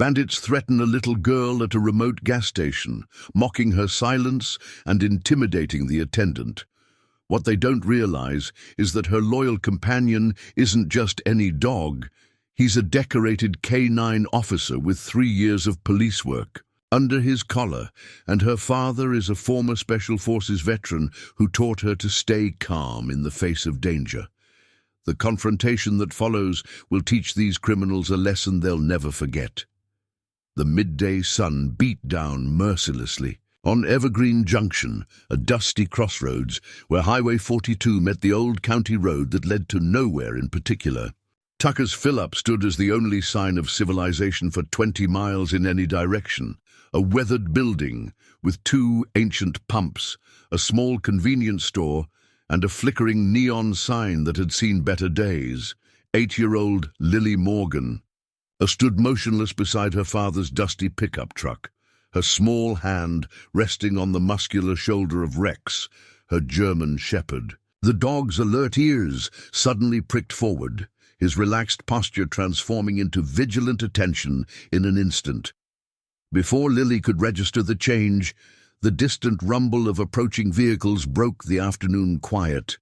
Bandits threaten a little girl at a remote gas station, mocking her silence and intimidating the attendant. What they don't realize is that her loyal companion isn't just any dog. He's a decorated K-9 officer with 3 years of police work under his collar, and her father is a former Special Forces veteran who taught her to stay calm in the face of danger. The confrontation that follows will teach these criminals a lesson they'll never forget. The midday sun beat down mercilessly on Evergreen Junction, a dusty crossroads where Highway 42 met the old county road that led to nowhere in particular. Tucker's fill-up stood as the only sign of civilization for 20 miles in any direction. A weathered building with 2 ancient pumps, a small convenience store, and a flickering neon sign that had seen better days. 8-year-old Lily Morgan stood motionless beside her father's dusty pickup truck, her small hand resting on the muscular shoulder of Rex, her German shepherd. The dog's alert ears suddenly pricked forward, his relaxed posture transforming into vigilant attention in an instant. Before Lily could register the change, the distant rumble of approaching vehicles broke the afternoon quiet.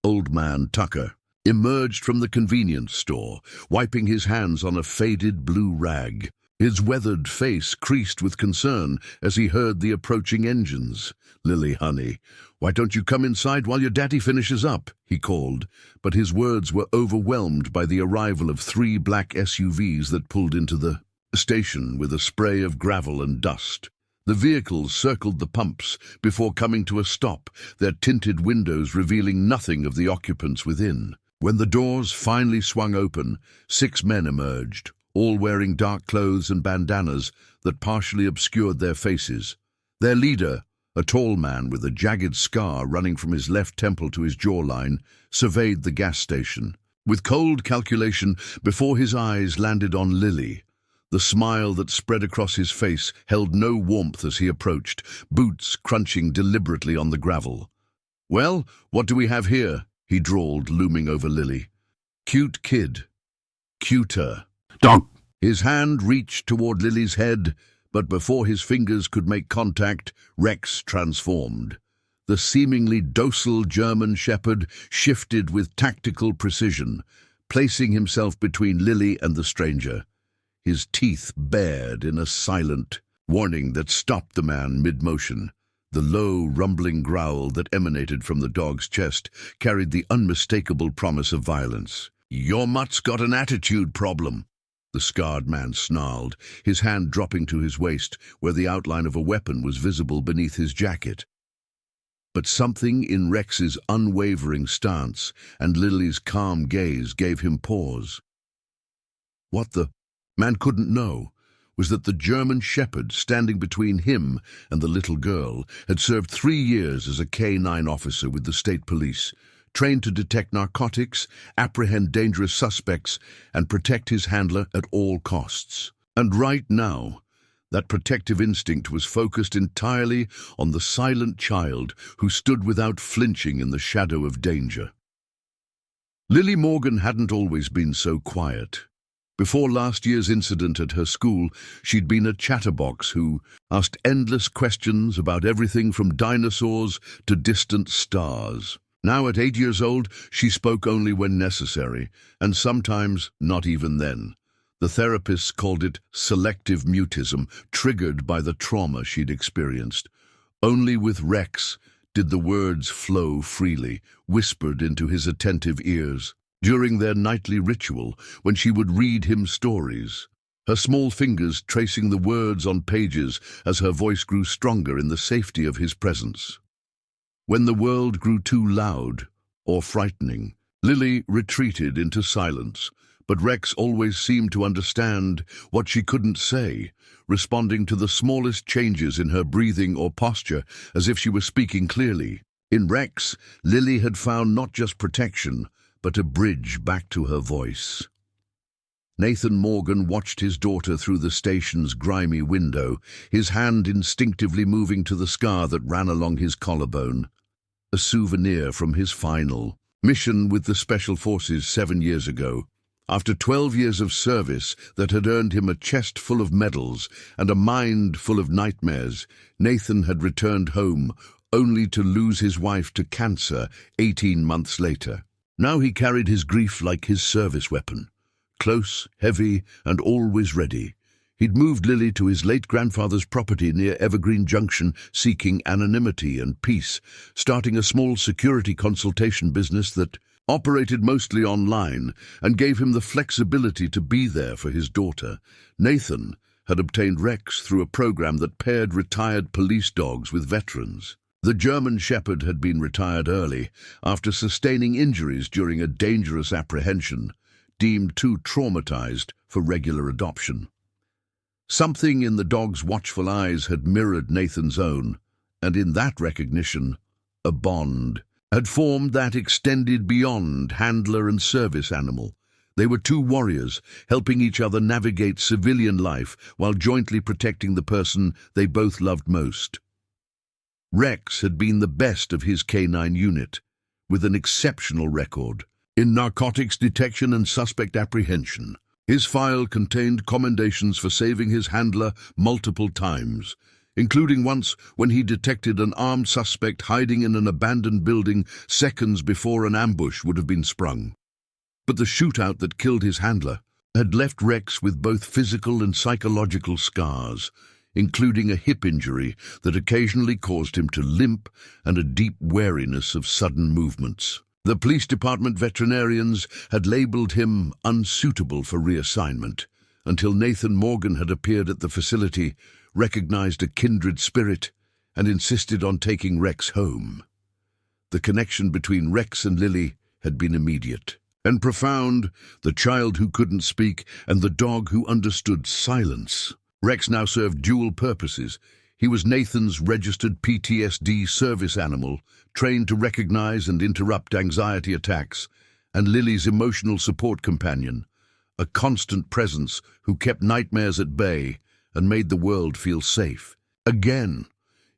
Old man Tucker emerged from the convenience store, wiping his hands on a faded blue rag. His weathered face creased with concern as he heard the approaching engines. "Lily, honey, why don't you come inside while your daddy finishes up?" he called, but his words were overwhelmed by the arrival of 3 black SUVs that pulled into the station with a spray of gravel and dust. The vehicles circled the pumps before coming to a stop, their tinted windows revealing nothing of the occupants within. When the doors finally swung open, 6 men emerged, all wearing dark clothes and bandanas that partially obscured their faces. Their leader, a tall man with a jagged scar running from his left temple to his jawline, surveyed the gas station. With cold calculation, before his eyes landed on Lily, the smile that spread across his face held no warmth as he approached, boots crunching deliberately on the gravel. "Well, what do we have here?" he drawled, looming over Lily. "Cute kid. Cuter." "Dog!" His hand reached toward Lily's head, but before his fingers could make contact, Rex transformed. The seemingly docile German shepherd shifted with tactical precision, placing himself between Lily and the stranger. His teeth bared in a silent warning that stopped the man mid-motion. The low, rumbling growl that emanated from the dog's chest carried the unmistakable promise of violence. "Your mutt's got an attitude problem," the scarred man snarled, his hand dropping to his waist, where the outline of a weapon was visible beneath his jacket. But something in Rex's unwavering stance and Lily's calm gaze gave him pause. What the man couldn't know was that the German shepherd standing between him and the little girl had served 3 years as a K-9 officer with the state police, trained to detect narcotics, apprehend dangerous suspects, and protect his handler at all costs. And right now, that protective instinct was focused entirely on the silent child who stood without flinching in the shadow of danger. Lily Morgan hadn't always been so quiet. Before last year's incident at her school, she'd been a chatterbox who asked endless questions about everything from dinosaurs to distant stars. Now, at 8 years old, she spoke only when necessary, and sometimes not even then. The therapists called it selective mutism, triggered by the trauma she'd experienced. Only with Rex did the words flow freely, whispered into his attentive ears. During their nightly ritual, when she would read him stories, her small fingers tracing the words on pages as her voice grew stronger in the safety of his presence. When the world grew too loud or frightening, Lily retreated into silence, but Rex always seemed to understand what she couldn't say, responding to the smallest changes in her breathing or posture as if she were speaking clearly. In Rex, Lily had found not just protection, but a bridge back to her voice. Nathan Morgan watched his daughter through the station's grimy window, his hand instinctively moving to the scar that ran along his collarbone, a souvenir from his final mission with the Special Forces 7 years ago. After 12 years of service that had earned him a chest full of medals and a mind full of nightmares, Nathan had returned home only to lose his wife to cancer 18 months later. Now he carried his grief like his service weapon, close, heavy, and always ready. He'd moved Lily to his late grandfather's property near Evergreen Junction, seeking anonymity and peace, starting a small security consultation business that operated mostly online and gave him the flexibility to be there for his daughter. Nathan had obtained Rex through a program that paired retired police dogs with veterans. The German Shepherd had been retired early after sustaining injuries during a dangerous apprehension, deemed too traumatized for regular adoption. Something in the dog's watchful eyes had mirrored Nathan's own, and in that recognition, a bond had formed that extended beyond handler and service animal. They were two warriors, helping each other navigate civilian life while jointly protecting the person they both loved most. Rex had been the best of his canine unit, with an exceptional record in narcotics detection and suspect apprehension. His file contained commendations for saving his handler multiple times, including once when he detected an armed suspect hiding in an abandoned building seconds before an ambush would have been sprung. But the shootout that killed his handler had left Rex with both physical and psychological scars, including a hip injury that occasionally caused him to limp and a deep wariness of sudden movements. The police department veterinarians had labeled him unsuitable for reassignment, until Nathan Morgan had appeared at the facility, recognized a kindred spirit, and insisted on taking Rex home. The connection between Rex and Lily had been immediate and profound, the child who couldn't speak and the dog who understood silence. Rex now served dual purposes. He was Nathan's registered PTSD service animal, trained to recognize and interrupt anxiety attacks, and Lily's emotional support companion, a constant presence who kept nightmares at bay and made the world feel safe. Again,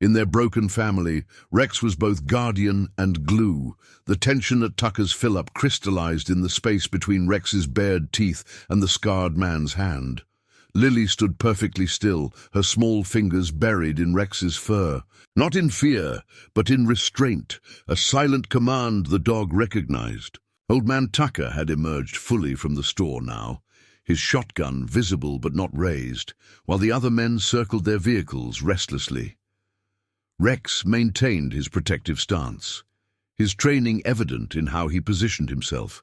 in their broken family, Rex was both guardian and glue. The tension at Tucker's fill-up crystallized in the space between Rex's bared teeth and the scarred man's hand. Lily stood perfectly still, her small fingers buried in Rex's fur. Not in fear, but in restraint, a silent command the dog recognized. Old Man Tucker had emerged fully from the store now, his shotgun visible but not raised, while the other men circled their vehicles restlessly. Rex maintained his protective stance, his training evident in how he positioned himself.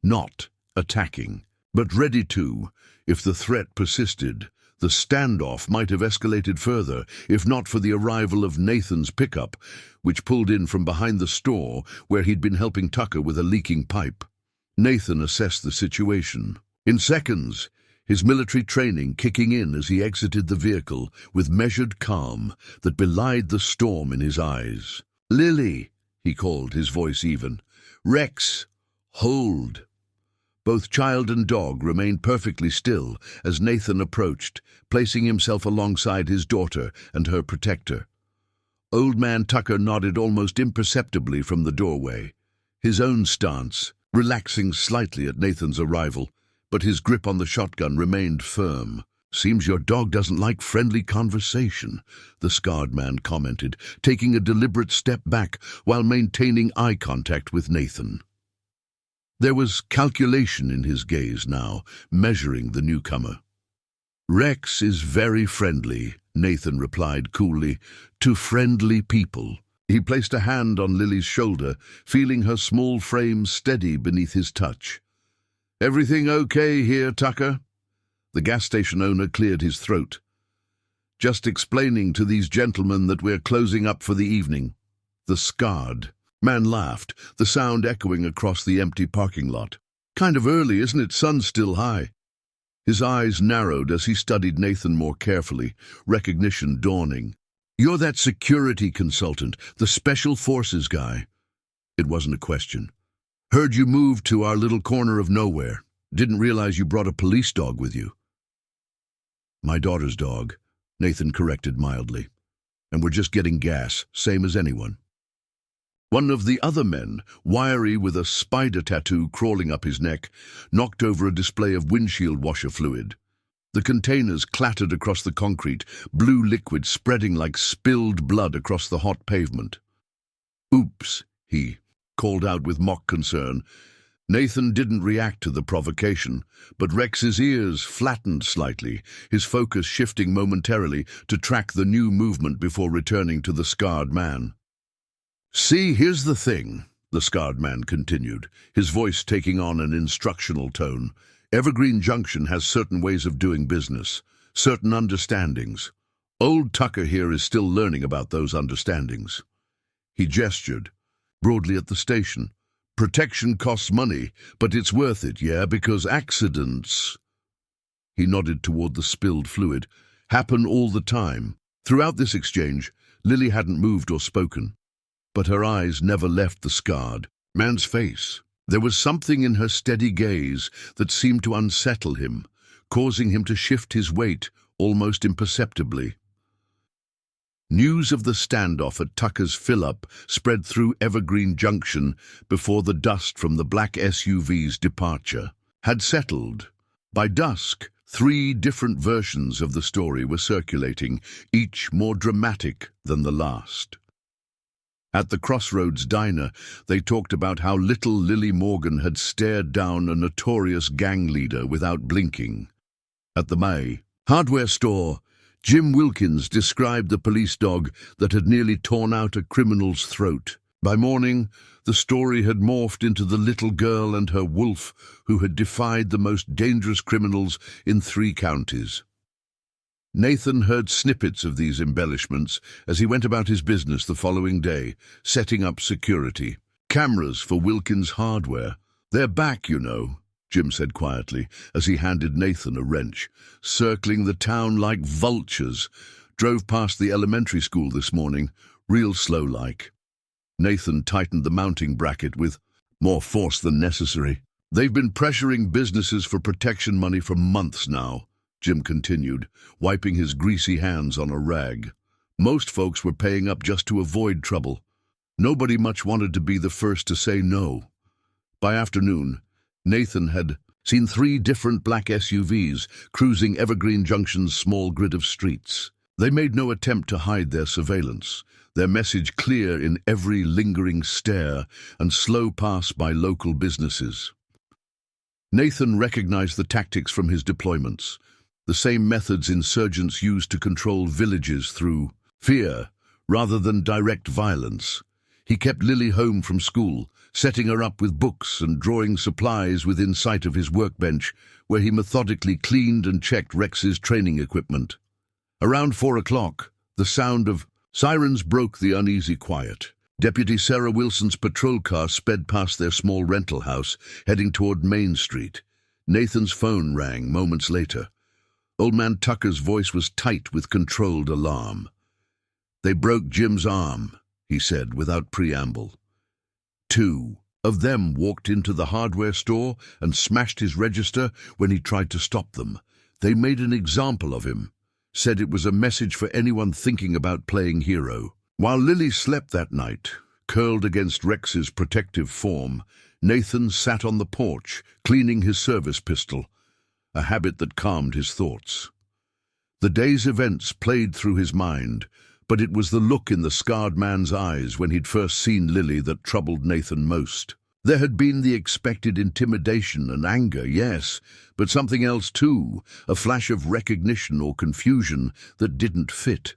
Not attacking, but ready to, if the threat persisted. The standoff might have escalated further, if not for the arrival of Nathan's pickup, which pulled in from behind the store where he'd been helping Tucker with a leaking pipe. Nathan assessed the situation. In seconds, his military training kicking in as he exited the vehicle with measured calm that belied the storm in his eyes. "Lily," he called, his voice even. "Rex, hold." Both child and dog remained perfectly still as Nathan approached, placing himself alongside his daughter and her protector. Old Man Tucker nodded almost imperceptibly from the doorway, his own stance relaxing slightly at Nathan's arrival, but his grip on the shotgun remained firm. "Seems your dog doesn't like friendly conversation," the scarred man commented, taking a deliberate step back while maintaining eye contact with Nathan. There was calculation in his gaze now, measuring the newcomer. "Rex is very friendly," Nathan replied coolly, "to friendly people." He placed a hand on Lily's shoulder, feeling her small frame steady beneath his touch. "Everything okay here, Tucker?" The gas station owner cleared his throat. "Just explaining to these gentlemen that we're closing up for the evening." The scarred man laughed, the sound echoing across the empty parking lot. "Kind of early, isn't it? Sun's still high." His eyes narrowed as he studied Nathan more carefully, recognition dawning. "You're that security consultant, the special forces guy." It wasn't a question. "Heard you moved to our little corner of nowhere. Didn't realize you brought a police dog with you." "My daughter's dog," Nathan corrected mildly. "And we're just getting gas, same as anyone." One of the other men, wiry with a spider tattoo crawling up his neck, knocked over a display of windshield washer fluid. The containers clattered across the concrete, blue liquid spreading like spilled blood across the hot pavement. "Oops," he called out with mock concern. Nathan didn't react to the provocation, but Rex's ears flattened slightly, his focus shifting momentarily to track the new movement before returning to the scarred man. "See, here's the thing," the scarred man continued, his voice taking on an instructional tone. "Evergreen Junction has certain ways of doing business, certain understandings. Old Tucker here is still learning about those understandings." He gestured broadly at the station. "Protection costs money, but it's worth it, yeah, because accidents," he nodded toward the spilled fluid, "happen all the time." Throughout this exchange, Lily hadn't moved or spoken, but her eyes never left the scarred man's face. There was something in her steady gaze that seemed to unsettle him, causing him to shift his weight almost imperceptibly. News of the standoff at Tucker's fill-up spread through Evergreen Junction before the dust from the black SUV's departure had settled. By dusk, 3 different versions of the story were circulating, each more dramatic than the last. At the Crossroads Diner, they talked about how little Lily Morgan had stared down a notorious gang leader without blinking. At the May hardware store, Jim Wilkins described the police dog that had nearly torn out a criminal's throat. By morning, the story had morphed into the little girl and her wolf who had defied the most dangerous criminals in 3 counties. Nathan heard snippets of these embellishments as he went about his business the following day, setting up security. "Cameras for Wilkins Hardware. They're back, you know," Jim said quietly as he handed Nathan a wrench. "Circling the town like vultures. Drove past the elementary school this morning, real slow-like." Nathan tightened the mounting bracket with more force than necessary. "They've been pressuring businesses for protection money for months now," Jim continued, wiping his greasy hands on a rag. "Most folks were paying up just to avoid trouble. Nobody much wanted to be the first to say no." By afternoon, Nathan had seen 3 different black SUVs cruising Evergreen Junction's small grid of streets. They made no attempt to hide their surveillance, their message clear in every lingering stare and slow pass by local businesses. Nathan recognized the tactics from his deployments, the same methods insurgents used to control villages through fear rather than direct violence. He kept Lily home from school, setting her up with books and drawing supplies within sight of his workbench, where he methodically cleaned and checked Rex's training equipment. Around 4 o'clock, the sound of sirens broke the uneasy quiet. Deputy Sarah Wilson's patrol car sped past their small rental house, heading toward Main Street. Nathan's phone rang moments later. Old Man Tucker's voice was tight with controlled alarm. "They broke Jim's arm," he said without preamble. 2 of them walked into the hardware store and smashed his register when he tried to stop them. They made an example of him, said it was a message for anyone thinking about playing hero. While Lily slept that night, curled against Rex's protective form, Nathan sat on the porch, cleaning his service pistol, a habit that calmed his thoughts. The day's events played through his mind, but it was the look in the scarred man's eyes when he'd first seen Lily that troubled Nathan most. There had been the expected intimidation and anger, yes, but something else too, a flash of recognition or confusion that didn't fit.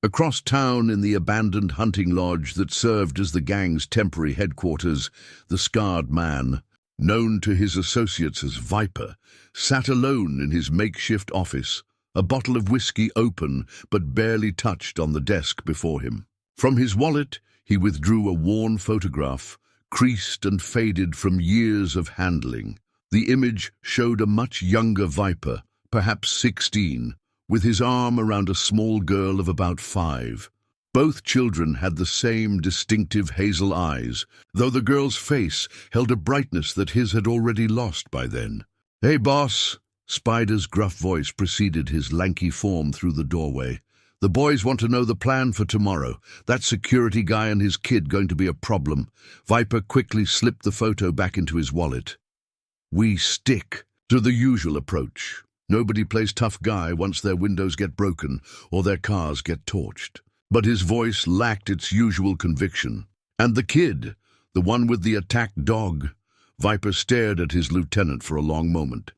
Across town in the abandoned hunting lodge that served as the gang's temporary headquarters, the scarred man, known to his associates as Viper, sat alone in his makeshift office, a bottle of whiskey open but barely touched on the desk before him. From his wallet, he withdrew a worn photograph, creased and faded from years of handling. The image showed a much younger Viper, perhaps 16, with his arm around a small girl of about 5. Both children had the same distinctive hazel eyes, though the girl's face held a brightness that his had already lost by then. "Hey, boss!" Spider's gruff voice preceded his lanky form through the doorway. The boys want to know the plan for tomorrow. That security guy and his kid going to be a problem. Viper quickly slipped the photo back into his wallet. We stick to the usual approach. Nobody plays tough guy once their windows get broken or their cars get torched. But his voice lacked its usual conviction. And the kid, the one with the attacked dog. Viper stared at his lieutenant for a long moment.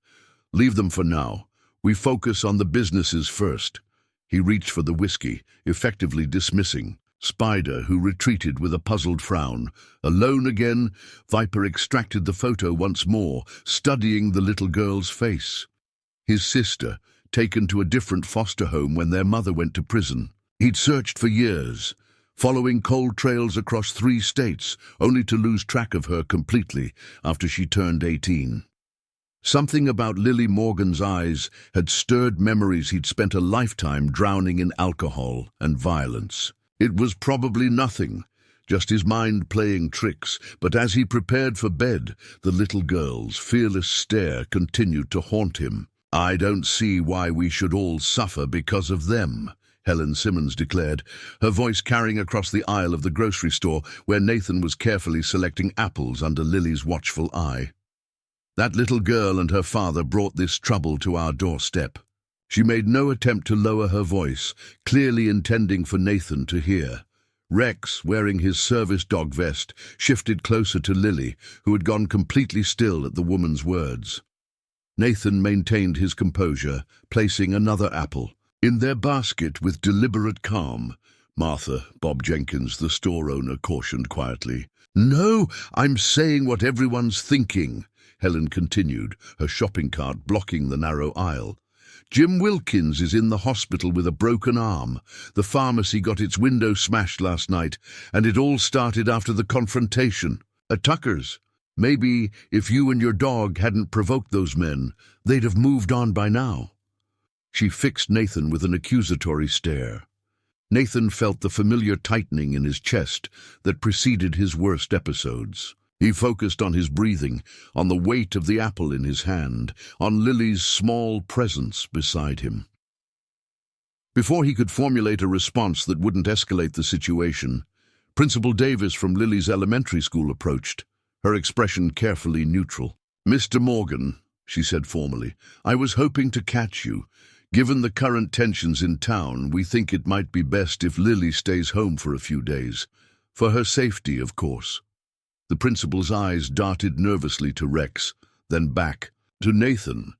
Leave them for now. We focus on the businesses first. He reached for the whiskey, effectively dismissing Spider, who retreated with a puzzled frown. Alone again, Viper extracted the photo once more, studying the little girl's face. His sister, taken to a different foster home when their mother went to prison. He'd searched for years, following cold trails across 3 states, only to lose track of her completely after she turned 18. Something about Lily Morgan's eyes had stirred memories he'd spent a lifetime drowning in alcohol and violence. It was probably nothing, just his mind playing tricks, but as he prepared for bed, the little girl's fearless stare continued to haunt him. I don't see why we should all suffer because of them, Helen Simmons declared, her voice carrying across the aisle of the grocery store where Nathan was carefully selecting apples under Lily's watchful eye. That little girl and her father brought this trouble to our doorstep. She made no attempt to lower her voice, clearly intending for Nathan to hear. Rex, wearing his service dog vest, shifted closer to Lily, who had gone completely still at the woman's words. Nathan maintained his composure, placing another apple in their basket with deliberate calm. Martha, Bob Jenkins, the store owner, cautioned quietly. "No, I'm saying what everyone's thinking," Helen continued, her shopping cart blocking the narrow aisle. "Jim Wilkins is in the hospital with a broken arm. The pharmacy got its window smashed last night, and it all started after the confrontation at Tucker's. Maybe if you and your dog hadn't provoked those men, they'd have moved on by now." She fixed Nathan with an accusatory stare. Nathan felt the familiar tightening in his chest that preceded his worst episodes. He focused on his breathing, on the weight of the apple in his hand, on Lily's small presence beside him. Before he could formulate a response that wouldn't escalate the situation, Principal Davis from Lily's elementary school approached, her expression carefully neutral. "Mr. Morgan," she said formally, "I was hoping to catch you. Given the current tensions in town, we think it might be best if Lily stays home for a few days. For her safety, of course." The principal's eyes darted nervously to Rex, then back to Nathan.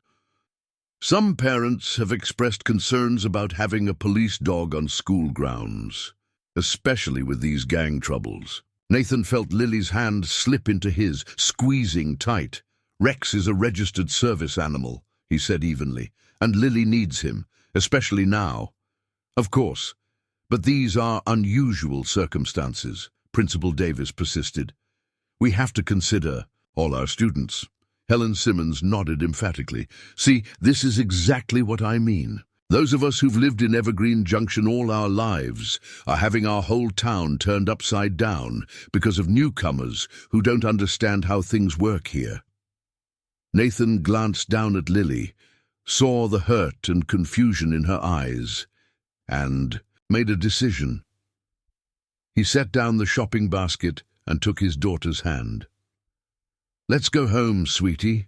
"Some parents have expressed concerns about having a police dog on school grounds, especially with these gang troubles." Nathan felt Lily's hand slip into his, squeezing tight. "Rex is a registered service animal," he said evenly, "and Lily needs him, especially now." "Of course, but these are unusual circumstances," Principal Davis persisted. "We have to consider all our students." Helen Simmons nodded emphatically. "See, this is exactly what I mean. Those of us who've lived in Evergreen Junction all our lives are having our whole town turned upside down because of newcomers who don't understand how things work here." Nathan glanced down at Lily, saw the hurt and confusion in her eyes, and made a decision. He set down the shopping basket and took his daughter's hand. "Let's go home, sweetie."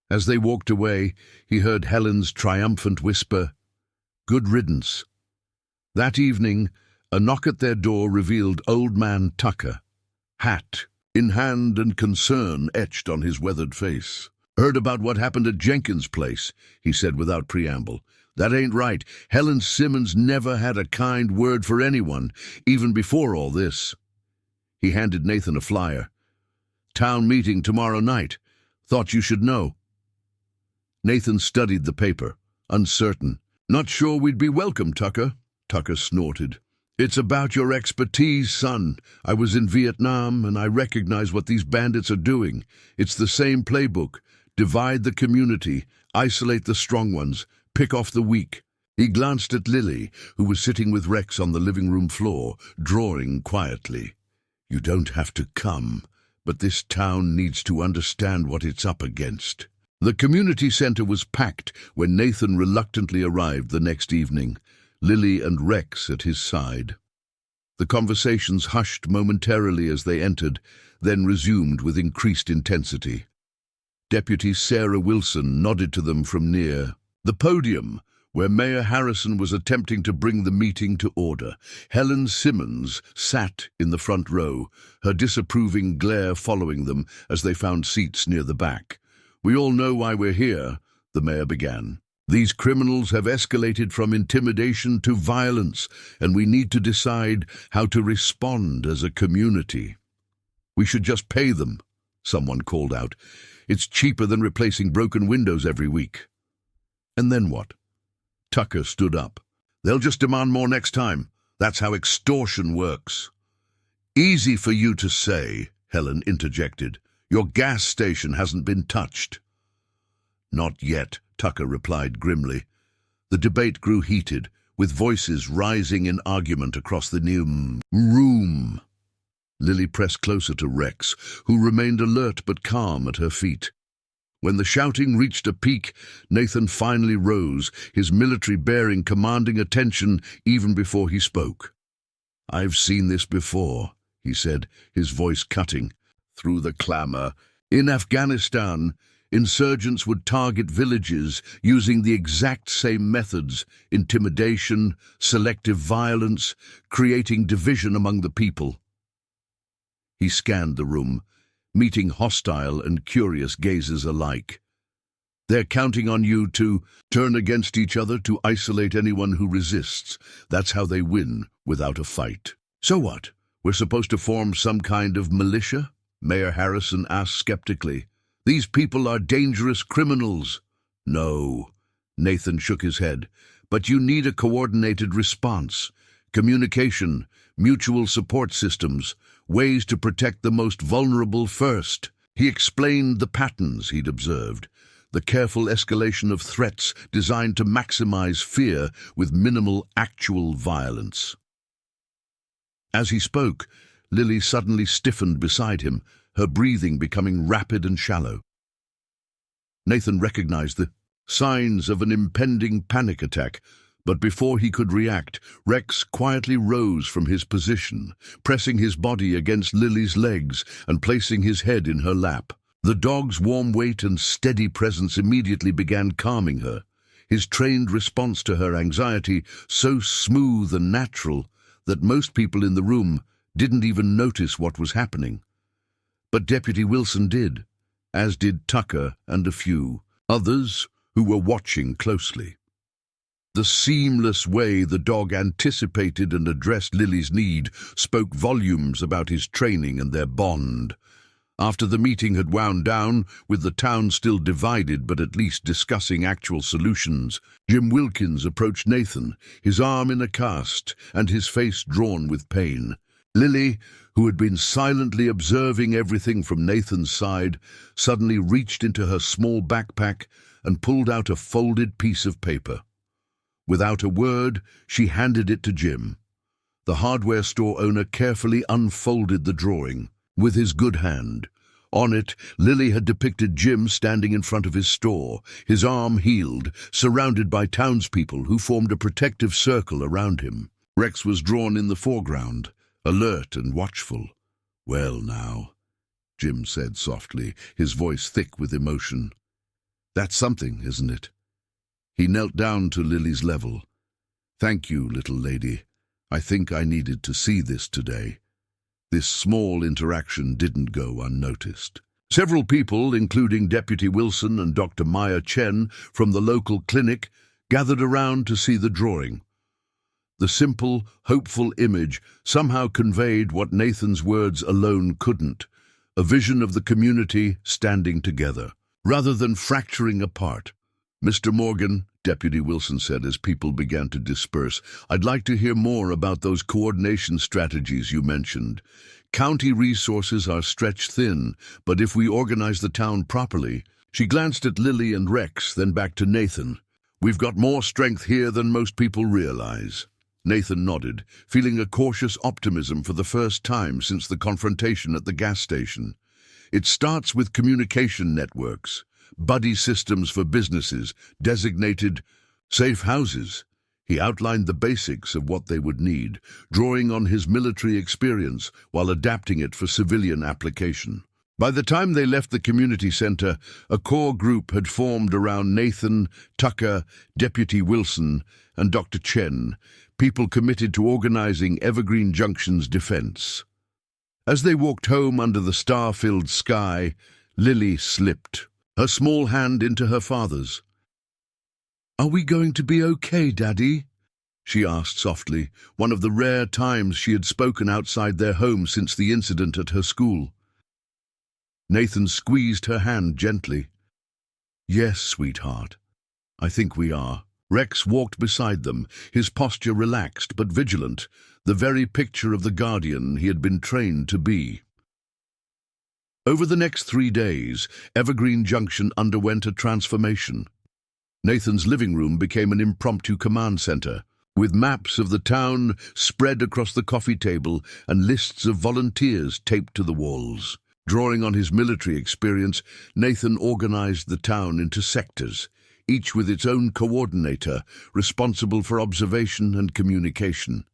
As they walked away, he heard Helen's triumphant whisper, "Good riddance." That evening, a knock at their door revealed Old Man Tucker, hat in hand and concern etched on his weathered face. "Heard about what happened at Jenkins' place," he said without preamble. "That ain't right. Helen Simmons never had a kind word for anyone, even before all this." He handed Nathan a flyer. "Town meeting tomorrow night. Thought you should know." Nathan studied the paper, uncertain. "Not sure we'd be welcome, Tucker." Tucker snorted. "It's about your expertise, son. I was in Vietnam, and I recognize what these bandits are doing. It's the same playbook. Divide the community, isolate the strong ones, pick off the weak." He glanced at Lily, who was sitting with Rex on the living room floor, drawing quietly. "You don't have to come, but this town needs to understand what it's up against." The community center was packed when Nathan reluctantly arrived the next evening. Lily and Rex at his side. The conversations hushed momentarily as they entered, then resumed with increased intensity. Deputy Sarah Wilson nodded to them from near the podium, where Mayor Harrison was attempting to bring the meeting to order. Helen Simmons sat in the front row, her disapproving glare following them as they found seats near the back. "We all know why we're here," the mayor began. "These criminals have escalated from intimidation to violence, and we need to decide how to respond as a community." "We should just pay them," someone called out. "It's cheaper than replacing broken windows every week." "And then what?" Tucker stood up. "They'll just demand more next time. That's how extortion works." "Easy for you to say," Helen interjected. "Your gas station hasn't been touched." "Not yet," Tucker replied grimly. The debate grew heated, with voices rising in argument across the new room. Lily pressed closer to Rex, who remained alert but calm at her feet. When the shouting reached a peak, Nathan finally rose, his military bearing commanding attention even before he spoke. "I've seen this before," he said, his voice cutting through the clamor. "In Afghanistan, insurgents would target villages using the exact same methods: intimidation, selective violence, creating division among the people." He scanned the room, meeting hostile and curious gazes alike. "They're counting on you to turn against each other, to isolate anyone who resists. That's how they win, without a fight." "So what? We're supposed to form some kind of militia?" Mayor Harrison asked skeptically. "These people are dangerous criminals." "No," Nathan shook his head. "But you need a coordinated response. Communication, mutual support systems, ways to protect the most vulnerable first." He explained the patterns he'd observed, the careful escalation of threats designed to maximize fear with minimal actual violence. As he spoke, Lily suddenly stiffened beside him, her breathing becoming rapid and shallow. Nathan recognized the signs of an impending panic attack, but before he could react, Rex quietly rose from his position, pressing his body against Lily's legs and placing his head in her lap. The dog's warm weight and steady presence immediately began calming her, his trained response to her anxiety so smooth and natural that most people in the room didn't even notice what was happening. But Deputy Wilson did, as did Tucker and a few others who were watching closely. The seamless way the dog anticipated and addressed Lily's need spoke volumes about his training and their bond. After the meeting had wound down, with the town still divided but at least discussing actual solutions, Jim Wilkins approached Nathan, his arm in a cast and his face drawn with pain. Lily, who had been silently observing everything from Nathan's side, suddenly reached into her small backpack and pulled out a folded piece of paper. Without a word, she handed it to Jim. The hardware store owner carefully unfolded the drawing with his good hand. On it, Lily had depicted Jim standing in front of his store, his arm healed, surrounded by townspeople who formed a protective circle around him. Rex was drawn in the foreground, alert and watchful. "Well now," Jim said softly, his voice thick with emotion. "That's something, isn't it?" He knelt down to Lily's level. "Thank you, little lady. I think I needed to see this today." This small interaction didn't go unnoticed. Several people, including Deputy Wilson and Dr. Maya Chen from the local clinic, gathered around to see the drawing. The simple, hopeful image somehow conveyed what Nathan's words alone couldn't: a vision of the community standing together, rather than fracturing apart. "Mr. Morgan," Deputy Wilson said as people began to disperse, "I'd like to hear more about those coordination strategies you mentioned. County resources are stretched thin, but if we organize the town properly—" She glanced at Lily and Rex, then back to Nathan. "We've got more strength here than most people realize." Nathan nodded, feeling a cautious optimism for the first time since the confrontation at the gas station. "It starts with communication networks, buddy systems for businesses, designated safe houses. He outlined the basics of what they would need, drawing on his military experience while adapting it for civilian application. By the time they left the community center, a core group had formed around Nathan, Tucker, Deputy Wilson, and Dr. Chen, people committed to organizing Evergreen Junction's defense. As they walked home under the star-filled sky, Lily slipped, her small hand into her father's. "Are we going to be okay, Daddy?" she asked softly, one of the rare times she had spoken outside their home since the incident at her school. Nathan squeezed her hand gently. "Yes, sweetheart, I think we are." Rex walked beside them, his posture relaxed but vigilant, the very picture of the guardian he had been trained to be. Over the next 3 days, Evergreen Junction underwent a transformation. Nathan's living room became an impromptu command center, with maps of the town spread across the coffee table and lists of volunteers taped to the walls. Drawing on his military experience, Nathan organized the town into sectors, each with its own coordinator, responsible for observation and communication.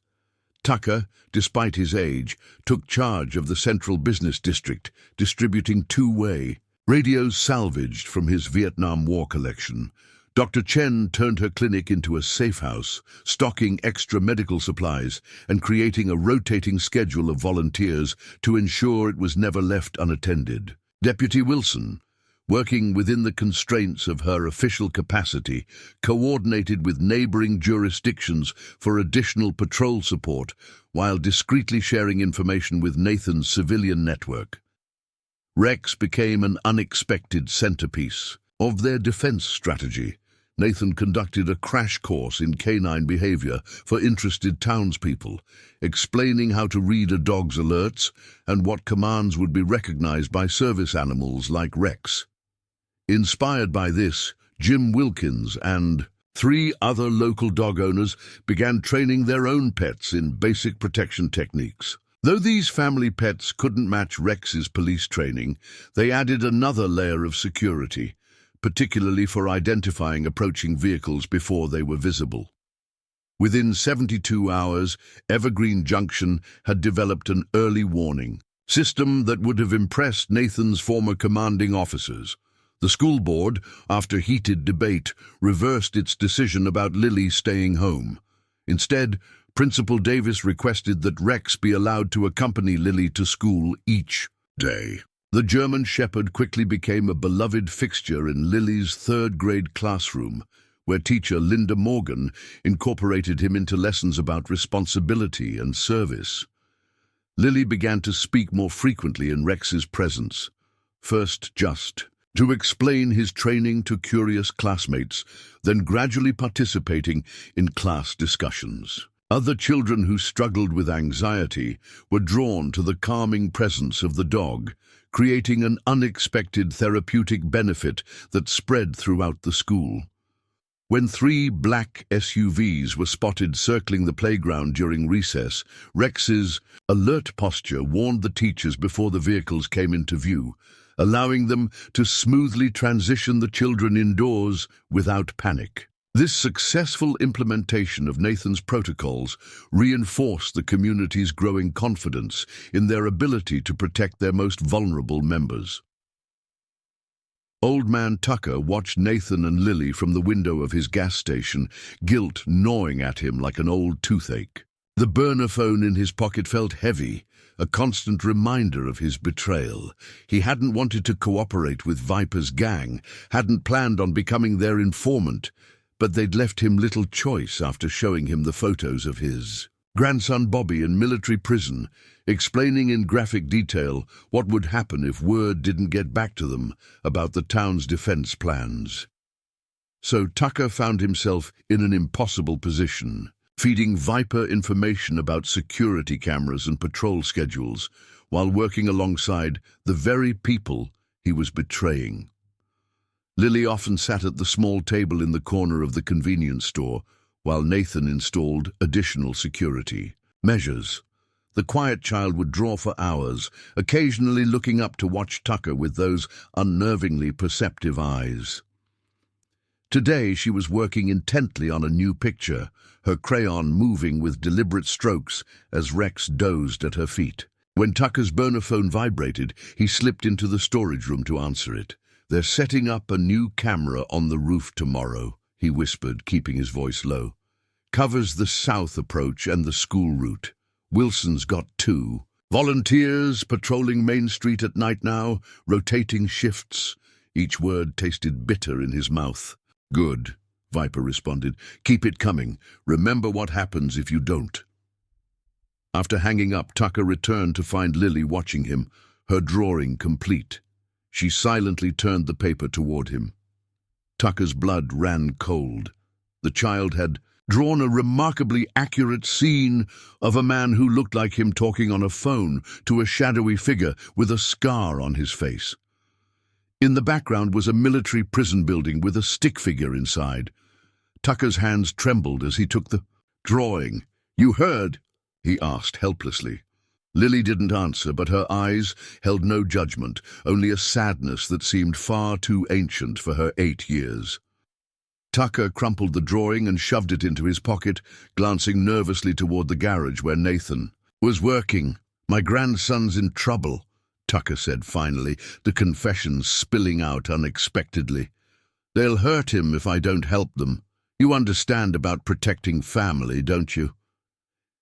Tucker, despite his age, took charge of the central business district, distributing two-way radios salvaged from his Vietnam War collection. Dr. Chen turned her clinic into a safe house, stocking extra medical supplies and creating a rotating schedule of volunteers to ensure it was never left unattended. Deputy Wilson, working within the constraints of her official capacity, coordinated with neighboring jurisdictions for additional patrol support while discreetly sharing information with Nathan's civilian network. Rex became an unexpected centerpiece of their defense strategy. Nathan conducted a crash course in canine behavior for interested townspeople, explaining how to read a dog's alerts and what commands would be recognized by service animals like Rex. Inspired by this, Jim Wilkins and 3 other local dog owners began training their own pets in basic protection techniques. Though these family pets couldn't match Rex's police training, they added another layer of security, particularly for identifying approaching vehicles before they were visible. Within 72 hours, Evergreen Junction had developed an early warning system that would have impressed Nathan's former commanding officers. The school board, after heated debate, reversed its decision about Lily staying home. Instead, Principal Davis requested that Rex be allowed to accompany Lily to school each day. The German Shepherd quickly became a beloved fixture in Lily's 3rd-grade classroom, where teacher Linda Morgan incorporated him into lessons about responsibility and service. Lily began to speak more frequently in Rex's presence, first just to explain his training to curious classmates, then gradually participating in class discussions. Other children who struggled with anxiety were drawn to the calming presence of the dog, creating an unexpected therapeutic benefit that spread throughout the school. When 3 black SUVs were spotted circling the playground during recess, Rex's alert posture warned the teachers before the vehicles came into view, allowing them to smoothly transition the children indoors without panic. This successful implementation of Nathan's protocols reinforced the community's growing confidence in their ability to protect their most vulnerable members. Old Man Tucker watched Nathan and Lily from the window of his gas station, guilt gnawing at him like an old toothache. The burner phone in his pocket felt heavy, a constant reminder of his betrayal. He hadn't wanted to cooperate with Viper's gang, hadn't planned on becoming their informant, but they'd left him little choice after showing him the photos of his grandson Bobby in military prison, explaining in graphic detail what would happen if word didn't get back to them about the town's defense plans. So Tucker found himself in an impossible position, feeding Viper information about security cameras and patrol schedules, while working alongside the very people he was betraying. Lily often sat at the small table in the corner of the convenience store, while Nathan installed additional security measures. The quiet child would draw for hours, occasionally looking up to watch Tucker with those unnervingly perceptive eyes. Today she was working intently on a new picture, her crayon moving with deliberate strokes as Rex dozed at her feet. When Tucker's burner phone vibrated, he slipped into the storage room to answer it. "They're setting up a new camera on the roof tomorrow," he whispered, keeping his voice low. "Covers the south approach and the school route. Wilson's got 2. Volunteers patrolling Main Street at night now, rotating shifts." Each word tasted bitter in his mouth. "Good," Viper responded. "Keep it coming. Remember what happens if you don't." After hanging up, Tucker returned to find Lily watching him, her drawing complete. She silently turned the paper toward him. Tucker's blood ran cold. The child had drawn a remarkably accurate scene of a man who looked like him talking on a phone to a shadowy figure with a scar on his face. In the background was a military prison building with a stick figure inside. Tucker's hands trembled as he took the drawing. "You heard?" he asked helplessly. Lily didn't answer, but her eyes held no judgment, only a sadness that seemed far too ancient for her 8 years. Tucker crumpled the drawing and shoved it into his pocket, glancing nervously toward the garage where Nathan was working. "My grandson's in trouble," Tucker said finally, the confession spilling out unexpectedly. "They'll hurt him if I don't help them. You understand about protecting family, don't you?"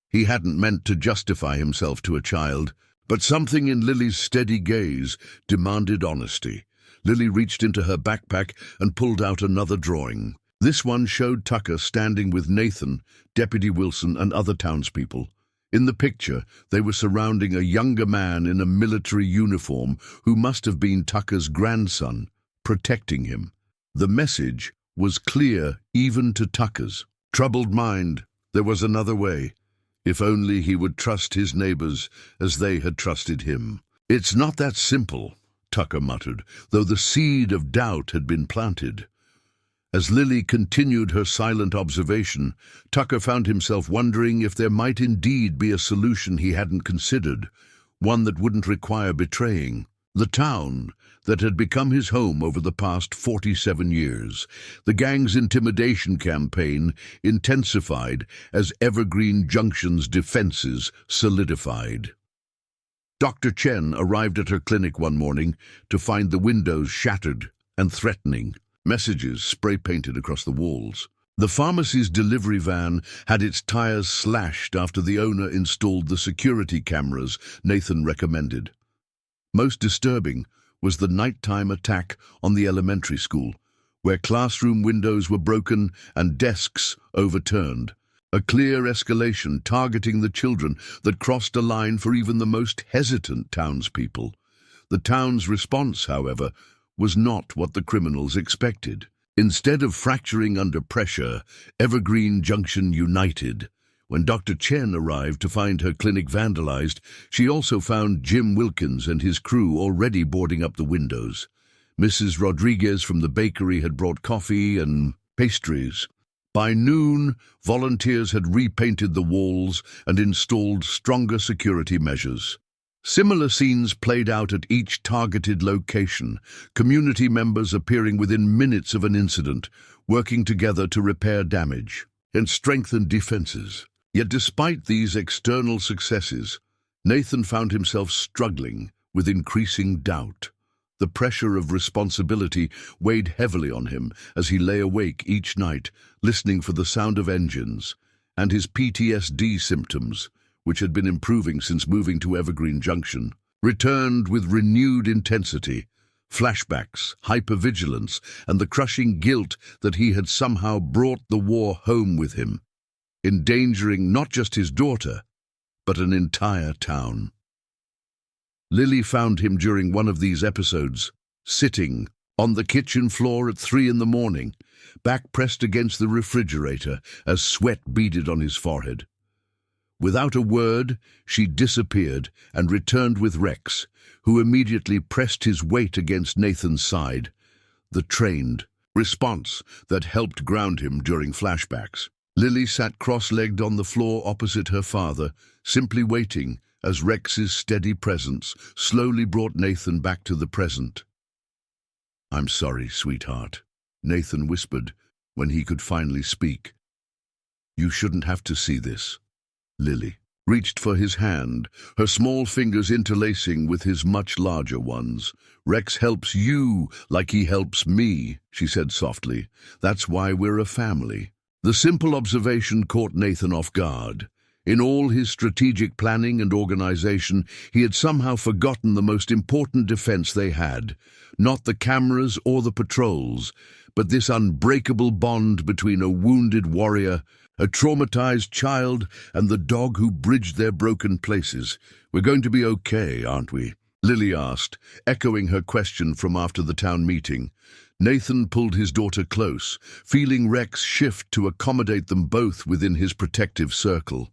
He hadn't meant to justify himself to a child, but something in Lily's steady gaze demanded honesty. Lily reached into her backpack and pulled out another drawing. This one showed Tucker standing with Nathan, Deputy Wilson, and other townspeople. In the picture, they were surrounding a younger man in a military uniform who must have been Tucker's grandson, protecting him. The message was clear even to Tucker's troubled mind. There was another way. If only he would trust his neighbors as they had trusted him. "It's not that simple," Tucker muttered, though the seed of doubt had been planted. As Lily continued her silent observation, Tucker found himself wondering if there might indeed be a solution he hadn't considered, one that wouldn't require betraying the town that had become his home over the past 47 years. The gang's intimidation campaign intensified as Evergreen Junction's defenses solidified. Dr. Chen arrived at her clinic one morning to find the windows shattered and threatening. Messages spray-painted across the walls. The pharmacy's delivery van had its tires slashed after the owner installed the security cameras Nathan recommended. Most disturbing was the nighttime attack on the elementary school, where classroom windows were broken and desks overturned. A clear escalation targeting the children that crossed a line for even the most hesitant townspeople. The town's response, however, was not what the criminals expected. Instead of fracturing under pressure, Evergreen Junction united. When Dr. Chen arrived to find her clinic vandalized, she also found Jim Wilkins and his crew already boarding up the windows. Mrs. Rodriguez from the bakery had brought coffee and pastries. By noon, volunteers had repainted the walls and installed stronger security measures. Similar scenes played out at each targeted location, community members appearing within minutes of an incident, working together to repair damage and strengthen defenses. Yet despite these external successes, Nathan found himself struggling with increasing doubt. The pressure of responsibility weighed heavily on him as he lay awake each night, listening for the sound of engines, and his PTSD symptoms, which had been improving since moving to Evergreen Junction, returned with renewed intensity. Flashbacks, hypervigilance, and the crushing guilt that he had somehow brought the war home with him, endangering not just his daughter, but an entire town. Lily found him during one of these episodes, sitting on the kitchen floor at 3 a.m, back pressed against the refrigerator as sweat beaded on his forehead. Without a word, she disappeared and returned with Rex, who immediately pressed his weight against Nathan's side, the trained response that helped ground him during flashbacks. Lily sat cross-legged on the floor opposite her father, simply waiting as Rex's steady presence slowly brought Nathan back to the present. "I'm sorry, sweetheart," Nathan whispered when he could finally speak. "You shouldn't have to see this." Lily reached for his hand, her small fingers interlacing with his much larger ones. "Rex helps you like he helps me," she said softly. "That's why we're a family." The simple observation caught Nathan off guard. In all his strategic planning and organization, he had somehow forgotten the most important defense they had. Not the cameras or the patrols, but this unbreakable bond between a wounded warrior, a traumatized child, and the dog who bridged their broken places. "We're going to be okay, aren't we?" Lily asked, echoing her question from after the town meeting. Nathan pulled his daughter close, feeling Rex shift to accommodate them both within his protective circle.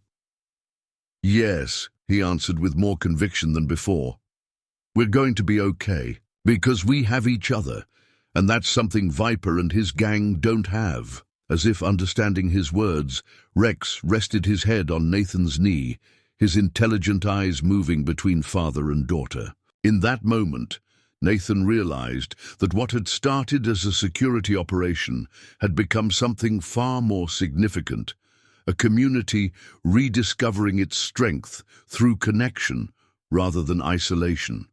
"Yes," he answered with more conviction than before. "We're going to be okay, because we have each other, and that's something Viper and his gang don't have." As if understanding his words, Rex rested his head on Nathan's knee, his intelligent eyes moving between father and daughter. In that moment, Nathan realized that what had started as a security operation had become something far more significant, a community rediscovering its strength through connection rather than isolation.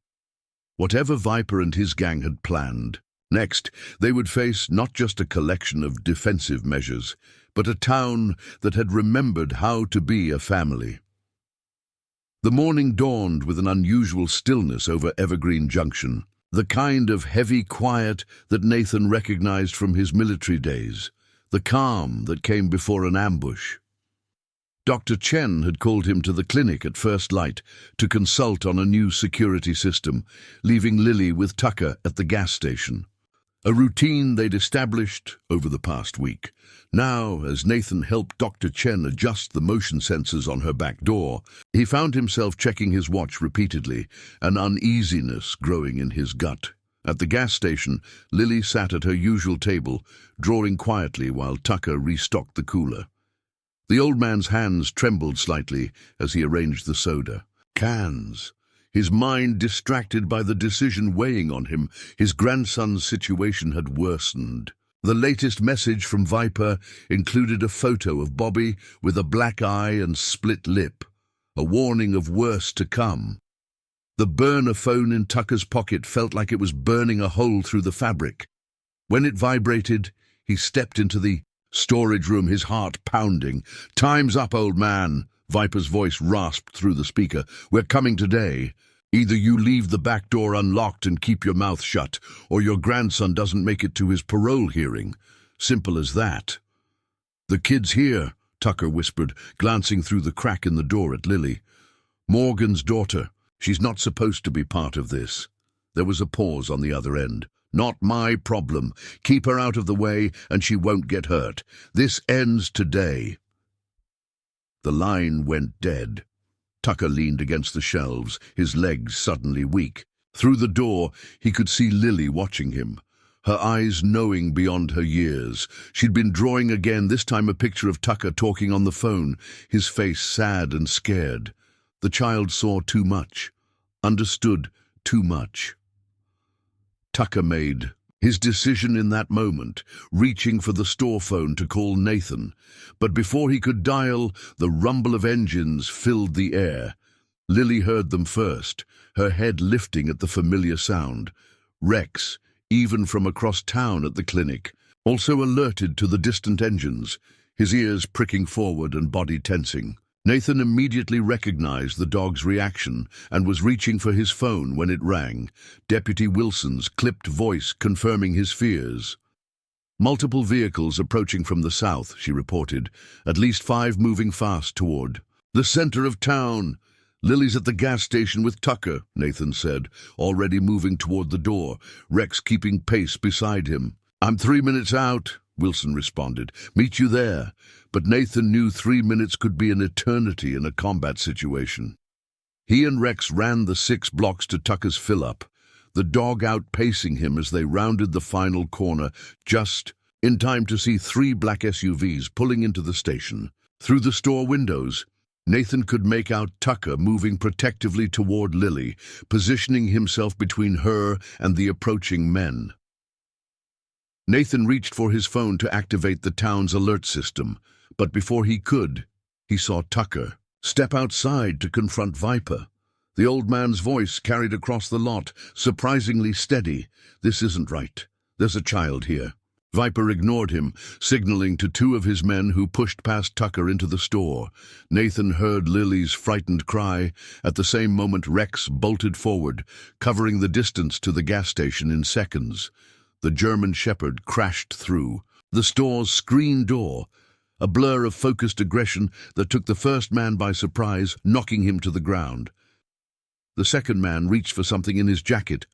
Whatever Viper and his gang had planned, next, they would face not just a collection of defensive measures, but a town that had remembered how to be a family. The morning dawned with an unusual stillness over Evergreen Junction, the kind of heavy quiet that Nathan recognized from his military days, the calm that came before an ambush. Dr. Chen had called him to the clinic at first light to consult on a new security system, leaving Lily with Tucker at the gas station. A routine they'd established over the past week. Now, as Nathan helped Dr. Chen adjust the motion sensors on her back door, he found himself checking his watch repeatedly, an uneasiness growing in his gut. At the gas station, Lily sat at her usual table, drawing quietly while Tucker restocked the cooler. The old man's hands trembled slightly as he arranged the soda. Cans. His mind distracted by the decision weighing on him, his grandson's situation had worsened. The latest message from Viper included a photo of Bobby with a black eye and split lip, a warning of worse to come. The burner phone in Tucker's pocket felt like it was burning a hole through the fabric. When it vibrated, he stepped into the storage room, his heart pounding. "Time's up, old man," Viper's voice rasped through the speaker. "We're coming today. Either you leave the back door unlocked and keep your mouth shut, or your grandson doesn't make it to his parole hearing. Simple as that." "The kid's here," Tucker whispered, glancing through the crack in the door at Lily. "Morgan's daughter. She's not supposed to be part of this." There was a pause on the other end. "Not my problem. Keep her out of the way and she won't get hurt. This ends today." The line went dead. Tucker leaned against the shelves, his legs suddenly weak. Through the door, he could see Lily watching him, her eyes knowing beyond her years. She'd been drawing again, this time a picture of Tucker talking on the phone, his face sad and scared. The child saw too much, understood too much. Tucker made his decision in that moment, reaching for the store phone to call Nathan. But before he could dial, the rumble of engines filled the air. Lily heard them first, her head lifting at the familiar sound. Rex, even from across town at the clinic, also alerted to the distant engines, his ears pricking forward and body tensing. Nathan immediately recognized the dog's reaction and was reaching for his phone when it rang, Deputy Wilson's clipped voice confirming his fears. "Multiple vehicles approaching from the south," she reported, "at least 5 moving fast toward the center of town." "Lily's at the gas station with Tucker," Nathan said, already moving toward the door, Rex keeping pace beside him. "I'm 3 minutes out," Wilson responded. "Meet you there." But Nathan knew 3 minutes could be an eternity in a combat situation. He and Rex ran the 6 blocks to Tucker's fill-up, the dog outpacing him as they rounded the final corner, just in time to see 3 black SUVs pulling into the station. Through the store windows, Nathan could make out Tucker moving protectively toward Lily, positioning himself between her and the approaching men. Nathan reached for his phone to activate the town's alert system, but before he could, he saw Tucker step outside to confront Viper. The old man's voice carried across the lot, surprisingly steady. "This isn't right. There's a child here." Viper ignored him, signaling to two of his men who pushed past Tucker into the store. Nathan heard Lily's frightened cry. At the same moment, Rex bolted forward, covering the distance to the gas station in seconds. The German Shepherd crashed through the store's screen door, a blur of focused aggression that took the first man by surprise, knocking him to the ground. The second man reached for something in his jacket,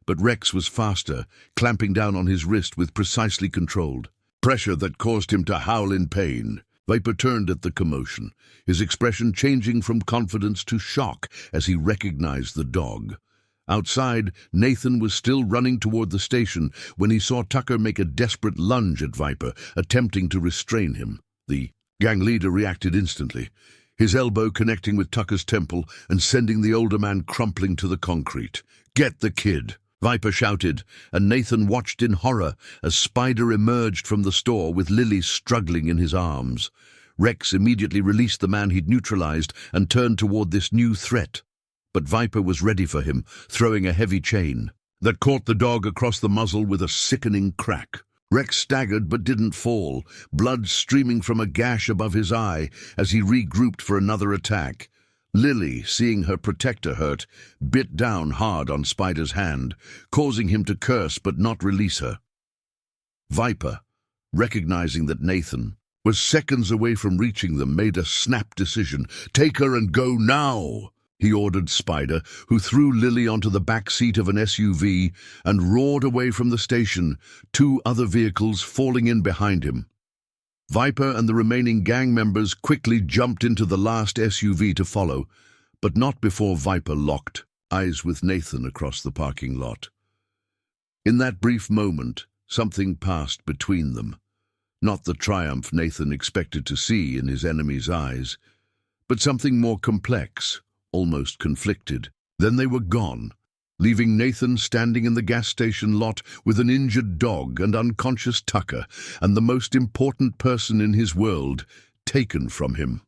but Rex was faster, clamping down on his wrist with precisely controlled pressure that caused him to howl in pain. Viper turned at the commotion, his expression changing from confidence to shock as he recognized the dog. Outside, Nathan was still running toward the station when he saw Tucker make a desperate lunge at Viper, attempting to restrain him. The gang leader reacted instantly, his elbow connecting with Tucker's temple and sending the older man crumpling to the concrete. "Get the kid!" Viper shouted, and Nathan watched in horror as Spider emerged from the store with Lily struggling in his arms. Rex immediately released the man he'd neutralized and turned toward this new threat. But Viper was ready for him, throwing a heavy chain that caught the dog across the muzzle with a sickening crack. Rex staggered but didn't fall, blood streaming from a gash above his eye as he regrouped for another attack. Lily, seeing her protector hurt, bit down hard on Spider's hand, causing him to curse but not release her. Viper, recognizing that Nathan was seconds away from reaching them, made a snap decision. "Take her and go now!" he ordered Spider, who threw Lily onto the back seat of an SUV and roared away from the station, two other vehicles falling in behind him. Viper and the remaining gang members quickly jumped into the last SUV to follow, but not before Viper locked eyes with Nathan across the parking lot. In that brief moment, something passed between them. Not the triumph Nathan expected to see in his enemy's eyes, but something more complex, almost conflicted. Then they were gone, leaving Nathan standing in the gas station lot with an injured dog and unconscious Tucker, and the most important person in his world taken from him.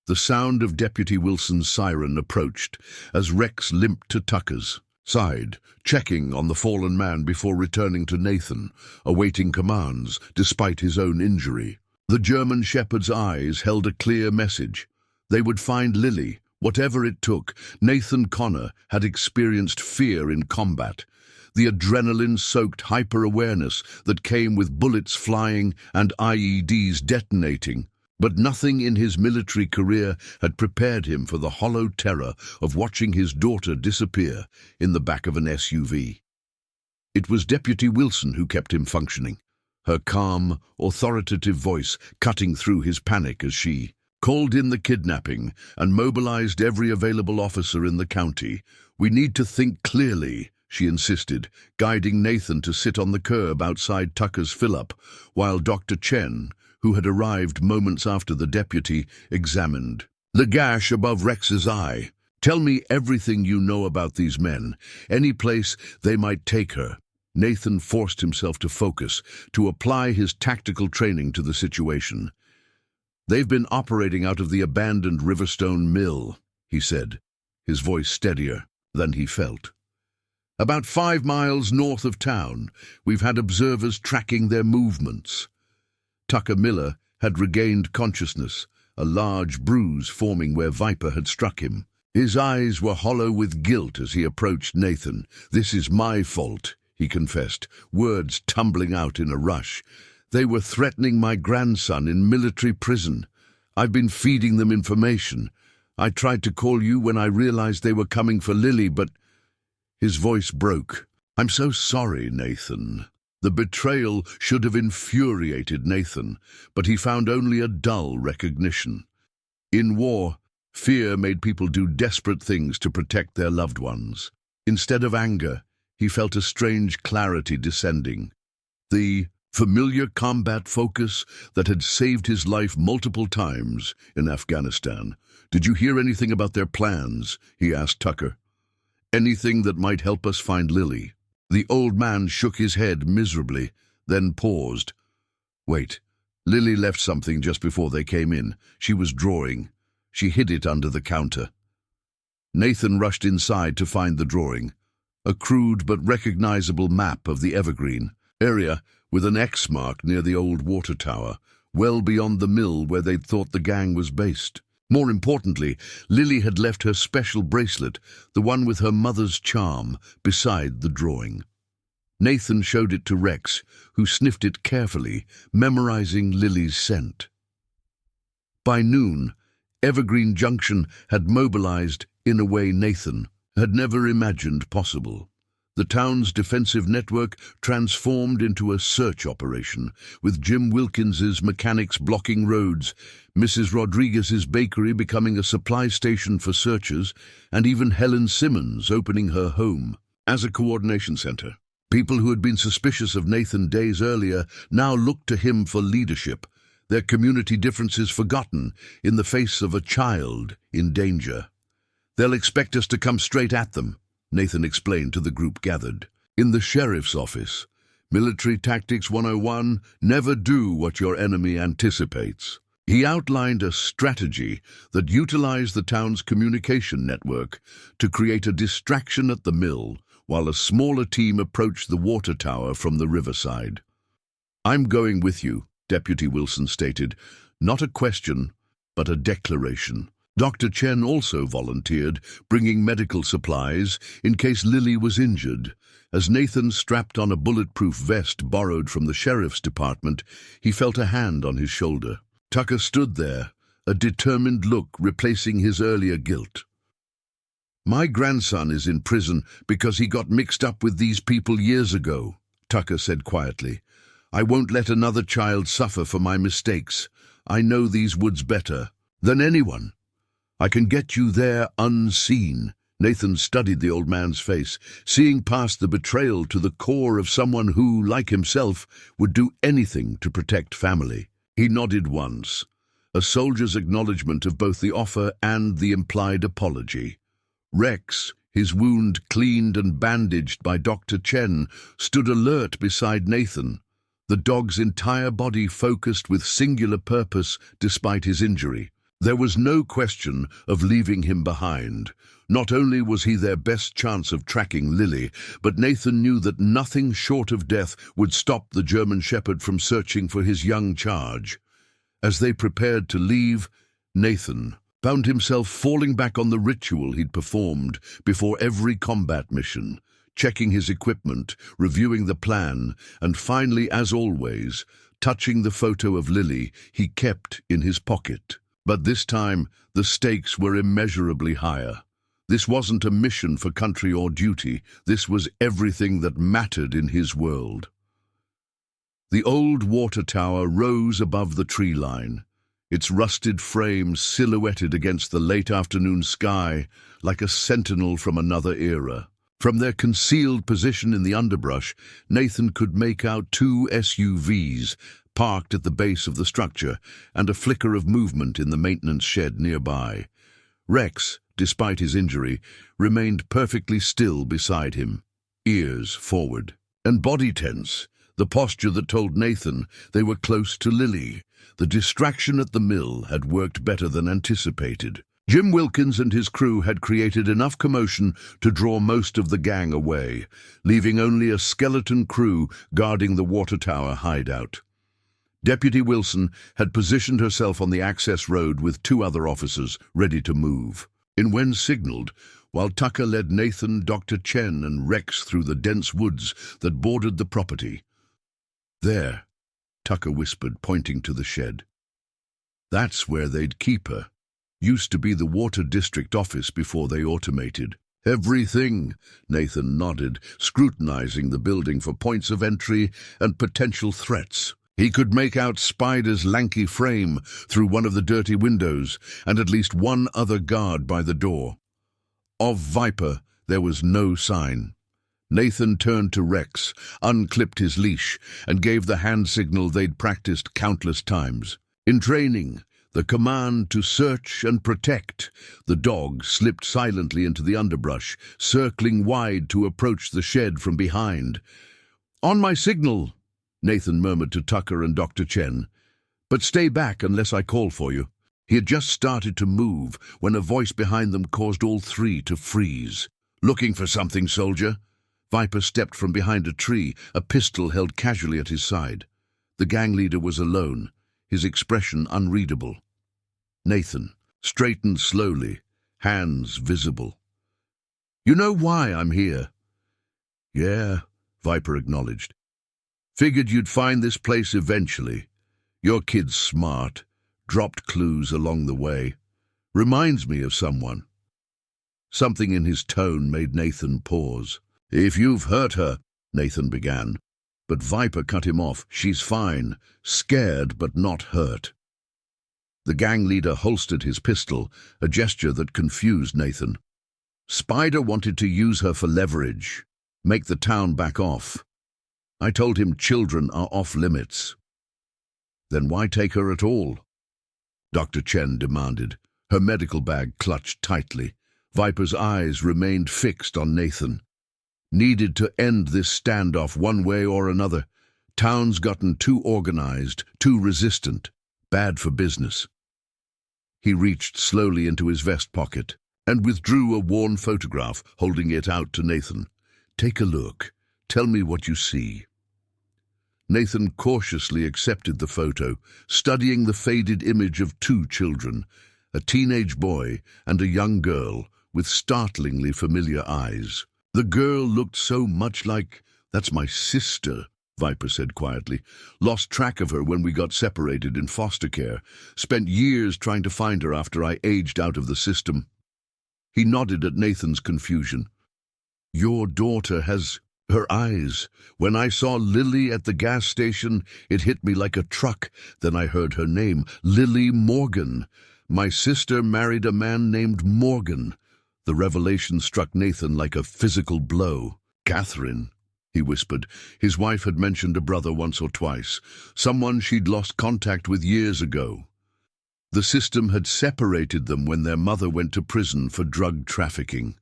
The sound of Deputy Wilson's siren approached as Rex limped to Tucker's side, checking on the fallen man before returning to Nathan, awaiting commands despite his own injury. The German Shepherd's eyes held a clear message. They would find Lily, whatever it took. Nathan Connor had experienced fear in combat, the adrenaline-soaked hyper-awareness that came with bullets flying and IEDs detonating. But nothing in his military career had prepared him for the hollow terror of watching his daughter disappear in the back of an SUV. It was Deputy Wilson who kept him functioning, her calm, authoritative voice cutting through his panic as she called in the kidnapping and mobilized every available officer in the county. "We need to think clearly," she insisted, guiding Nathan to sit on the curb outside Tucker's fill-up, while Dr. Chen, who had arrived moments after the deputy, examined the gash above Rex's eye. "Tell me everything you know about these men, any place they might take her." Nathan forced himself to focus, to apply his tactical training to the situation. "They've been operating out of the abandoned Riverstone Mill," he said, his voice steadier than he felt. "About 5 miles north of town. We've had observers tracking their movements." Tucker Miller had regained consciousness, a large bruise forming where Viper had struck him. His eyes were hollow with guilt as he approached Nathan. "This is my fault," he confessed, words tumbling out in a rush. "They were threatening my grandson in military prison. I've been feeding them information. I tried to call you when I realized they were coming for Lily, but—" His voice broke. "I'm so sorry, Nathan." The betrayal should have infuriated Nathan, but he found only a dull recognition. In war, fear made people do desperate things to protect their loved ones. Instead of anger, he felt a strange clarity descending. The familiar combat focus that had saved his life multiple times in Afghanistan. "Did you hear anything about their plans?" he asked Tucker. "Anything that might help us find Lily?" The old man shook his head miserably, then paused. Wait, Lily left something just before they came in. She was drawing. She hid it under the counter. Nathan rushed inside to find the drawing, a crude but recognizable map of the Evergreen area with an X mark near the old water tower, well beyond the mill where they'd thought the gang was based. More importantly, Lily had left her special bracelet, the one with her mother's charm, beside the drawing. Nathan showed it to Rex, who sniffed it carefully, memorizing Lily's scent. By noon, Evergreen Junction had mobilized in a way Nathan had never imagined possible. The town's defensive network transformed into a search operation, with Jim Wilkins's mechanics blocking roads, Mrs. Rodriguez's bakery becoming a supply station for searchers, and even Helen Simmons opening her home as a coordination center. People who had been suspicious of Nathan days earlier now looked to him for leadership, their community differences forgotten in the face of a child in danger. "They'll expect us to come straight at them," Nathan explained to the group gathered. "In the sheriff's office, Military Tactics 101, never do what your enemy anticipates." He outlined a strategy that utilized the town's communication network to create a distraction at the mill while a smaller team approached the water tower from the riverside. "I'm going with you," Deputy Wilson stated, not a question, but a declaration. Dr. Chen also volunteered, bringing medical supplies in case Lily was injured. As Nathan strapped on a bulletproof vest borrowed from the sheriff's department, he felt a hand on his shoulder. Tucker stood there, a determined look replacing his earlier guilt. "My grandson is in prison because he got mixed up with these people years ago," Tucker said quietly. "I won't let another child suffer for my mistakes. I know these woods better than anyone. I can get you there unseen." Nathan studied the old man's face, seeing past the betrayal to the core of someone who, like himself, would do anything to protect family. He nodded once, a soldier's acknowledgement of both the offer and the implied apology. Rex, his wound cleaned and bandaged by Dr. Chen, stood alert beside Nathan, the dog's entire body focused with singular purpose despite his injury. There was no question of leaving him behind. Not only was he their best chance of tracking Lily, but Nathan knew that nothing short of death would stop the German Shepherd from searching for his young charge. As they prepared to leave, Nathan found himself falling back on the ritual he'd performed before every combat mission, checking his equipment, reviewing the plan, and finally, as always, touching the photo of Lily he kept in his pocket. But this time, the stakes were immeasurably higher. This wasn't a mission for country or duty. This was everything that mattered in his world. The old water tower rose above the tree line, its rusted frame silhouetted against the late afternoon sky like a sentinel from another era. From their concealed position in the underbrush, Nathan could make out two SUVs parked at the base of the structure and a flicker of movement in the maintenance shed nearby. Rex, despite his injury, remained perfectly still beside him, ears forward, and body tense, the posture that told Nathan they were close to Lily. The distraction at the mill had worked better than anticipated. Jim Wilkins and his crew had created enough commotion to draw most of the gang away, leaving only a skeleton crew guarding the water tower hideout. Deputy Wilson had positioned herself on the access road with two other officers ready to move. When signaled, while Tucker led Nathan, Dr. Chen, and Rex through the dense woods that bordered the property. "There," Tucker whispered, pointing to the shed. "That's where they'd keep her. Used to be the water district office before they automated." "Everything," Nathan nodded, scrutinizing the building for points of entry and potential threats. He could make out Spider's lanky frame through one of the dirty windows and at least one other guard by the door. Of Viper, there was no sign. Nathan turned to Rex, unclipped his leash, and gave the hand signal they'd practiced countless times. In training, The command to search and protect. The dog slipped silently into the underbrush, circling wide to approach the shed from behind. "On my signal," Nathan murmured to Tucker and Dr. Chen. "But stay back unless I call for you." He had just started to move when a voice behind them caused all three to freeze. "Looking for something, soldier?" Viper stepped from behind a tree, a pistol held casually at his side. The gang leader was alone, his expression unreadable. Nathan straightened slowly, hands visible. "You know why I'm here?" "Yeah," Viper acknowledged. "Figured you'd find this place eventually. Your kid's smart, dropped clues along the way. Reminds me of someone." Something in his tone made Nathan pause. "If you've hurt her," Nathan began, but Viper cut him off. "She's fine, scared but not hurt." The gang leader holstered his pistol, a gesture that confused Nathan. "Spider wanted to use her for leverage, make the town back off. I told him children are off limits." "Then why take her at all?" Dr. Chen demanded, her medical bag clutched tightly. Viper's eyes remained fixed on Nathan. "Needed to end this standoff one way or another. Town's gotten too organized, too resistant. Bad for business." He reached slowly into his vest pocket and withdrew a worn photograph, holding it out to Nathan. "Take a look. Tell me what you see." Nathan cautiously accepted the photo, studying the faded image of two children, a teenage boy and a young girl with startlingly familiar eyes. The girl looked so much like, "That's my sister," Viper said quietly. "Lost track of her when we got separated in foster care. Spent years trying to find her after I aged out of the system." He nodded at Nathan's confusion. "Your daughter has her eyes. When I saw Lily at the gas station, it hit me like a truck. Then I heard her name, Lily Morgan. My sister married a man named Morgan." The revelation struck Nathan like a physical blow. "Catherine," he whispered. His wife had mentioned a brother once or twice, someone she'd lost contact with years ago. The system had separated them when their mother went to prison for drug trafficking.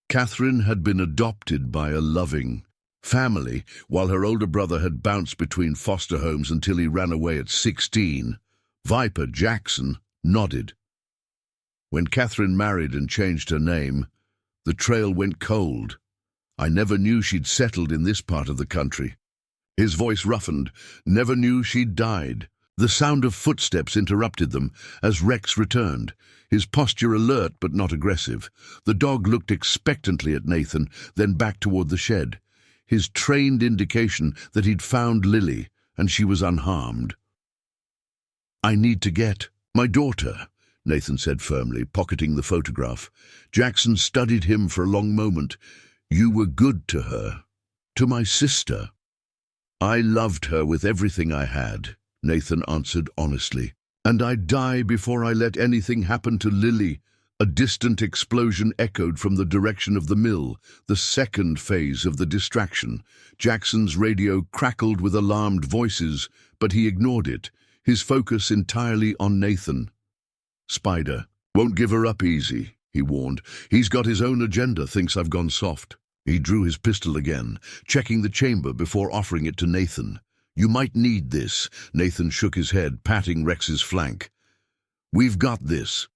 Catherine had been adopted by a loving family, while her older brother had bounced between foster homes until he ran away at 16. Viper Jackson nodded. When Catherine married and changed her name, the trail went cold. I never knew she'd settled in this part of the country. His voice roughened. Never knew she'd died. The sound of footsteps interrupted them as Rex returned, his posture alert but not aggressive. The dog looked expectantly at Nathan, then back toward the shed, his trained indication that he'd found Lily and she was unharmed. "I need to get my daughter," Nathan said firmly, pocketing the photograph. Jackson studied him for a long moment. "You were good to her. To my sister." "I loved her with everything I had," Nathan answered honestly. "And I'd die before I let anything happen to Lily." A distant explosion echoed from the direction of the mill, the second phase of the distraction. Jackson's radio crackled with alarmed voices, but he ignored it, his focus entirely on Nathan. "Spider won't give her up easy," he warned. "He's got his own agenda, thinks I've gone soft." He drew his pistol again, checking the chamber before offering it to Nathan. "You might need this." Nathan shook his head, patting Rex's flank. "We've got this."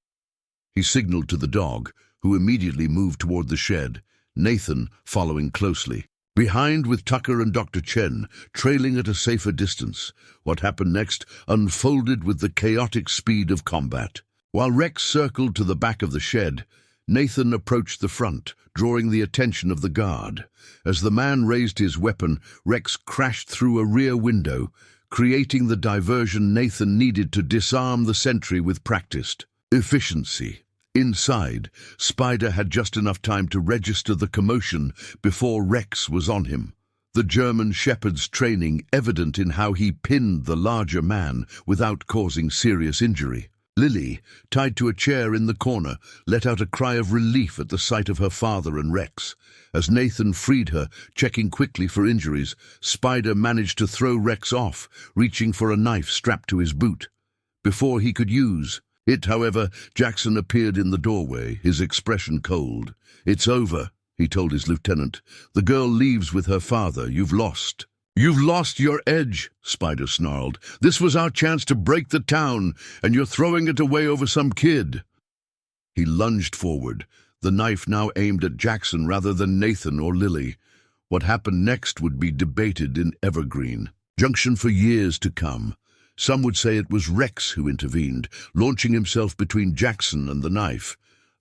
He signaled to the dog, who immediately moved toward the shed, Nathan following closely. Behind with Tucker and Dr. Chen, trailing at a safer distance. What happened next unfolded with the chaotic speed of combat. While Rex circled to the back of the shed, Nathan approached the front, drawing the attention of the guard. As the man raised his weapon, Rex crashed through a rear window, creating the diversion Nathan needed to disarm the sentry with practiced efficiency. Inside, Spider had just enough time to register the commotion before Rex was on him. The German shepherd's training evident in how he pinned the larger man without causing serious injury. Lily, tied to a chair in the corner, let out a cry of relief at the sight of her father and Rex. As Nathan freed her, checking quickly for injuries, Spider managed to throw Rex off, reaching for a knife strapped to his boot. before he could use it. However, Jackson appeared in the doorway, his expression cold. "It's over," he told his lieutenant. "The girl leaves with her father. You've lost." "You've lost your edge," Spider snarled. "This was our chance to break the town, and you're throwing it away over some kid." He lunged forward, the knife now aimed at Jackson rather than Nathan or Lily. What happened next would be debated in Evergreen Junction for years to come. Some would say it was Rex who intervened, launching himself between Jackson and the knife.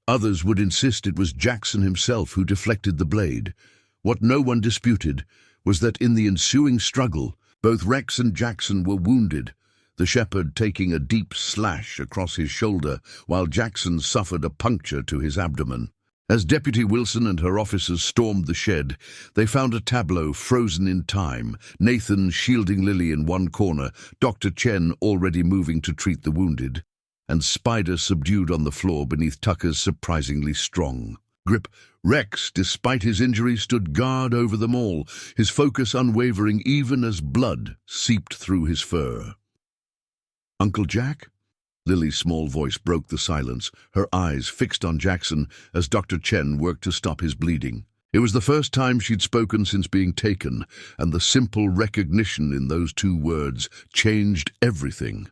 Others would insist it was Jackson himself who deflected the blade. What no one disputed was that in the ensuing struggle, both Rex and Jackson were wounded, the shepherd taking a deep slash across his shoulder, while Jackson suffered a puncture to his abdomen. As Deputy Wilson and her officers stormed the shed, they found a tableau frozen in time, Nathan shielding Lily in one corner, Dr. Chen already moving to treat the wounded, and Spider subdued on the floor beneath Tucker's surprisingly strong grip. Rex, despite his injury, stood guard over them all, his focus unwavering even as blood seeped through his fur. "Uncle Jack?" Lily's small voice broke the silence, her eyes fixed on Jackson as Dr. Chen worked to stop his bleeding. It was the first time she'd spoken since being taken, and the simple recognition in those two words changed everything.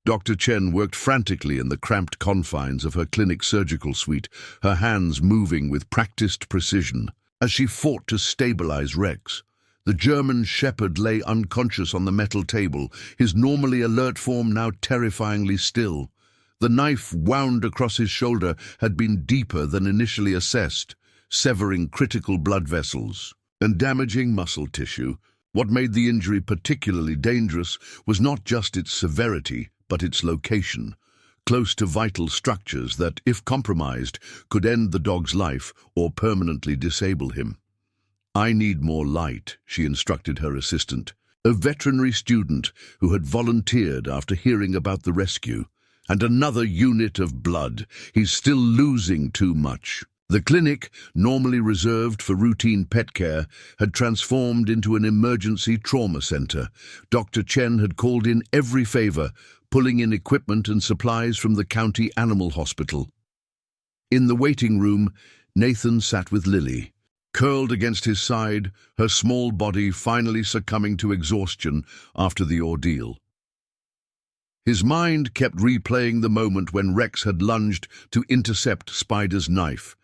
Dr. Chen worked frantically in the cramped confines of her clinic surgical suite, her hands moving with practiced precision as she fought to stabilize Rex. The German shepherd lay unconscious on the metal table, his normally alert form now terrifyingly still. The knife wound across his shoulder had been deeper than initially assessed, severing critical blood vessels and damaging muscle tissue. What made the injury particularly dangerous was not just its severity, but its location, close to vital structures that, if compromised, could end the dog's life or permanently disable him. "I need more light," she instructed her assistant, a veterinary student who had volunteered after hearing about the rescue. "And another unit of blood. He's still losing too much." The clinic, normally reserved for routine pet care, had transformed into an emergency trauma center. Dr. Chen had called in every favor, pulling in equipment and supplies from the county animal hospital. In the waiting room, Nathan sat with Lily, curled against his side, her small body finally succumbing to exhaustion after the ordeal. His mind kept replaying the moment when Rex had lunged to intercept Spider's knife,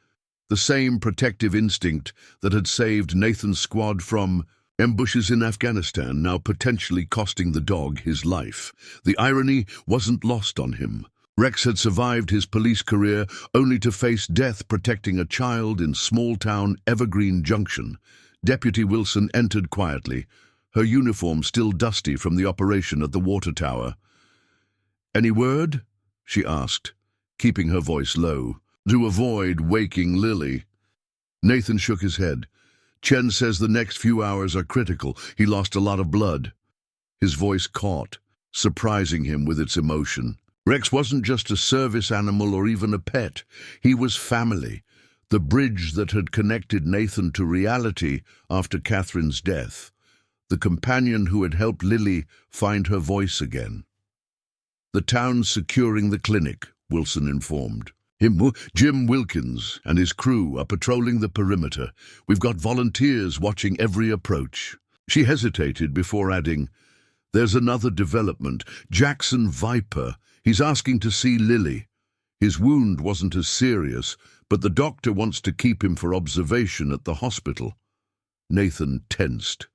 the same protective instinct that had saved Nathan's squad from ambushes in Afghanistan, now potentially costing the dog his life. The irony wasn't lost on him. Rex had survived his police career only to face death protecting a child in small-town Evergreen Junction. Deputy Wilson entered quietly, her uniform still dusty from the operation at the water tower. "Any word?" she asked, keeping her voice low, to avoid waking Lily. Nathan shook his head. "Chen says the next few hours are critical. He lost a lot of blood." His voice caught, surprising him with its emotion. Rex wasn't just a service animal or even a pet. He was family, the bridge that had connected Nathan to reality after Catherine's death, the companion who had helped Lily find her voice again. "The town's securing the clinic," Wilson informed. "Jim Wilkins and his crew are patrolling the perimeter. We've got volunteers watching every approach." She hesitated before adding, "There's another development. Jackson Viper. He's asking to see Lily. His wound wasn't as serious, but the doctor wants to keep him for observation at the hospital." Nathan tensed.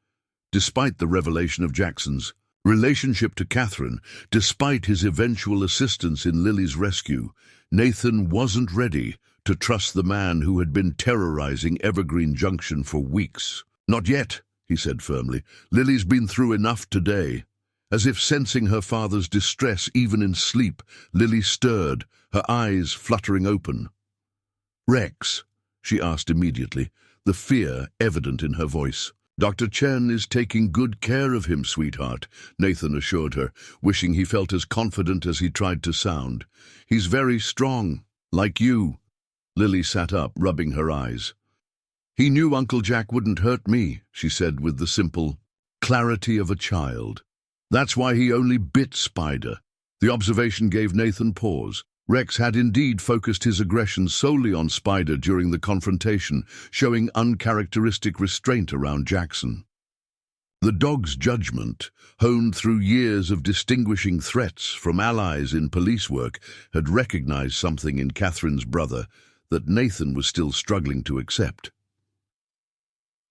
Despite the revelation of Jackson's relationship to Catherine, despite his eventual assistance in Lily's rescue, Nathan wasn't ready to trust the man who had been terrorizing Evergreen Junction for weeks. "Not yet," he said firmly. "Lily's been through enough today." As if sensing her father's distress even in sleep, Lily stirred, her eyes fluttering open. "Rex?" she asked immediately, the fear evident in her voice. "Dr. Chen is taking good care of him, sweetheart," Nathan assured her, wishing he felt as confident as he tried to sound. "He's very strong, like you." Lily sat up, rubbing her eyes. "He knew Uncle Jack wouldn't hurt me," she said with the simple clarity of a child. "That's why he only bit Spider. The observation gave Nathan pause. Rex had indeed focused his aggression solely on Spider during the confrontation, showing uncharacteristic restraint around Jackson. The dog's judgment, honed through years of distinguishing threats from allies in police work, had recognized something in Catherine's brother that Nathan was still struggling to accept.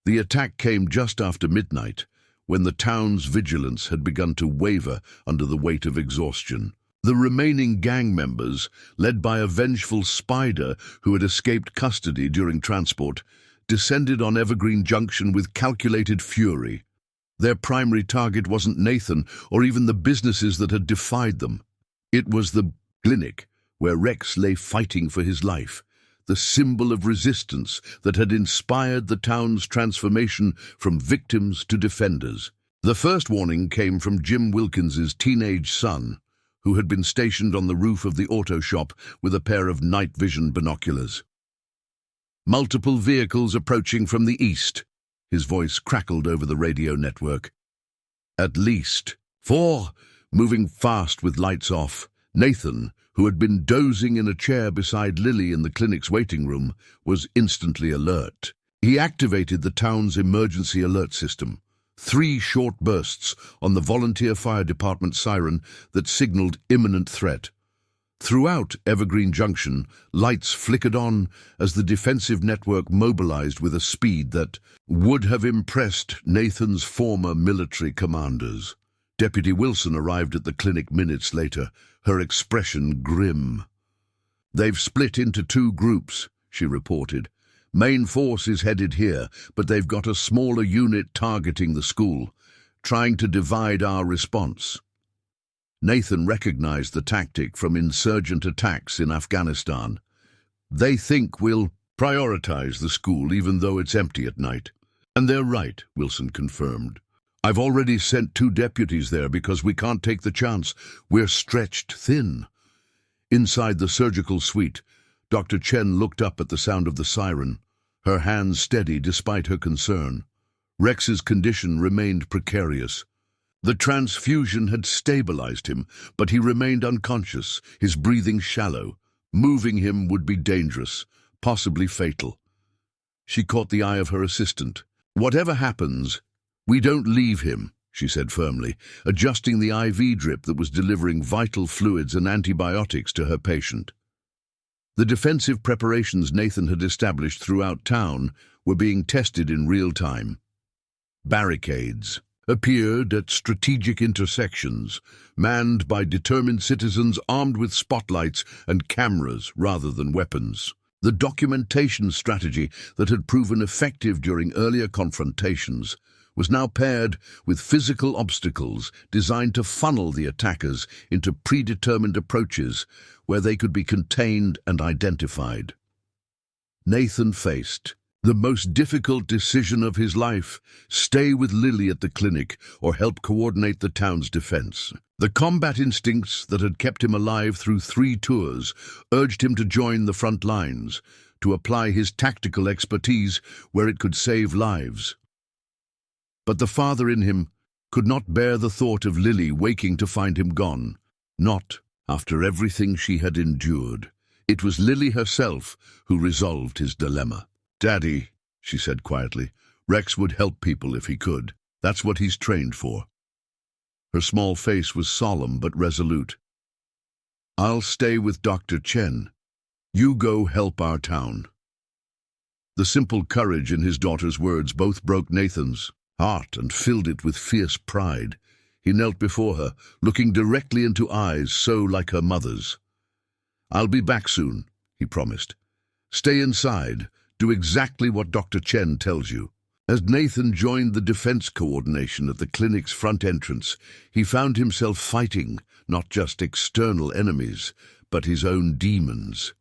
The attack came just after midnight, when the town's vigilance had begun to waver under the weight of exhaustion. The remaining gang members, led by a vengeful Spider who had escaped custody during transport, descended on Evergreen Junction with calculated fury. Their primary target wasn't Nathan or even the businesses that had defied them. It was the clinic, where Rex lay fighting for his life, the symbol of resistance that had inspired the town's transformation from victims to defenders. The first warning came from Jim Wilkins's teenage son, who had been stationed on the roof of the auto shop with a pair of night vision binoculars. Multiple vehicles approaching from the east. His voice crackled over the radio network. At least 4, moving fast with lights off. Nathan, who had been dozing in a chair beside Lily in the clinic's waiting room, was instantly alert. He activated the town's emergency alert system. 3 short bursts on the volunteer fire department siren that signaled imminent threat. Throughout Evergreen Junction, lights flickered on as the defensive network mobilized with a speed that would have impressed Nathan's former military commanders. Deputy Wilson arrived at the clinic minutes later, her expression grim. "They've split into 2 groups," she reported. "Main force is headed here, but they've got a smaller unit targeting the school, trying to divide our response." Nathan recognized the tactic from insurgent attacks in Afghanistan. "They think we'll prioritize the school even though it's empty at night." "And they're right," Wilson confirmed. "I've already sent 2 deputies there because we can't take the chance. We're stretched thin." Inside the surgical suite, Dr. Chen looked up at the sound of the siren, her hands steady despite her concern. Rex's condition remained precarious. The transfusion had stabilized him, but he remained unconscious, his breathing shallow. Moving him would be dangerous, possibly fatal. She caught the eye of her assistant. "Whatever happens, we don't leave him," she said firmly, adjusting the IV drip that was delivering vital fluids and antibiotics to her patient. The defensive preparations Nathan had established throughout town were being tested in real time. Barricades appeared at strategic intersections, manned by determined citizens armed with spotlights and cameras rather than weapons. The documentation strategy that had proven effective during earlier confrontations was now paired with physical obstacles designed to funnel the attackers into predetermined approaches where they could be contained and identified. Nathan faced the most difficult decision of his life: stay with Lily at the clinic or help coordinate the town's defense. The combat instincts that had kept him alive through 3 tours urged him to join the front lines, to apply his tactical expertise where it could save lives. But the father in him could not bear the thought of Lily waking to find him gone, not after everything she had endured. It was Lily herself who resolved his dilemma. "Daddy," she said quietly, "Rex would help people if he could. That's what he's trained for." Her small face was solemn but resolute. "I'll stay with Dr. Chen. You go help our town." The simple courage in his daughter's words both broke Nathan's heart and filled it with fierce pride. He knelt before her, looking directly into eyes so like her mother's. "I'll be back soon," he promised. "Stay inside. Do exactly what Dr. Chen tells you." As Nathan joined the defense coordination at the clinic's front entrance, he found himself fighting not just external enemies, but his own demons.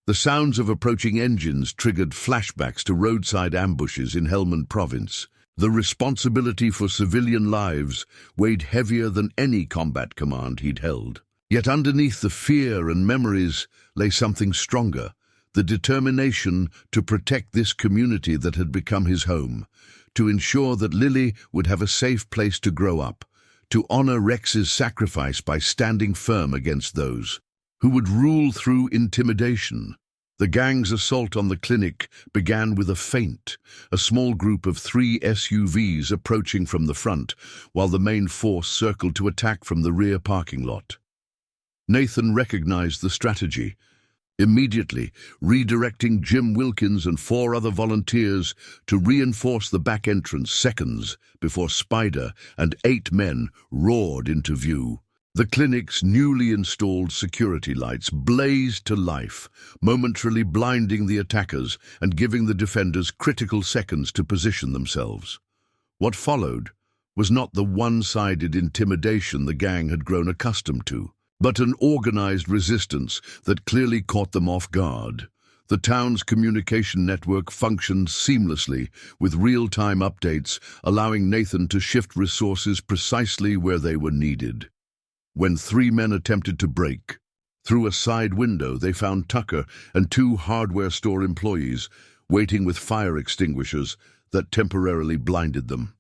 The sounds of approaching engines triggered flashbacks to roadside ambushes in Helmand Province. The responsibility for civilian lives weighed heavier than any combat command he'd held. Yet underneath the fear and memories lay something stronger: the determination to protect this community that had become his home, to ensure that Lily would have a safe place to grow up, to honor Rex's sacrifice by standing firm against those who would rule through intimidation. The gang's assault on the clinic began with a feint, a small group of 3 SUVs approaching from the front, while the main force circled to attack from the rear parking lot. Nathan recognized the strategy, immediately redirecting Jim Wilkins and 4 other volunteers to reinforce the back entrance seconds before Spider and 8 men roared into view. The clinic's newly installed security lights blazed to life, momentarily blinding the attackers and giving the defenders critical seconds to position themselves. What followed was not the one-sided intimidation the gang had grown accustomed to, but an organized resistance that clearly caught them off guard. The town's communication network functioned seamlessly, with real-time updates, allowing Nathan to shift resources precisely where they were needed. When 3 men attempted to break, through a side window they found Tucker and 2 hardware store employees waiting with fire extinguishers that temporarily blinded them.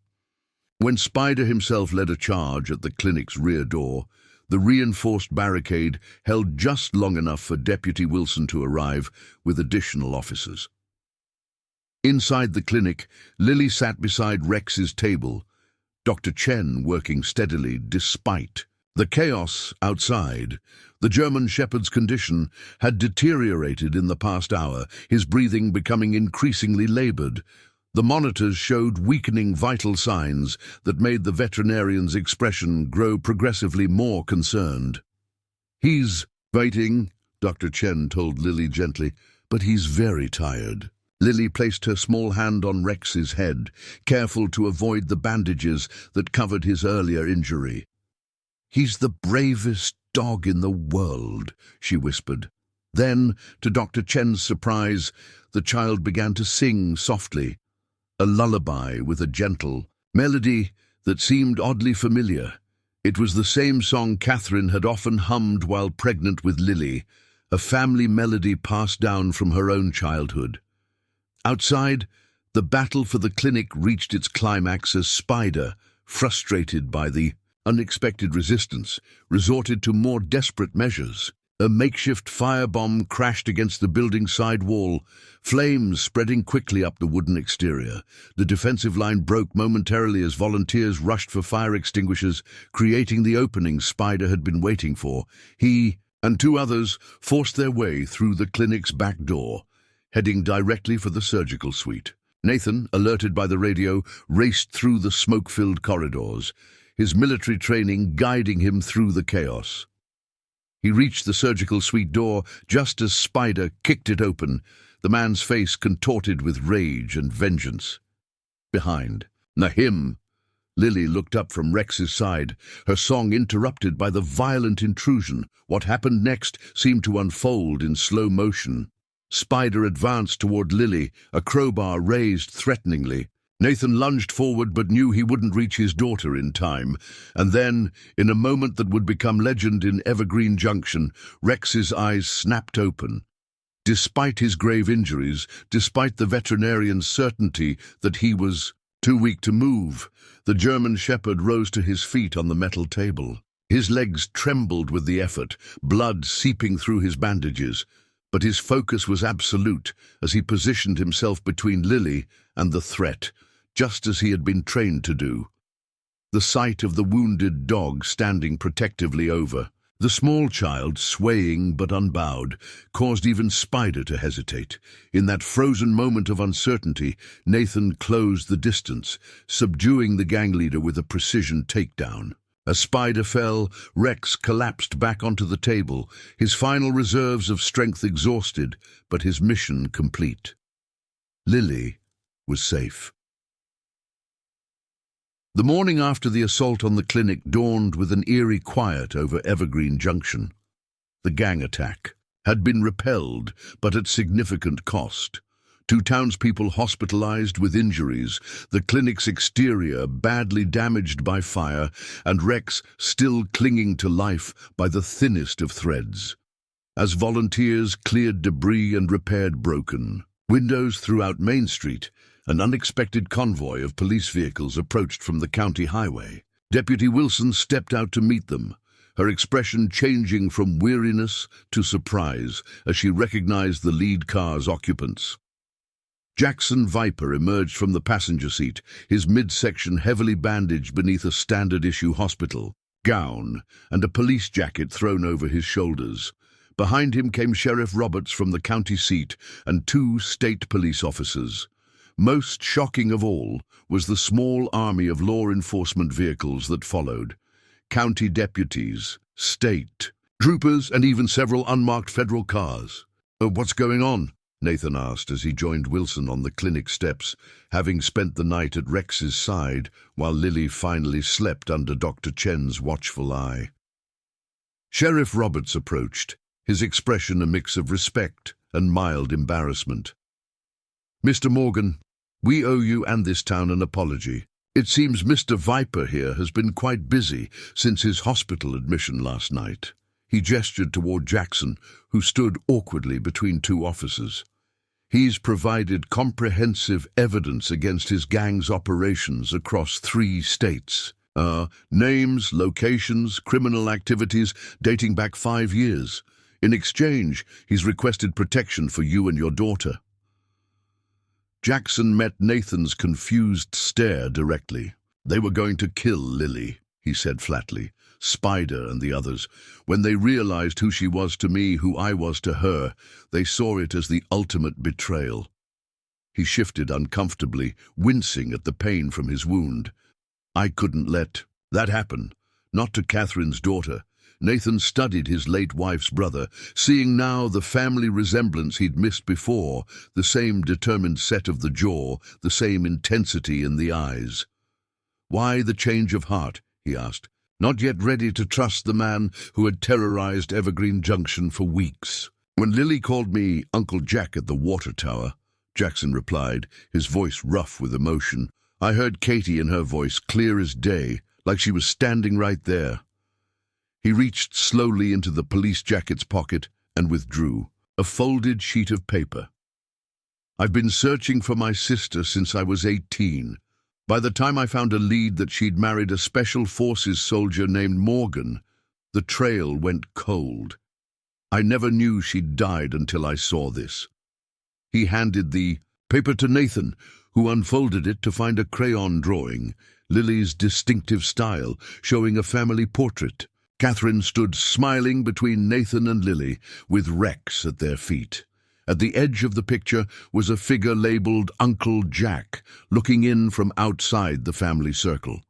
When Spider himself led a charge at the clinic's rear door, the reinforced barricade held just long enough for Deputy Wilson to arrive with additional officers. Inside the clinic, Lily sat beside Rex's table, Dr. Chen working steadily despite the chaos outside. The German Shepherd's condition had deteriorated in the past hour, his breathing becoming increasingly labored. The monitors showed weakening vital signs that made the veterinarian's expression grow progressively more concerned. "He's waiting," Dr. Chen told Lily gently, "but he's very tired." Lily placed her small hand on Rex's head, careful to avoid the bandages that covered his earlier injury. "He's the bravest dog in the world," she whispered. Then, to Dr. Chen's surprise, the child began to sing softly, a lullaby with a gentle melody that seemed oddly familiar. It was the same song Catherine had often hummed while pregnant with Lily, a family melody passed down from her own childhood. Outside, the battle for the clinic reached its climax as Spider, frustrated by the unexpected resistance, resorted to more desperate measures. A makeshift firebomb crashed against the building's side wall, flames spreading quickly up the wooden exterior. The defensive line broke momentarily as volunteers rushed for fire extinguishers, creating the opening Spider had been waiting for. He and 2 others forced their way through the clinic's back door, heading directly for the surgical suite. Nathan, alerted by the radio, raced through the smoke-filled corridors, his military training guiding him through the chaos. He reached the surgical suite door just as Spider kicked it open, the man's face contorted with rage and vengeance. Behind, Nahim. Lily looked up from Rex's side, her song interrupted by the violent intrusion. What happened next seemed to unfold in slow motion. Spider advanced toward Lily, a crowbar raised threateningly. Nathan lunged forward but knew he wouldn't reach his daughter in time. And then, in a moment that would become legend in Evergreen Junction, Rex's eyes snapped open. Despite his grave injuries, despite the veterinarian's certainty that he was too weak to move, the German Shepherd rose to his feet on the metal table. His legs trembled with the effort, blood seeping through his bandages. But his focus was absolute as he positioned himself between Lily and the threat, just as he had been trained to do. The sight of the wounded dog standing protectively over, the small child swaying but unbowed, caused even Spider to hesitate. In that frozen moment of uncertainty, Nathan closed the distance, subduing the gang leader with a precision takedown. As Spider fell, Rex collapsed back onto the table, his final reserves of strength exhausted, but his mission complete. Lily was safe. The morning after the assault on the clinic dawned with an eerie quiet over Evergreen Junction. The gang attack had been repelled, but at significant cost. 2 townspeople hospitalized with injuries, the clinic's exterior badly damaged by fire, and Rex still clinging to life by the thinnest of threads. As volunteers cleared debris and repaired broken windows throughout Main Street, an unexpected convoy of police vehicles approached from the county highway. Deputy Wilson stepped out to meet them, her expression changing from weariness to surprise as she recognized the lead car's occupants. Jackson Viper emerged from the passenger seat, his midsection heavily bandaged beneath a standard-issue hospital gown and a police jacket thrown over his shoulders. Behind him came Sheriff Roberts from the county seat and 2 state police officers. Most shocking of all was the small army of law enforcement vehicles that followed. County deputies, state troopers, and even several unmarked federal cars. "What's going on?" Nathan asked as he joined Wilson on the clinic steps, having spent the night at Rex's side while Lily finally slept under Dr. Chen's watchful eye. Sheriff Roberts approached, his expression a mix of respect and mild embarrassment. "Mr. Morgan, we owe you and this town an apology. It seems Mr. Viper here has been quite busy since his hospital admission last night." He gestured toward Jackson, who stood awkwardly between 2 officers. "He's provided comprehensive evidence against his gang's operations across 3 states. Names, locations, criminal activities dating back 5 years. In exchange, he's requested protection for you and your daughter." Jackson met Nathan's confused stare directly. "They were going to kill Lily," he said flatly. "Spider and the others. When they realized who she was to me, who I was to her, they saw it as the ultimate betrayal." He shifted uncomfortably, wincing at the pain from his wound. "I couldn't let that happen. Not to Catherine's daughter." Nathan studied his late wife's brother, seeing now the family resemblance he'd missed before, the same determined set of the jaw, the same intensity in the eyes. "Why the change of heart?" he asked. "Not yet ready to trust the man who had terrorized Evergreen Junction for weeks." "When Lily called me Uncle Jack at the water tower," Jackson replied, his voice rough with emotion, "I heard Katie in her voice clear as day, like she was standing right there." He reached slowly into the police jacket's pocket and withdrew a folded sheet of paper. "I've been searching for my sister since I was 18. By the time I found a lead that she'd married a special forces soldier named Morgan, the trail went cold. I never knew she'd died until I saw this." He handed the paper to Nathan, who unfolded it to find a crayon drawing, Lily's distinctive style, showing a family portrait. Catherine stood smiling between Nathan and Lily, with Rex at their feet. At the edge of the picture was a figure labeled Uncle Jack, looking in from outside the family circle.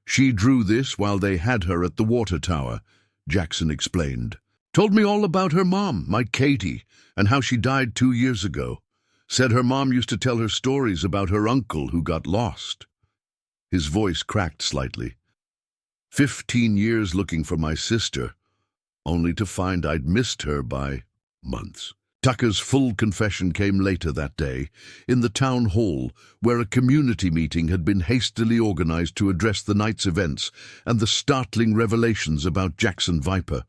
"She drew this while they had her at the water tower," Jackson explained. "Told me all about her mom, my Katie, and how she died 2 years ago. Said her mom used to tell her stories about her uncle who got lost." His voice cracked slightly. 15 years looking for my sister, only to find I'd missed her by months." Tucker's full confession came later that day, in the town hall, where a community meeting had been hastily organized to address the night's events and the startling revelations about Jackson Viper.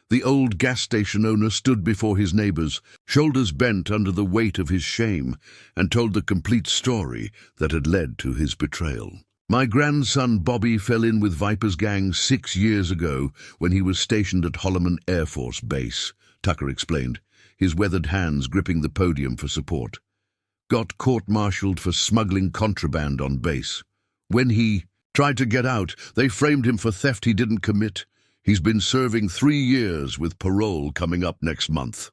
The old gas station owner stood before his neighbors, shoulders bent under the weight of his shame, and told the complete story that had led to his betrayal. "My grandson Bobby fell in with Viper's gang 6 years ago when he was stationed at Holloman Air Force Base," Tucker explained, his weathered hands gripping the podium for support. "Got court-martialed for smuggling contraband on base. When he tried to get out, they framed him for theft he didn't commit. He's been serving 3 years with parole coming up next month."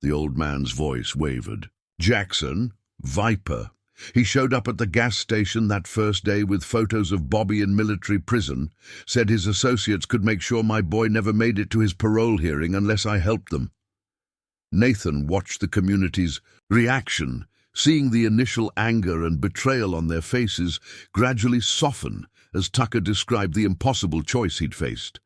The old man's voice wavered. "Jackson, Viper. He showed up at the gas station that first day with photos of Bobby in military prison, said his associates could make sure my boy never made it to his parole hearing unless I helped them." Nathan watched the community's reaction, seeing the initial anger and betrayal on their faces gradually soften as Tucker described the impossible choice he'd faced.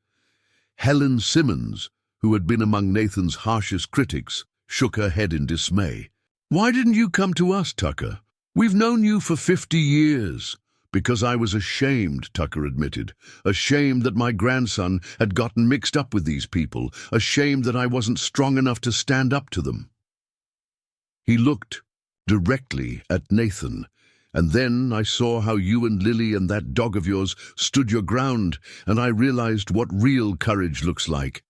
Helen Simmons, who had been among Nathan's harshest critics, shook her head in dismay. "Why didn't you come to us, Tucker? We've known you for 50 years. "Because I was ashamed," Tucker admitted. "Ashamed that my grandson had gotten mixed up with these people. Ashamed that I wasn't strong enough to stand up to them." He looked directly at Nathan, And then I saw how you and Lily and that dog of yours stood your ground, and I realized what real courage looks like.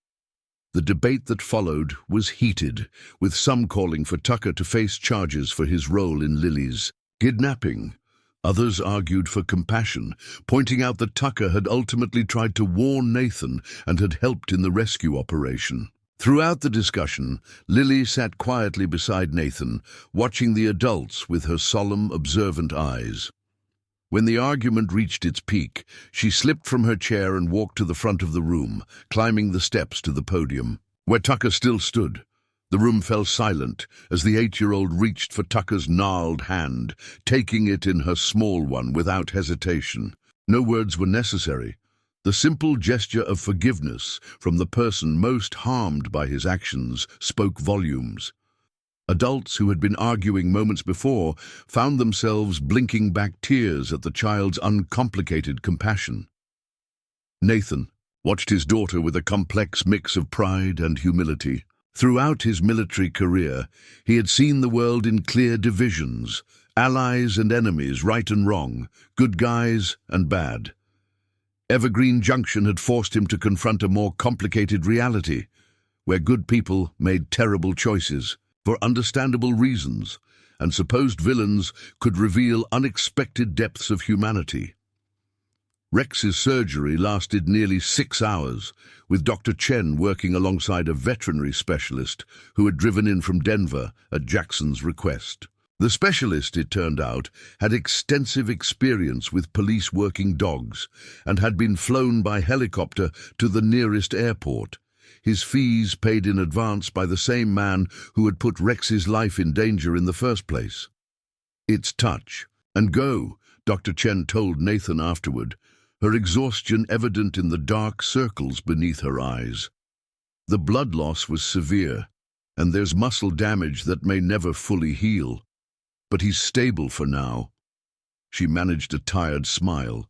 The debate that followed was heated, with some calling for Tucker to face charges for his role in Lily's kidnapping. Others argued for compassion, pointing out that Tucker had ultimately tried to warn Nathan and had helped in the rescue operation. Throughout the discussion, Lily sat quietly beside Nathan, watching the adults with her solemn, observant eyes. When the argument reached its peak, she slipped from her chair and walked to the front of the room, climbing the steps to the podium, where Tucker still stood. The room fell silent as the 8-year-old reached for Tucker's gnarled hand, taking it in her small one without hesitation. No words were necessary. The simple gesture of forgiveness from the person most harmed by his actions spoke volumes. Adults who had been arguing moments before found themselves blinking back tears at the child's uncomplicated compassion. Nathan watched his daughter with a complex mix of pride and humility. Throughout his military career, he had seen the world in clear divisions, allies and enemies, right and wrong, good guys and bad. Evergreen Junction had forced him to confront a more complicated reality, where good people made terrible choices for understandable reasons, and supposed villains could reveal unexpected depths of humanity. Rex's surgery lasted nearly 6 hours, with Dr. Chen working alongside a veterinary specialist who had driven in from Denver at Jackson's request. The specialist, it turned out, had extensive experience with police working dogs and had been flown by helicopter to the nearest airport, his fees paid in advance by the same man who had put Rex's life in danger in the first place. "It's touch and go," Dr. Chen told Nathan afterward, her exhaustion evident in the dark circles beneath her eyes. "The blood loss was severe, and there's muscle damage that may never fully heal. But he's stable for now." She managed a tired smile.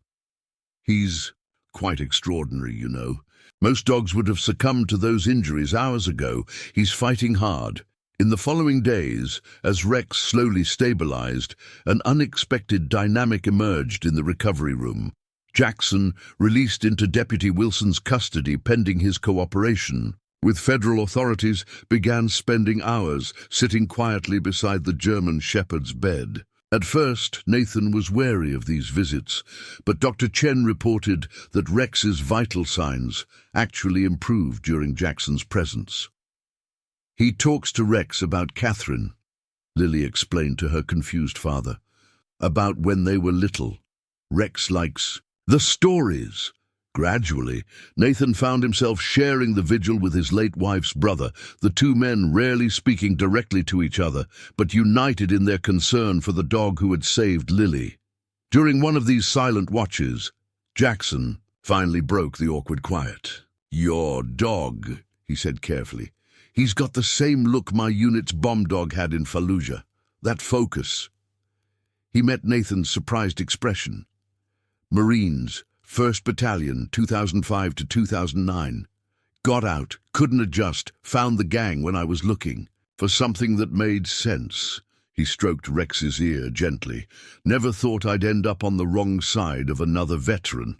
"He's quite extraordinary, you know. Most dogs would have succumbed to those injuries hours ago. He's fighting hard." In the following days, as Rex slowly stabilized, an unexpected dynamic emerged in the recovery room. Jackson released into Deputy Wilson's custody pending his cooperation, with federal authorities began spending hours sitting quietly beside the German shepherd's bed. At first, Nathan was wary of these visits, but Dr. Chen reported that Rex's vital signs actually improved during Jackson's presence. "He talks to Rex about Catherine," Lily explained to her confused father, "about when they were little. Rex likes the stories." Gradually, Nathan found himself sharing the vigil with his late wife's brother, the two men rarely speaking directly to each other, but united in their concern for the dog who had saved Lily. During one of these silent watches, Jackson finally broke the awkward quiet. "Your dog," he said carefully. "He's got the same look my unit's bomb dog had in Fallujah. That focus." He met Nathan's surprised expression. "Marines, 1st Battalion, 2005 to 2009. Got out, couldn't adjust, found the gang when I was looking for something that made sense." He stroked Rex's ear gently. "Never thought I'd end up on the wrong side of another veteran."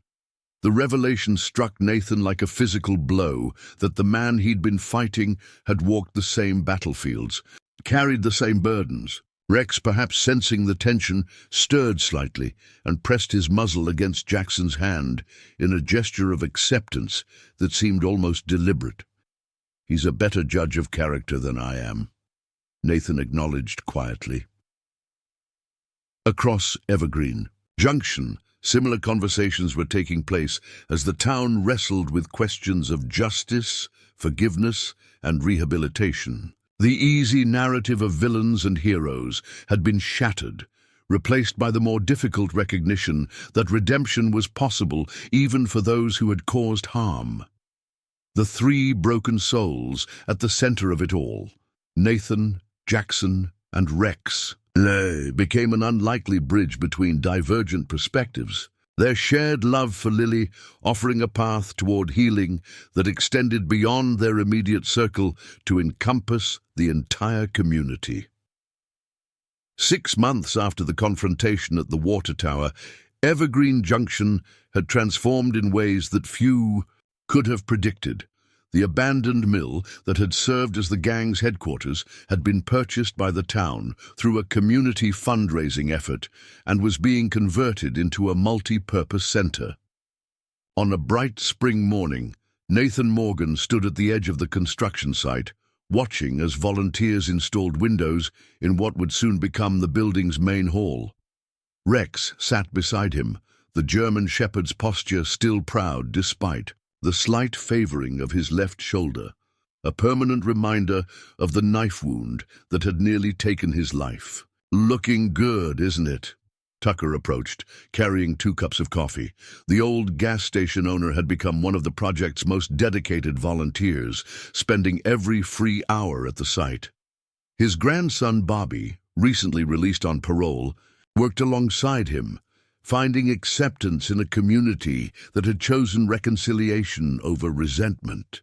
The revelation struck Nathan like a physical blow, that the man he'd been fighting had walked the same battlefields, carried the same burdens. Rex, perhaps sensing the tension, stirred slightly and pressed his muzzle against Jackson's hand in a gesture of acceptance that seemed almost deliberate. "He's a better judge of character than I am," Nathan acknowledged quietly. Across Evergreen Junction, similar conversations were taking place as the town wrestled with questions of justice, forgiveness, and rehabilitation. The easy narrative of villains and heroes had been shattered, replaced by the more difficult recognition that redemption was possible even for those who had caused harm. The three broken souls at the center of it all, Nathan, Jackson, and Rex, became an unlikely bridge between divergent perspectives, their shared love for Lily offering a path toward healing that extended beyond their immediate circle to encompass the entire community. 6 months after the confrontation at the water tower, Evergreen Junction had transformed in ways that few could have predicted. The abandoned mill that had served as the gang's headquarters had been purchased by the town through a community fundraising effort and was being converted into a multi-purpose center. On a bright spring morning, Nathan Morgan stood at the edge of the construction site, watching as volunteers installed windows in what would soon become the building's main hall. Rex sat beside him, the German shepherd's posture still proud despite the slight favoring of his left shoulder, a permanent reminder of the knife wound that had nearly taken his life. "Looking good, isn't it?" Tucker approached, carrying 2 cups of coffee. The old gas station owner had become one of the project's most dedicated volunteers, spending every free hour at the site. His grandson Bobby, recently released on parole, worked alongside him, finding acceptance in a community that had chosen reconciliation over resentment.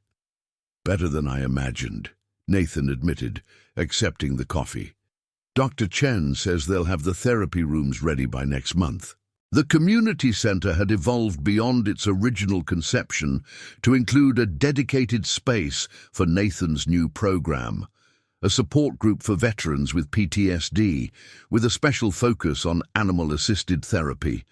"Better than I imagined," Nathan admitted, accepting the coffee. "Dr. Chen says they'll have the therapy rooms ready by next month." The community center had evolved beyond its original conception to include a dedicated space for Nathan's new program, a support group for veterans with PTSD, with a special focus on animal-assisted therapy.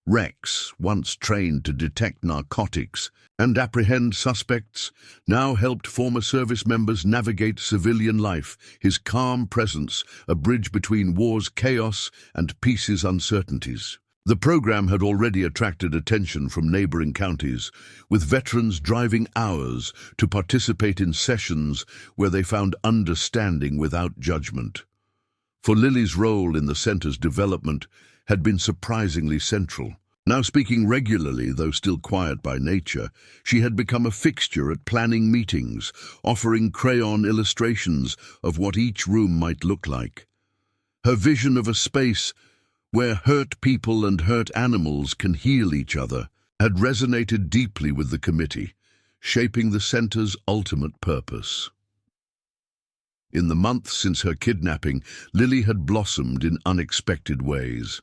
Rex, once trained to detect narcotics and apprehend suspects, now helped former service members navigate civilian life, his calm presence a bridge between war's chaos and peace's uncertainties. The program had already attracted attention from neighboring counties, with veterans driving hours to participate in sessions where they found understanding without judgment. For Lily's role in the center's development had been surprisingly central. Now speaking regularly, though still quiet by nature, she had become a fixture at planning meetings, offering crayon illustrations of what each room might look like. Her vision of a space where hurt people and hurt animals can heal each other had resonated deeply with the committee, shaping the center's ultimate purpose. In the months since her kidnapping, Lily had blossomed in unexpected ways.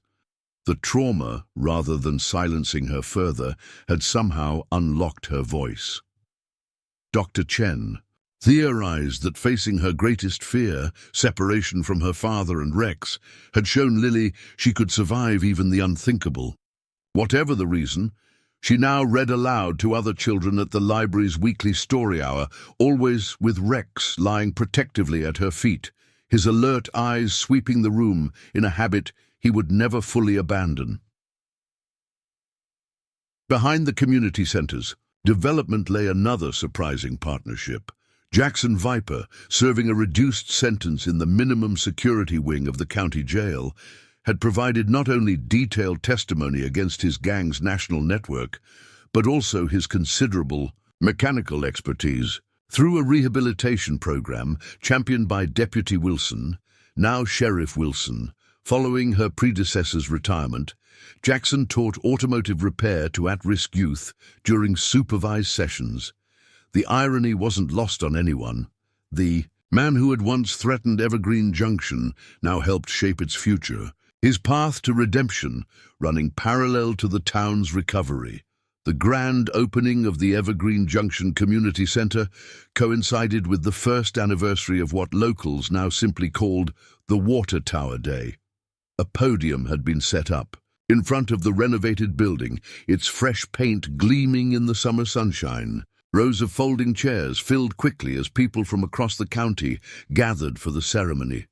The trauma, rather than silencing her further, had somehow unlocked her voice. Dr. Chen theorized that facing her greatest fear, separation from her father and Rex, had shown Lily she could survive even the unthinkable. Whatever the reason, she now read aloud to other children at the library's weekly story hour, always with Rex lying protectively at her feet, his alert eyes sweeping the room in a habit he would never fully abandon. Behind the community centers, development lay another surprising partnership. Jackson Viper, serving a reduced sentence in the minimum security wing of the county jail, had provided not only detailed testimony against his gang's national network, but also his considerable mechanical expertise. Through a rehabilitation program championed by Deputy Wilson, now Sheriff Wilson, following her predecessor's retirement, Jackson taught automotive repair to at-risk youth during supervised sessions. The irony wasn't lost on anyone. The man who had once threatened Evergreen Junction now helped shape its future, his path to redemption running parallel to the town's recovery. The grand opening of the Evergreen Junction Community Center coincided with the first anniversary of what locals now simply called the Water Tower Day. A podium had been set up in front of the renovated building, its fresh paint gleaming in the summer sunshine. Rows of folding chairs filled quickly as people from across the county gathered for the ceremony.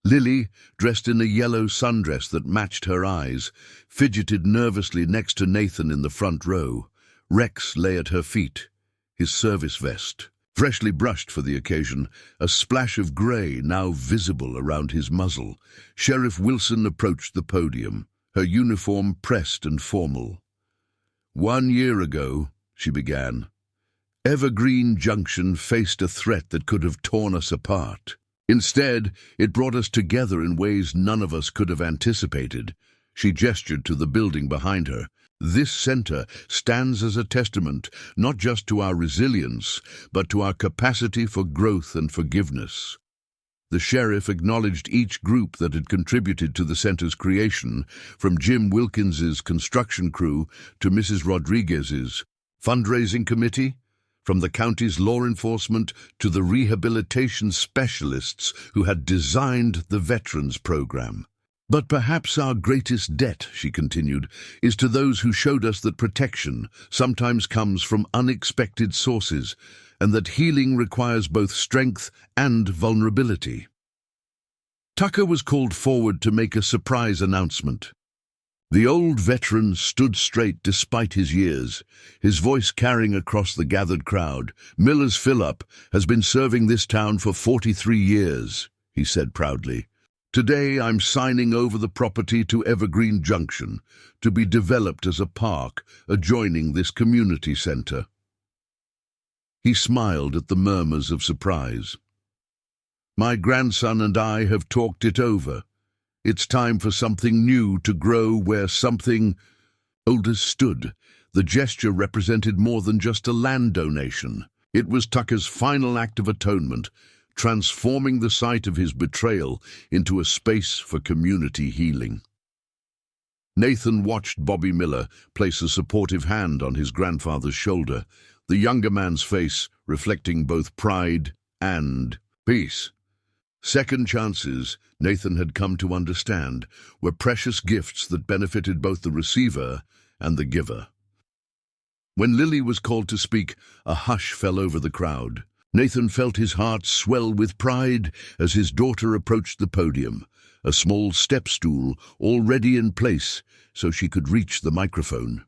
Lily, dressed in a yellow sundress that matched her eyes, fidgeted nervously next to Nathan in the front row. Rex lay at her feet, his service vest, freshly brushed for the occasion, a splash of grey now visible around his muzzle. Sheriff Wilson approached the podium, her uniform pressed and formal. "1 year ago," she began, "Evergreen Junction faced a threat that could have torn us apart. Instead, it brought us together in ways none of us could have anticipated." She gestured to the building behind her. "This center stands as a testament not just to our resilience, but to our capacity for growth and forgiveness." The sheriff acknowledged each group that had contributed to the center's creation, from Jim Wilkins's construction crew to Mrs. Rodriguez's fundraising committee, from the county's law enforcement to the rehabilitation specialists who had designed the veterans program. But perhaps our greatest debt, she continued, is to those who showed us that protection sometimes comes from unexpected sources, and that healing requires both strength and vulnerability. Tucker was called forward to make a surprise announcement. The old veteran stood straight despite his years, his voice carrying across the gathered crowd. "Miller's Fill-Up has been serving this town for 43 years, he said proudly. "Today I'm signing over the property to Evergreen Junction to be developed as a park adjoining this community center." He smiled at the murmurs of surprise. "My grandson and I have talked it over. It's time for something new to grow where something older stood." The gesture represented more than just a land donation. It was Tucker's final act of atonement, transforming the site of his betrayal into a space for community healing. Nathan watched Bobby Miller place a supportive hand on his grandfather's shoulder, the younger man's face reflecting both pride and peace. Second chances, Nathan had come to understand, were precious gifts that benefited both the receiver and the giver. When Lily was called to speak, a hush fell over the crowd. Nathan felt his heart swell with pride as his daughter approached the podium, a small step stool already in place so she could reach the microphone.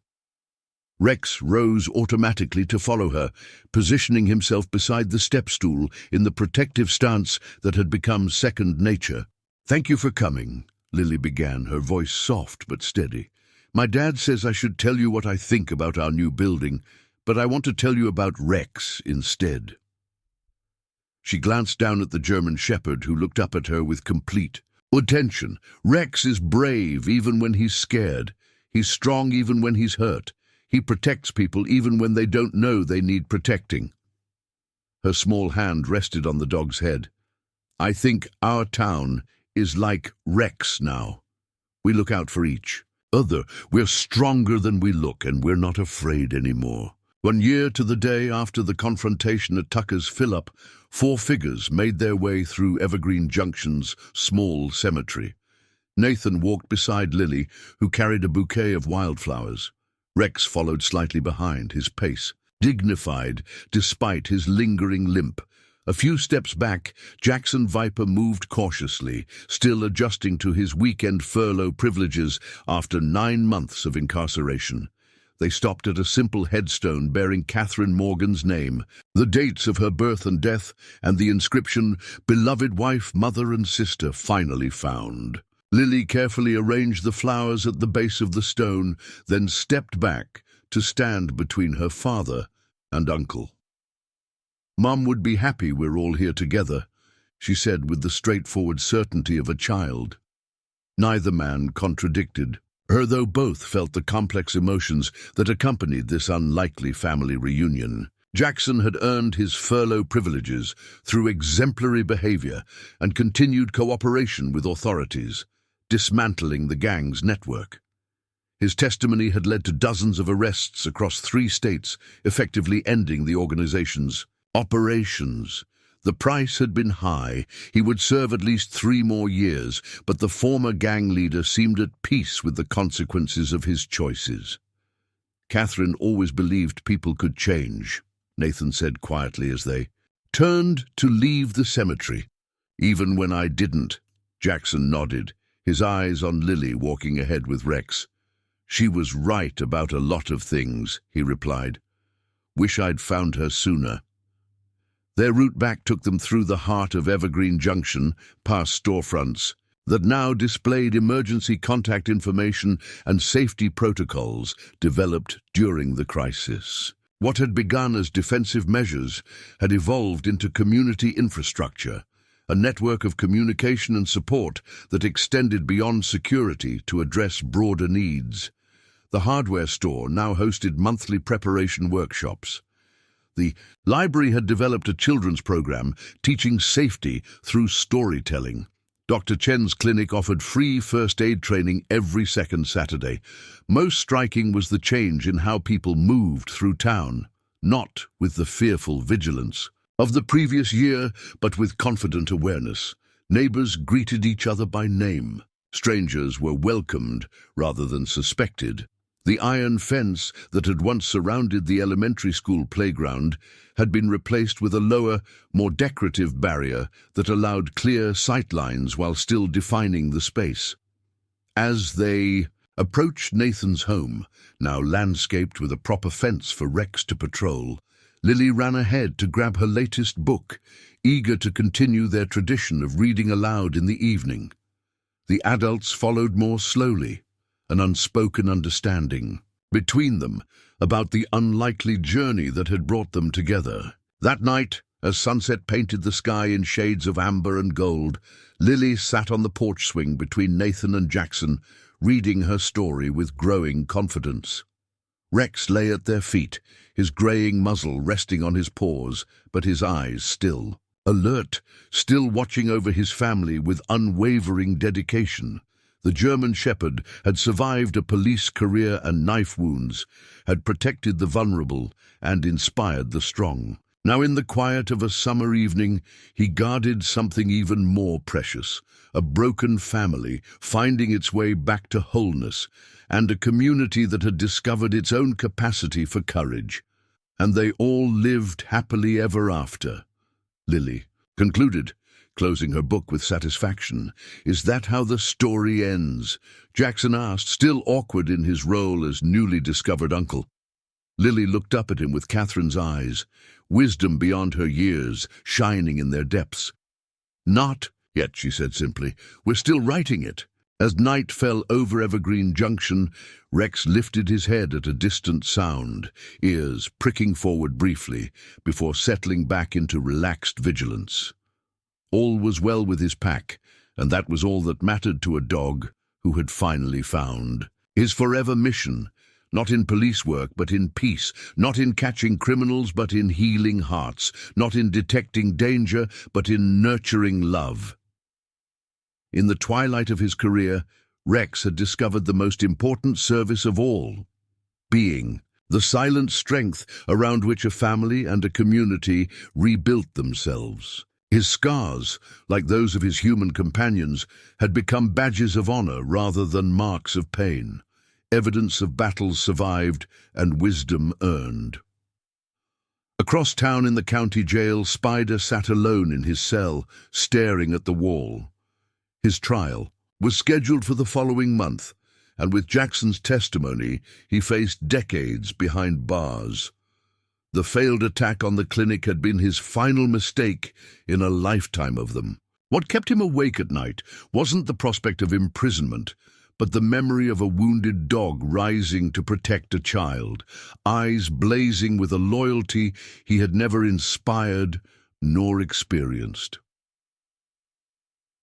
Rex rose automatically to follow her, positioning himself beside the step stool in the protective stance that had become second nature. "Thank you for coming," Lily began, her voice soft but steady. "My dad says I should tell you what I think about our new building, but I want to tell you about Rex instead." She glanced down at the German shepherd, who looked up at her with complete attention. "Rex is brave even when he's scared. He's strong even when he's hurt. He protects people even when they don't know they need protecting." Her small hand rested on the dog's head. "I think our town is like Rex now. We look out for each other. We're stronger than we look, and we're not afraid anymore." 1 year to the day after the confrontation at Tucker's Fill-Up, 4 figures made their way through Evergreen Junction's small cemetery. Nathan walked beside Lily, who carried a bouquet of wildflowers. Rex followed slightly behind, his pace dignified despite his lingering limp. A few steps back, Jackson Viper moved cautiously, still adjusting to his weekend furlough privileges after 9 months of incarceration. They stopped at a simple headstone bearing Catherine Morgan's name, the dates of her birth and death, and the inscription, "Beloved wife, mother and sister finally found." Lily carefully arranged the flowers at the base of the stone, then stepped back to stand between her father and uncle. "Mom would be happy we're all here together," she said with the straightforward certainty of a child. Neither man contradicted her, though both felt the complex emotions that accompanied this unlikely family reunion. Jackson had earned his furlough privileges through exemplary behavior and continued cooperation with authorities, dismantling the gang's network. His testimony had led to dozens of arrests across 3 states, effectively ending the organization's operations. The price had been high. He would serve at least 3 more years, but the former gang leader seemed at peace with the consequences of his choices. "Catherine always believed people could change," Nathan said quietly as they turned to leave the cemetery. "Even when I didn't," Jackson nodded, his eyes on Lily walking ahead with Rex. "She was right about a lot of things," he replied. "Wish I'd found her sooner." Their route back took them through the heart of Evergreen Junction, past storefronts that now displayed emergency contact information and safety protocols developed during the crisis. What had begun as defensive measures had evolved into community infrastructure, a network of communication and support that extended beyond security to address broader needs. The hardware store now hosted monthly preparation workshops. The library had developed a children's program teaching safety through storytelling. Dr. Chen's clinic offered free first aid training every second Saturday. Most striking was the change in how people moved through town, not with the fearful vigilance of the previous year, but with confident awareness. Neighbors greeted each other by name. Strangers were welcomed rather than suspected. The iron fence that had once surrounded the elementary school playground had been replaced with a lower, more decorative barrier that allowed clear sight lines while still defining the space. As they approached Nathan's home, now landscaped with a proper fence for Rex to patrol, Lily ran ahead to grab her latest book, eager to continue their tradition of reading aloud in the evening. The adults followed more slowly, an unspoken understanding between them about the unlikely journey that had brought them together. That night, as sunset painted the sky in shades of amber and gold, Lily sat on the porch swing between Nathan and Jackson, reading her story with growing confidence. Rex lay at their feet, his graying muzzle resting on his paws, but his eyes still alert, still watching over his family with unwavering dedication. The German Shepherd had survived a police career and knife wounds, had protected the vulnerable and inspired the strong. Now in the quiet of a summer evening, he guarded something even more precious, a broken family finding its way back to wholeness, and a community that had discovered its own capacity for courage. And they all lived happily ever after. Lily concluded, closing her book with satisfaction. "Is that how the story ends?" Jackson asked, still awkward in his role as newly discovered uncle. Lily looked up at him with Catherine's eyes, wisdom beyond her years shining in their depths. "Not yet," she said simply. "We're still writing it." As night fell over Evergreen Junction, Rex lifted his head at a distant sound, ears pricking forward briefly before settling back into relaxed vigilance. All was well with his pack, and that was all that mattered to a dog who had finally found his forever mission, not in police work but in peace, not in catching criminals but in healing hearts, not in detecting danger but in nurturing love. In the twilight of his career, Rex had discovered the most important service of all, being the silent strength around which a family and a community rebuilt themselves. His scars, like those of his human companions, had become badges of honor rather than marks of pain, evidence of battles survived and wisdom earned. Across town in the county jail, Spider sat alone in his cell, staring at the wall. His trial was scheduled for the following month, and with Jackson's testimony, he faced decades behind bars. The failed attack on the clinic had been his final mistake in a lifetime of them. What kept him awake at night wasn't the prospect of imprisonment, but the memory of a wounded dog rising to protect a child, eyes blazing with a loyalty he had never inspired nor experienced.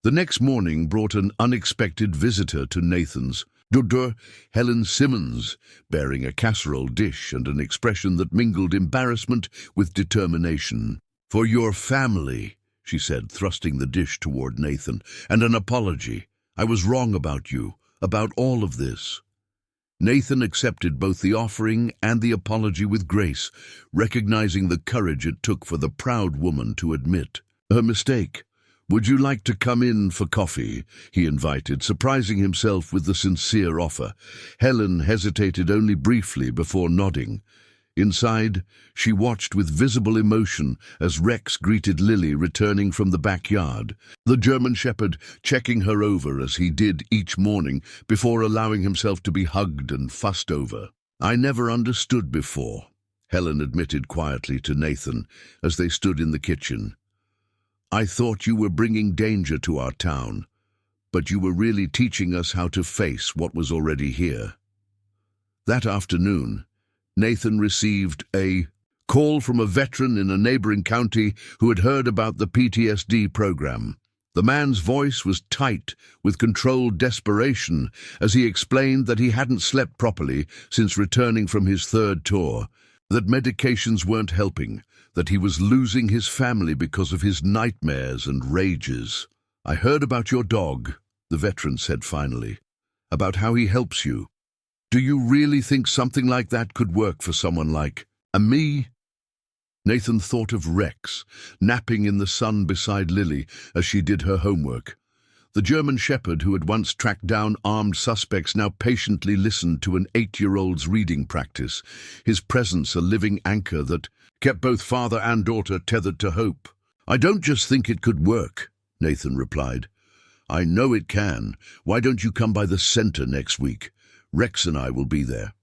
The next morning brought an unexpected visitor to Nathan's door, Helen Simmons, bearing a casserole dish and an expression that mingled embarrassment with determination. "For your family," she said, thrusting the dish toward Nathan, "and an apology. I was wrong about you, about all of this." Nathan accepted both the offering and the apology with grace, recognizing the courage it took for the proud woman to admit her mistake. "Would you like to come in for coffee?" he invited, surprising himself with the sincere offer. Helen hesitated only briefly before nodding. Inside, she watched with visible emotion as Rex greeted Lily returning from the backyard, the German Shepherd checking her over as he did each morning before allowing himself to be hugged and fussed over. "I never understood before," Helen admitted quietly to Nathan as they stood in the kitchen. "I thought you were bringing danger to our town, but you were really teaching us how to face what was already here." That afternoon, Nathan received a call from a veteran in a neighboring county who had heard about the PTSD program. The man's voice was tight with controlled desperation as he explained that he hadn't slept properly since returning from his third tour. that medications weren't helping, that he was losing his family because of his nightmares and rages. "I heard about your dog," the veteran said finally, "about how he helps you. Do you really think something like that could work for someone like me?" Nathan thought of Rex, napping in the sun beside Lily as she did her homework. The German shepherd who had once tracked down armed suspects now patiently listened to an 8-year-old's reading practice, his presence a living anchor that kept both father and daughter tethered to hope. "I don't just think it could work," Nathan replied. "I know it can. Why don't you come by the center next week? Rex and I will be there."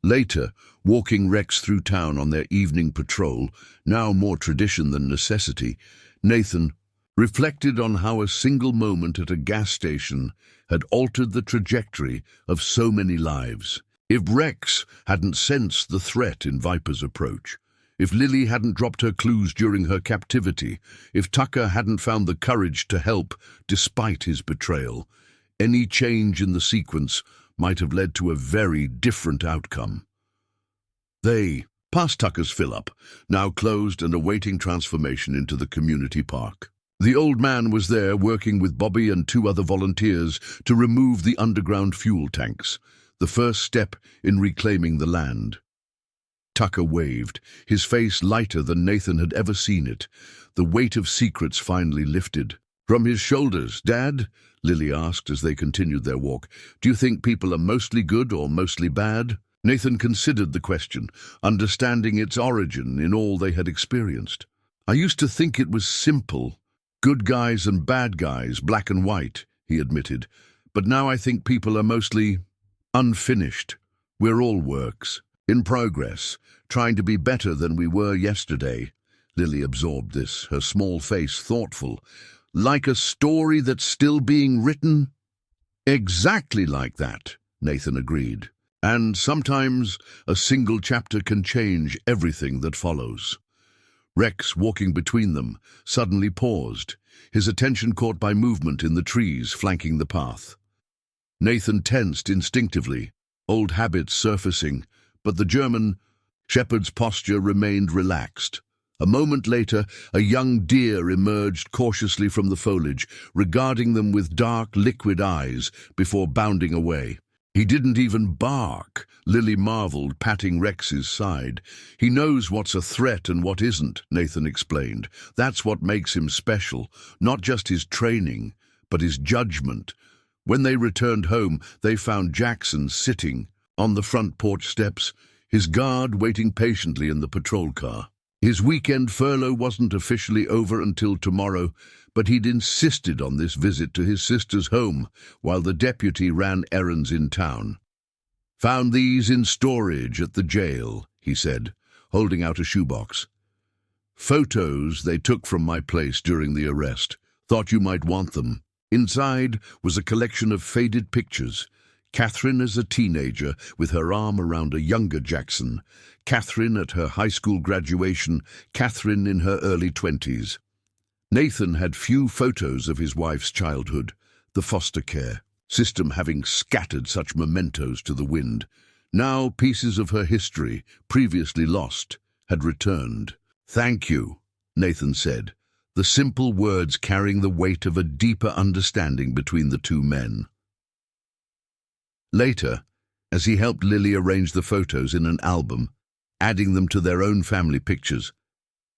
Later, walking Rex through town on their evening patrol, now more tradition than necessity, Nathan reflected on how a single moment at a gas station had altered the trajectory of so many lives. If Rex hadn't sensed the threat in Viper's approach, if Lily hadn't dropped her clues during her captivity, if Tucker hadn't found the courage to help despite his betrayal, any change in the sequence might have led to a very different outcome. They passed Tucker's fill-up, now closed and awaiting transformation into the community park. The old man was there working with Bobby and 2 other volunteers to remove the underground fuel tanks, the first step in reclaiming the land. Tucker waved, his face lighter than Nathan had ever seen it. The weight of secrets finally lifted. "From his shoulders, Dad?" Lily asked as they continued their walk. "Do you think people are mostly good or mostly bad?" Nathan considered the question, understanding its origin in all they had experienced. "I used to think it was simple. Good guys and bad guys, black and white," he admitted. "But now I think people are mostly unfinished. We're all works, in progress, trying to be better than we were yesterday." Lily absorbed this, her small face thoughtful. "Like a story that's still being written?" "Exactly like that," Nathan agreed. "And sometimes a single chapter can change everything that follows." Rex, walking between them, suddenly paused, his attention caught by movement in the trees flanking the path. Nathan tensed instinctively, old habits surfacing, but the German shepherd's posture remained relaxed. A moment later, a young deer emerged cautiously from the foliage, regarding them with dark, liquid eyes before bounding away. "He didn't even bark," Lily marveled, patting Rex's side. "He knows what's a threat and what isn't," Nathan explained. "That's what makes him special, not just his training, but his judgment." When they returned home, they found Jackson sitting on the front porch steps, his guard waiting patiently in the patrol car. His weekend furlough wasn't officially over until tomorrow, but he'd insisted on this visit to his sister's home while the deputy ran errands in town. "Found these in storage at the jail," he said, holding out a shoebox. "Photos they took from my place during the arrest. Thought you might want them." Inside was a collection of faded pictures. Catherine as a teenager with her arm around a younger Jackson, Catherine at her high school graduation, Catherine in her early 20s. Nathan had few photos of his wife's childhood, the foster care system having scattered such mementos to the wind. Now pieces of her history, previously lost, had returned. "Thank you," Nathan said, the simple words carrying the weight of a deeper understanding between the 2 men. Later, as he helped Lily arrange the photos in an album, adding them to their own family pictures,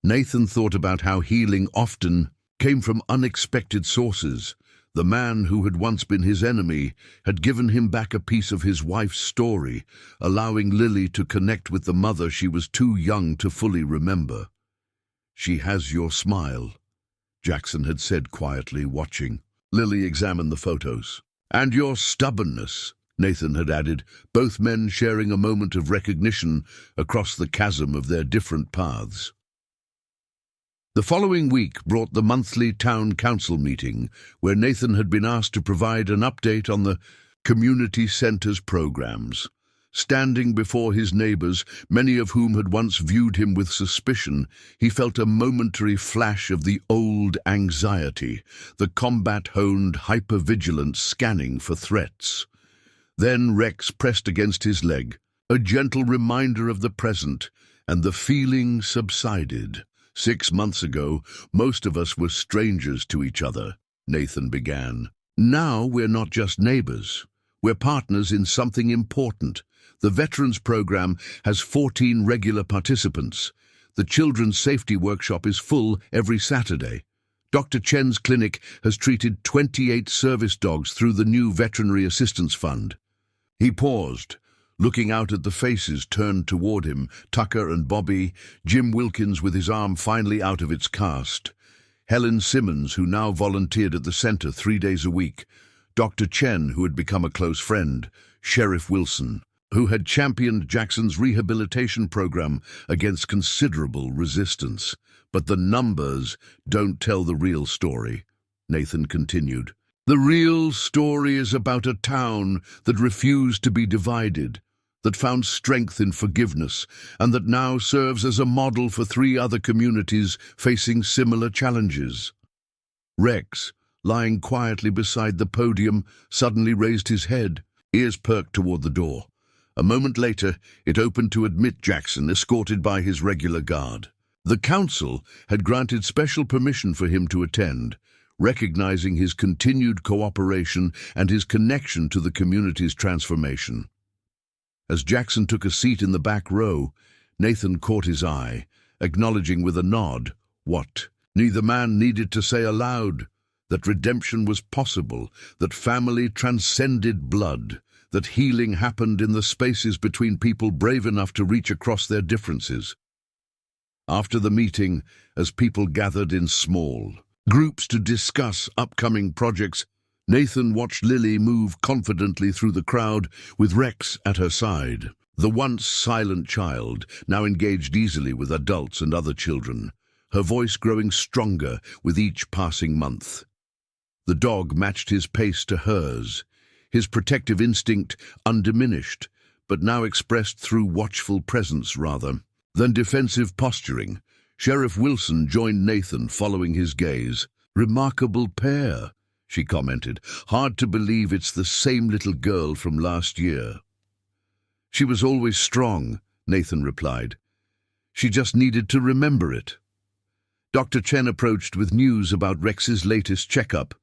Nathan thought about how healing often came from unexpected sources. The man who had once been his enemy had given him back a piece of his wife's story, allowing Lily to connect with the mother she was too young to fully remember. "She has your smile," Jackson had said quietly, watching. Lily examined the photos. "And your stubbornness," Nathan had added, both men sharing a moment of recognition across the chasm of their different paths. The following week brought the monthly town council meeting, where Nathan had been asked to provide an update on the community center's programs. Standing before his neighbors, many of whom had once viewed him with suspicion, he felt a momentary flash of the old anxiety, the combat-honed hypervigilance scanning for threats. Then Rex pressed against his leg, a gentle reminder of the present, and the feeling subsided. 6 months ago, most of us were strangers to each other, Nathan began. Now we're not just neighbors. We're partners in something important. The Veterans Program has 14 regular participants. The Children's Safety Workshop is full every Saturday. Dr. Chen's clinic has treated 28 service dogs through the new Veterinary Assistance Fund. He paused, looking out at the faces turned toward him, Tucker and Bobby, Jim Wilkins with his arm finally out of its cast, Helen Simmons, who now volunteered at the center 3 days a week, Dr. Chen, who had become a close friend, Sheriff Wilson, who had championed Jackson's rehabilitation program against considerable resistance. But the numbers don't tell the real story, Nathan continued. The real story is about a town that refused to be divided, that found strength in forgiveness, and that now serves as a model for 3 other communities facing similar challenges. Rex, lying quietly beside the podium, suddenly raised his head, ears perked toward the door. A moment later, it opened to admit Jackson, escorted by his regular guard. The council had granted special permission for him to attend, recognizing his continued cooperation and his connection to the community's transformation. As Jackson took a seat in the back row, Nathan caught his eye, acknowledging with a nod what neither man needed to say aloud, that redemption was possible, that family transcended blood, that healing happened in the spaces between people brave enough to reach across their differences. After the meeting, as people gathered in small groups to discuss upcoming projects, Nathan watched Lily move confidently through the crowd with Rex at her side. The once silent child now engaged easily with adults and other children, her voice growing stronger with each passing month. The dog matched his pace to hers, his protective instinct undiminished, but now expressed through watchful presence rather than defensive posturing. Sheriff Wilson joined Nathan, following his gaze. "Remarkable pair," she commented. "Hard to believe it's the same little girl from last year." "She was always strong," Nathan replied. "She just needed to remember it." Dr. Chen approached with news about Rex's latest checkup.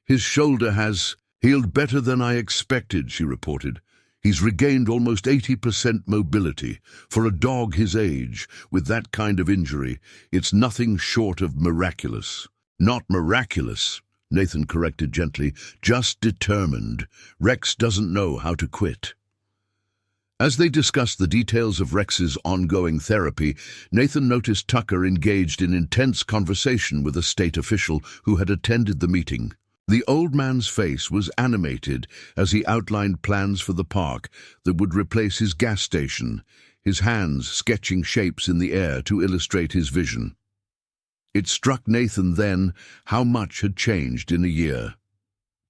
"His shoulder has healed better than I expected," she reported. "He's regained almost 80% mobility. For a dog his age, with that kind of injury, it's nothing short of miraculous." "Not miraculous," Nathan corrected gently, "just determined. Rex doesn't know how to quit." As they discussed the details of Rex's ongoing therapy, Nathan noticed Tucker engaged in intense conversation with a state official who had attended the meeting. The old man's face was animated as he outlined plans for the park that would replace his gas station, his hands sketching shapes in the air to illustrate his vision. It struck Nathan then how much had changed in a year.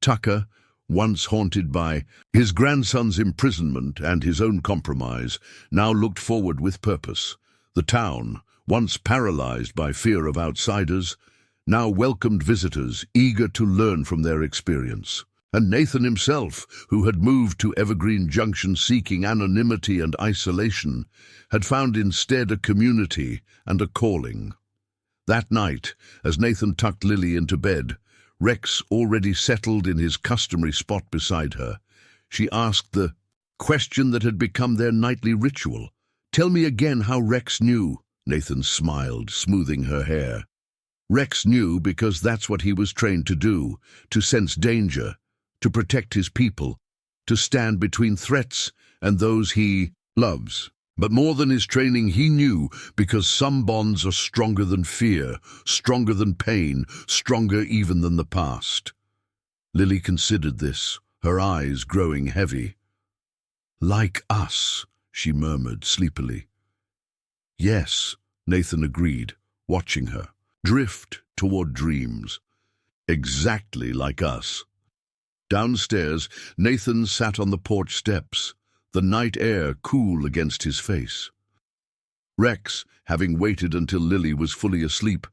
Tucker, once haunted by his grandson's imprisonment and his own compromise, now looked forward with purpose. The town, once paralyzed by fear of outsiders, now welcomed visitors eager to learn from their experience. And Nathan himself, who had moved to Evergreen Junction seeking anonymity and isolation, had found instead a community and a calling. That night, as Nathan tucked Lily into bed, Rex already settled in his customary spot beside her, she asked the question that had become their nightly ritual. "Tell me again how Rex knew," Nathan smiled, smoothing her hair. "Rex knew because that's what he was trained to do, to sense danger, to protect his people, to stand between threats and those he loves. But more than his training, he knew because some bonds are stronger than fear, stronger than pain, stronger even than the past." Lily considered this, her eyes growing heavy. "Like us," she murmured sleepily. "Yes," Nathan agreed, watching her drift toward dreams. "Exactly like us." Downstairs, Nathan sat on the porch steps, the night air cool against his face. Rex, having waited until Lily was fully asleep,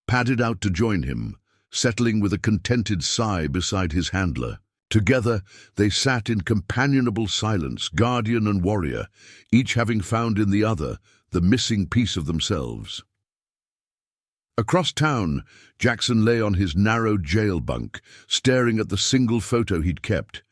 padded out to join him, settling with a contented sigh beside his handler. Together, they sat in companionable silence, guardian and warrior, each having found in the other the missing piece of themselves. Across town, Jackson lay on his narrow jail bunk, staring at the single photo he'd kept,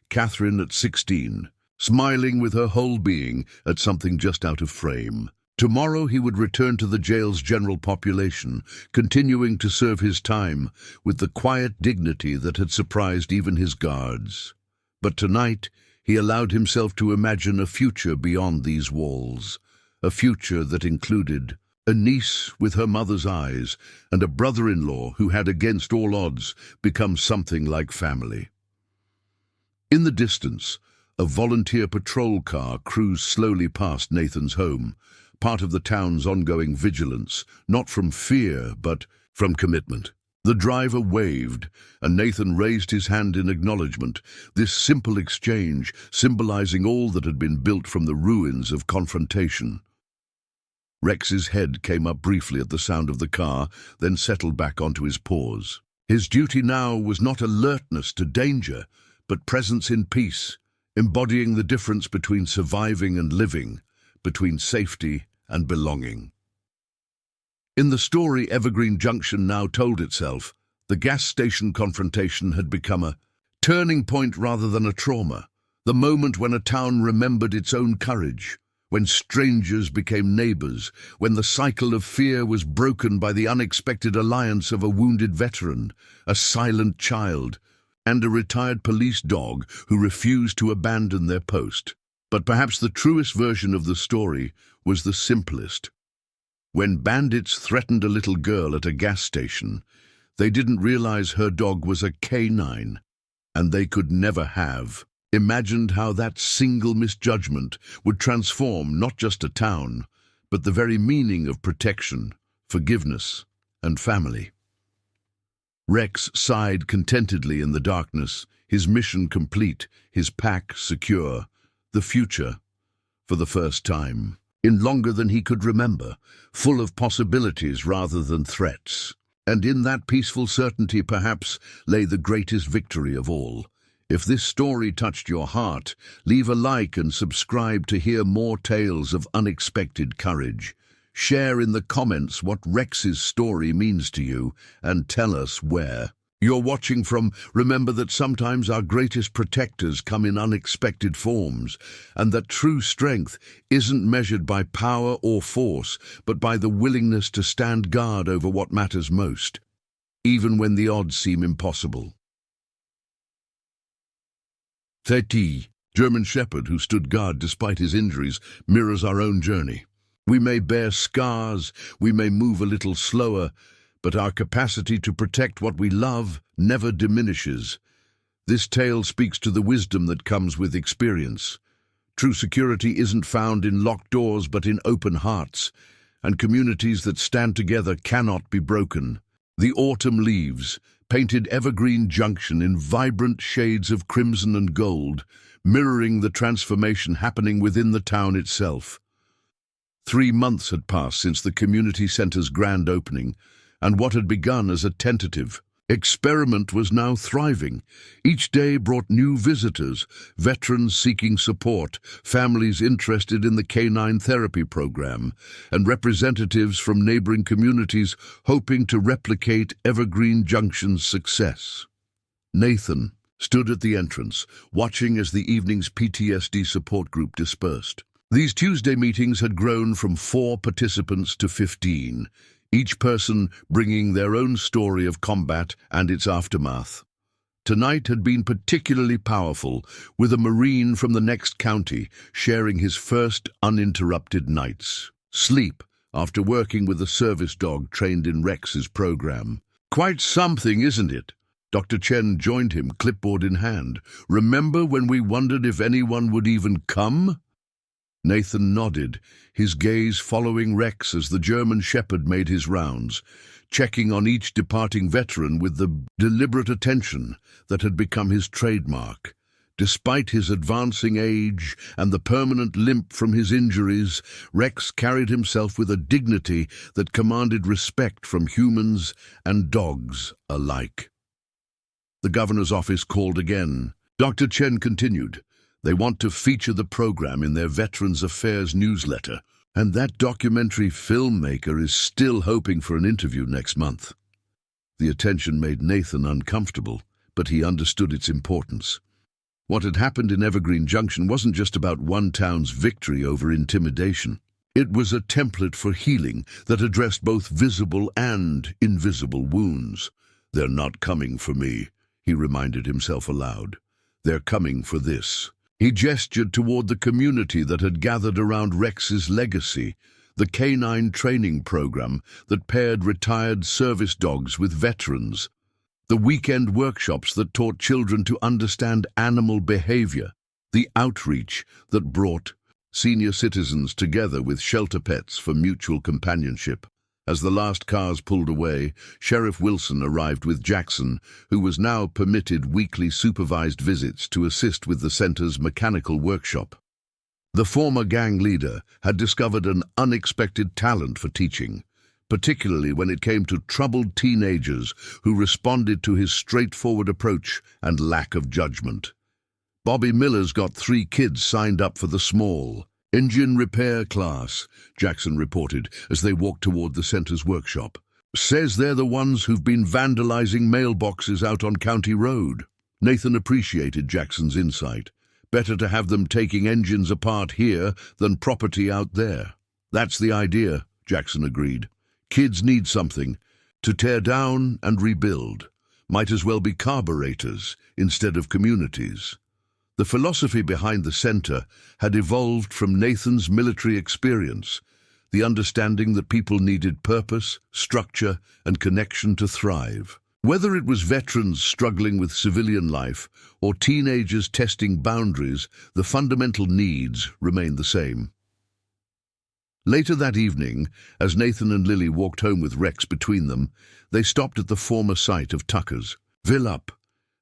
Catherine at 16, smiling with her whole being at something just out of frame. Tomorrow he would return to the jail's general population, continuing to serve his time with the quiet dignity that had surprised even his guards. But tonight he allowed himself to imagine a future beyond these walls, a future that included a niece with her mother's eyes and a brother-in-law who had, against all odds, become something like family. In the distance, a volunteer patrol car cruised slowly past Nathan's home, part of the town's ongoing vigilance, not from fear, but from commitment. The driver waved, and Nathan raised his hand in acknowledgement, this simple exchange symbolizing all that had been built from the ruins of confrontation. Rex's head came up briefly at the sound of the car, then settled back onto his paws. His duty now was not alertness to danger, but presence in peace, embodying the difference between surviving and living, between safety and belonging. In the story Evergreen Junction now told itself, the gas station confrontation had become a turning point rather than a trauma, the moment when a town remembered its own courage, when strangers became neighbors, when the cycle of fear was broken by the unexpected alliance of a wounded veteran, a silent child, and a retired police dog who refused to abandon their post. But perhaps the truest version of the story was the simplest. When bandits threatened a little girl at a gas station, they didn't realize her dog was a canine, and they could never have imagined how that single misjudgment would transform not just a town, but the very meaning of protection, forgiveness, and family. Rex sighed contentedly in the darkness, his mission complete, his pack secure, the future, for the first time, in longer than he could remember, full of possibilities rather than threats. And in that peaceful certainty perhaps lay the greatest victory of all. If this story touched your heart, leave a like and subscribe to hear more tales of unexpected courage. Share in the comments what Rex's story means to you and tell us where you're watching from. Remember that sometimes our greatest protectors come in unexpected forms, and that true strength isn't measured by power or force, but by the willingness to stand guard over what matters most, even when the odds seem impossible. Teti, German Shepherd who stood guard despite his injuries, mirrors our own journey. We may bear scars, we may move a little slower, but our capacity to protect what we love never diminishes. This tale speaks to the wisdom that comes with experience. True security isn't found in locked doors but in open hearts, and communities that stand together cannot be broken. The autumn leaves painted Evergreen Junction in vibrant shades of crimson and gold, mirroring the transformation happening within the town itself. 3 months had passed since the community center's grand opening, and what had begun as a tentative experiment was now thriving. Each day brought new visitors, veterans seeking support, families interested in the canine therapy program, and representatives from neighboring communities hoping to replicate Evergreen Junction's success. Nathan stood at the entrance, watching as the evening's PTSD support group dispersed. These Tuesday meetings had grown from 4 participants to 15, each person bringing their own story of combat and its aftermath. Tonight had been particularly powerful, with a Marine from the next county sharing his first uninterrupted night's sleep after working with a service dog trained in Rex's program. Quite something, isn't it? Dr. Chen joined him, clipboard in hand. Remember when we wondered if anyone would even come? Nathan nodded, his gaze following Rex as the German Shepherd made his rounds, checking on each departing veteran with the deliberate attention that had become his trademark. Despite his advancing age and the permanent limp from his injuries, Rex carried himself with a dignity that commanded respect from humans and dogs alike. The governor's office called again. Dr. Chen continued. They want to feature the program in their Veterans Affairs newsletter, and that documentary filmmaker is still hoping for an interview next month. The attention made Nathan uncomfortable, but he understood its importance. What had happened in Evergreen Junction wasn't just about one town's victory over intimidation. It was a template for healing that addressed both visible and invisible wounds. "They're not coming for me," he reminded himself aloud. "They're coming for this." He gestured toward the community that had gathered around Rex's legacy, the canine training program that paired retired service dogs with veterans, the weekend workshops that taught children to understand animal behavior, the outreach that brought senior citizens together with shelter pets for mutual companionship. As the last cars pulled away, Sheriff Wilson arrived with Jackson, who was now permitted weekly supervised visits to assist with the center's mechanical workshop. The former gang leader had discovered an unexpected talent for teaching, particularly when it came to troubled teenagers who responded to his straightforward approach and lack of judgment. Bobby Miller's got 3 kids signed up for the small engine repair class, Jackson reported as they walked toward the center's workshop. "Says they're the ones who've been vandalizing mailboxes out on County Road." Nathan appreciated Jackson's insight. Better to have them taking engines apart here than property out there. "That's the idea," Jackson agreed. "Kids need something to tear down and rebuild. Might as well be carburetors instead of communities." The philosophy behind the center had evolved from Nathan's military experience, the understanding that people needed purpose, structure, and connection to thrive. Whether it was veterans struggling with civilian life or teenagers testing boundaries, the fundamental needs remained the same. Later that evening, as Nathan and Lily walked home with Rex between them, they stopped at the former site of Tucker's. Villup.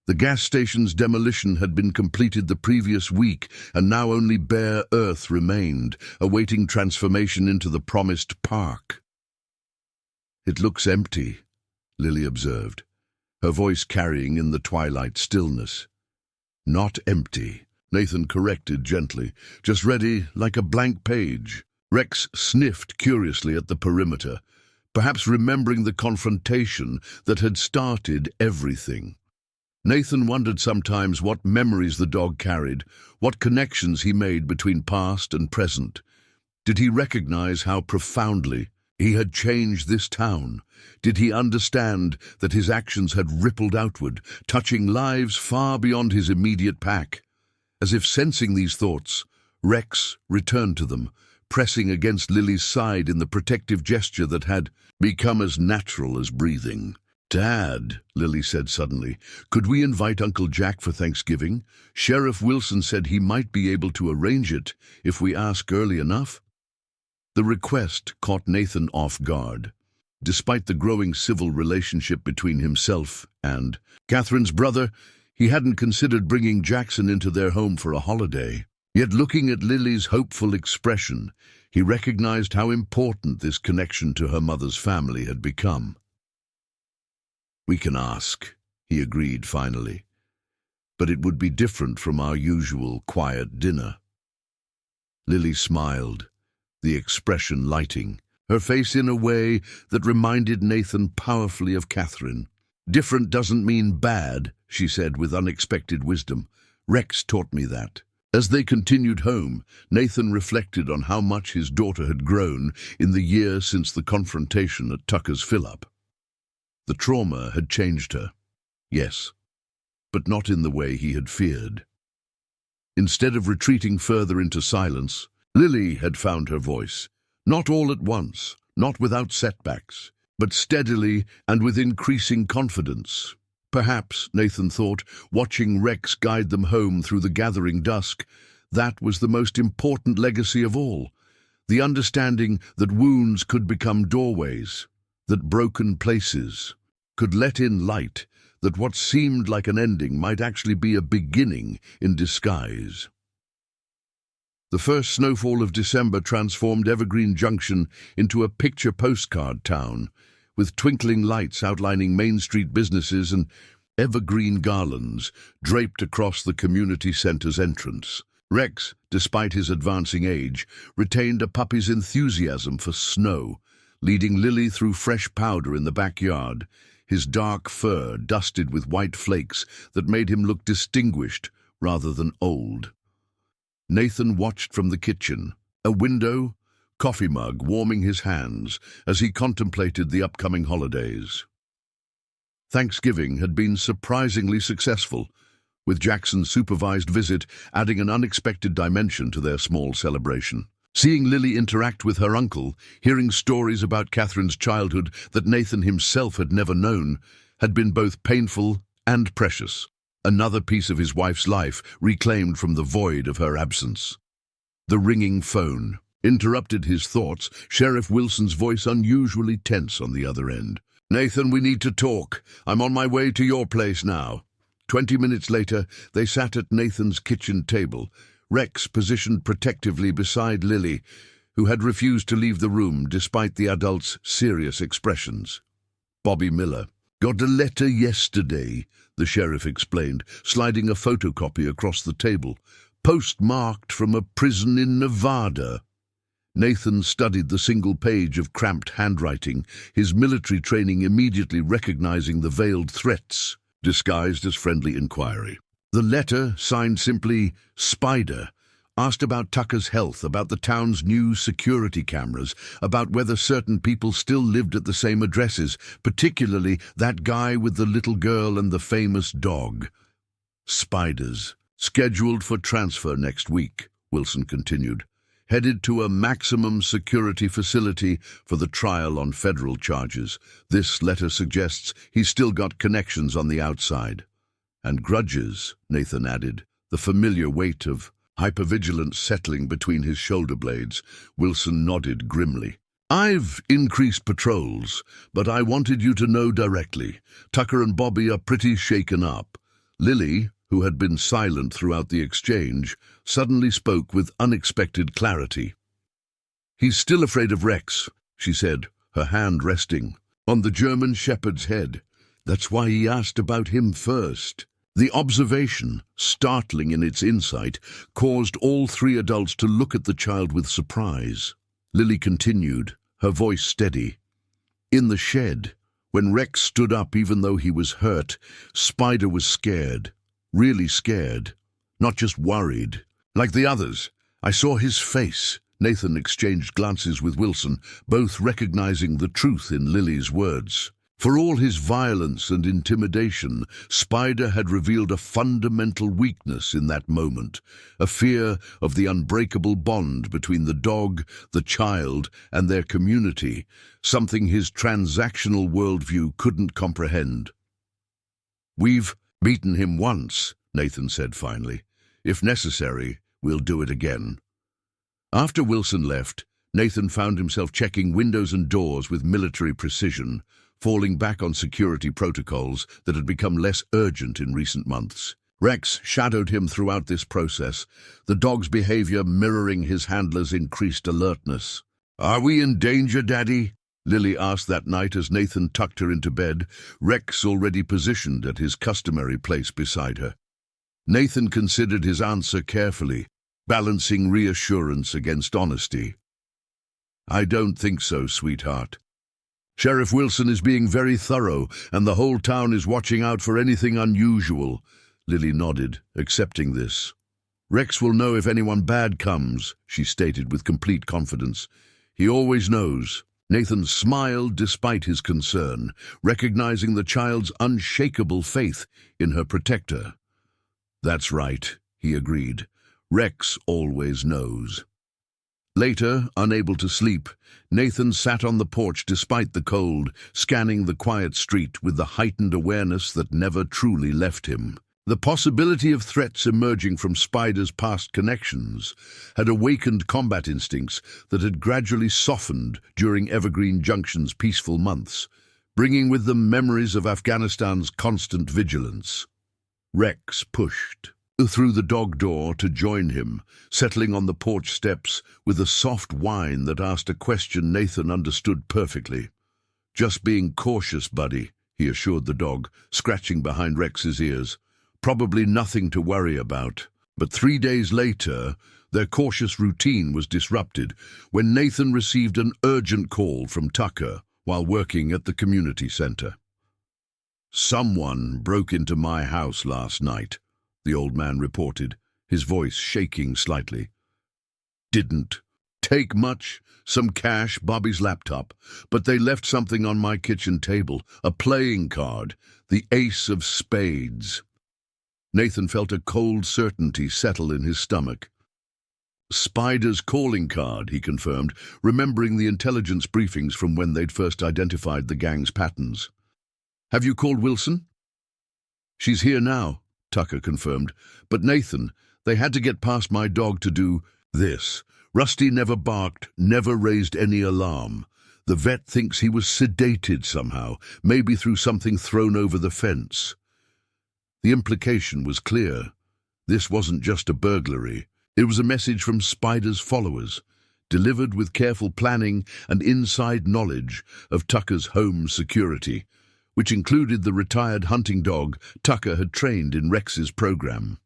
The gas station's demolition had been completed the previous week, and now only bare earth remained, awaiting transformation into the promised park. "It looks empty," Lily observed, her voice carrying in the twilight stillness. "Not empty," Nathan corrected gently, "just ready like a blank page." Rex sniffed curiously at the perimeter, perhaps remembering the confrontation that had started everything. Nathan wondered sometimes what memories the dog carried, what connections he made between past and present. Did he recognize how profoundly he had changed this town? Did he understand that his actions had rippled outward, touching lives far beyond his immediate pack? As if sensing these thoughts, Rex returned to them, pressing against Lily's side in the protective gesture that had become as natural as breathing. "Dad," Lily said suddenly, "could we invite Uncle Jack for Thanksgiving? Sheriff Wilson said he might be able to arrange it if we ask early enough." The request caught Nathan off guard. Despite the growing civil relationship between himself and Catherine's brother, he hadn't considered bringing Jackson into their home for a holiday. Yet looking at Lily's hopeful expression, he recognized how important this connection to her mother's family had become. "We can ask," he agreed finally, "but it would be different from our usual quiet dinner." Lily smiled, the expression lighting, her face in a way that reminded Nathan powerfully of Catherine. "Different doesn't mean bad," she said with unexpected wisdom. "Rex taught me that." As they continued home, Nathan reflected on how much his daughter had grown in the year since the confrontation at Tucker's fill-up. The trauma had changed her, yes, but not in the way he had feared. Instead of retreating further into silence, Lily had found her voice, not all at once, not without setbacks, but steadily and with increasing confidence. Perhaps, Nathan thought, watching Rex guide them home through the gathering dusk, that was the most important legacy of all, the understanding that wounds could become doorways, that broken places could let in light, that what seemed like an ending might actually be a beginning in disguise. The first snowfall of December transformed Evergreen Junction into a picture postcard town, with twinkling lights outlining Main Street businesses and evergreen garlands draped across the community center's entrance. Rex, despite his advancing age, retained a puppy's enthusiasm for snow, leading Lily through fresh powder in the backyard, his dark fur dusted with white flakes that made him look distinguished rather than old. Nathan watched from the kitchen, a window, coffee mug warming his hands as he contemplated the upcoming holidays. Thanksgiving had been surprisingly successful, with Jackson's supervised visit adding an unexpected dimension to their small celebration. Seeing Lily interact with her uncle, hearing stories about Catherine's childhood that Nathan himself had never known, had been both painful and precious. Another piece of his wife's life reclaimed from the void of her absence. The ringing phone interrupted his thoughts, Sheriff Wilson's voice unusually tense on the other end. "Nathan, we need to talk. I'm on my way to your place now." 20 minutes later, they sat at Nathan's kitchen table, Rex positioned protectively beside Lily, who had refused to leave the room despite the adult's serious expressions. Bobby Miller. "Got a letter yesterday," the sheriff explained, sliding a photocopy across the table. "Postmarked from a prison in Nevada." Nathan studied the single page of cramped handwriting, his military training immediately recognizing the veiled threats, disguised as friendly inquiry. The letter, signed simply Spider, asked about Tucker's health, about the town's new security cameras, about whether certain people still lived at the same addresses, particularly that guy with the little girl and the famous dog. Spiders, scheduled for transfer next week, Wilson continued, headed to a maximum security facility for the trial on federal charges. This letter suggests he's still got connections on the outside. And grudges, Nathan added, the familiar weight of hypervigilance settling between his shoulder blades. Wilson nodded grimly. "I've increased patrols, but I wanted you to know directly. Tucker and Bobby are pretty shaken up." Lily, who had been silent throughout the exchange, suddenly spoke with unexpected clarity. "He's still afraid of Rex," she said, her hand resting on the German shepherd's head. "That's why he asked about him first." The observation, startling in its insight, caused all three adults to look at the child with surprise. Lily continued, her voice steady. "In the shed, when Rex stood up even though he was hurt, Spider was scared. Really scared. Not just worried. Like the others. I saw his face." Nathan exchanged glances with Wilson, both recognizing the truth in Lily's words. For all his violence and intimidation, Spider had revealed a fundamental weakness in that moment, a fear of the unbreakable bond between the dog, the child, and their community, something his transactional worldview couldn't comprehend. "We've beaten him once," Nathan said finally. "If necessary, we'll do it again." After Wilson left, Nathan found himself checking windows and doors with military precision, falling back on security protocols that had become less urgent in recent months. Rex shadowed him throughout this process, the dog's behavior mirroring his handler's increased alertness. "Are we in danger, Daddy?" Lily asked that night as Nathan tucked her into bed, Rex already positioned at his customary place beside her. Nathan considered his answer carefully, balancing reassurance against honesty. "I don't think so, sweetheart. Sheriff Wilson is being very thorough, and the whole town is watching out for anything unusual." Lily nodded, accepting this. "Rex will know if anyone bad comes," she stated with complete confidence. "He always knows." Nathan smiled despite his concern, recognizing the child's unshakable faith in her protector. "That's right," he agreed. "Rex always knows." Later, unable to sleep, Nathan sat on the porch despite the cold, scanning the quiet street with the heightened awareness that never truly left him. The possibility of threats emerging from Spider's past connections had awakened combat instincts that had gradually softened during Evergreen Junction's peaceful months, bringing with them memories of Afghanistan's constant vigilance. Rex pushed through the dog door to join him, settling on the porch steps with a soft whine that asked a question Nathan understood perfectly. "Just being cautious, buddy," he assured the dog, scratching behind Rex's ears. Probably nothing to worry about. But 3 days later, their cautious routine was disrupted when Nathan received an urgent call from Tucker while working at the community center. "Someone broke into my house last night," the old man reported, his voice shaking slightly. "Didn't take much, some cash, Bobby's laptop, but they left something on my kitchen table, a playing card, the ace of spades." Nathan felt a cold certainty settle in his stomach. "Spider's calling card," he confirmed, remembering the intelligence briefings from when they'd first identified the gang's patterns. "Have you called Wilson?" "She's here now," Tucker confirmed. "But Nathan, they had to get past my dog to do this. Rusty never barked, never raised any alarm. The vet thinks he was sedated somehow, maybe through something thrown over the fence." The implication was clear. This wasn't just a burglary. It was a message from Spider's followers, delivered with careful planning and inside knowledge of Tucker's home security, which included the retired hunting dog Tucker had trained in Rex's program.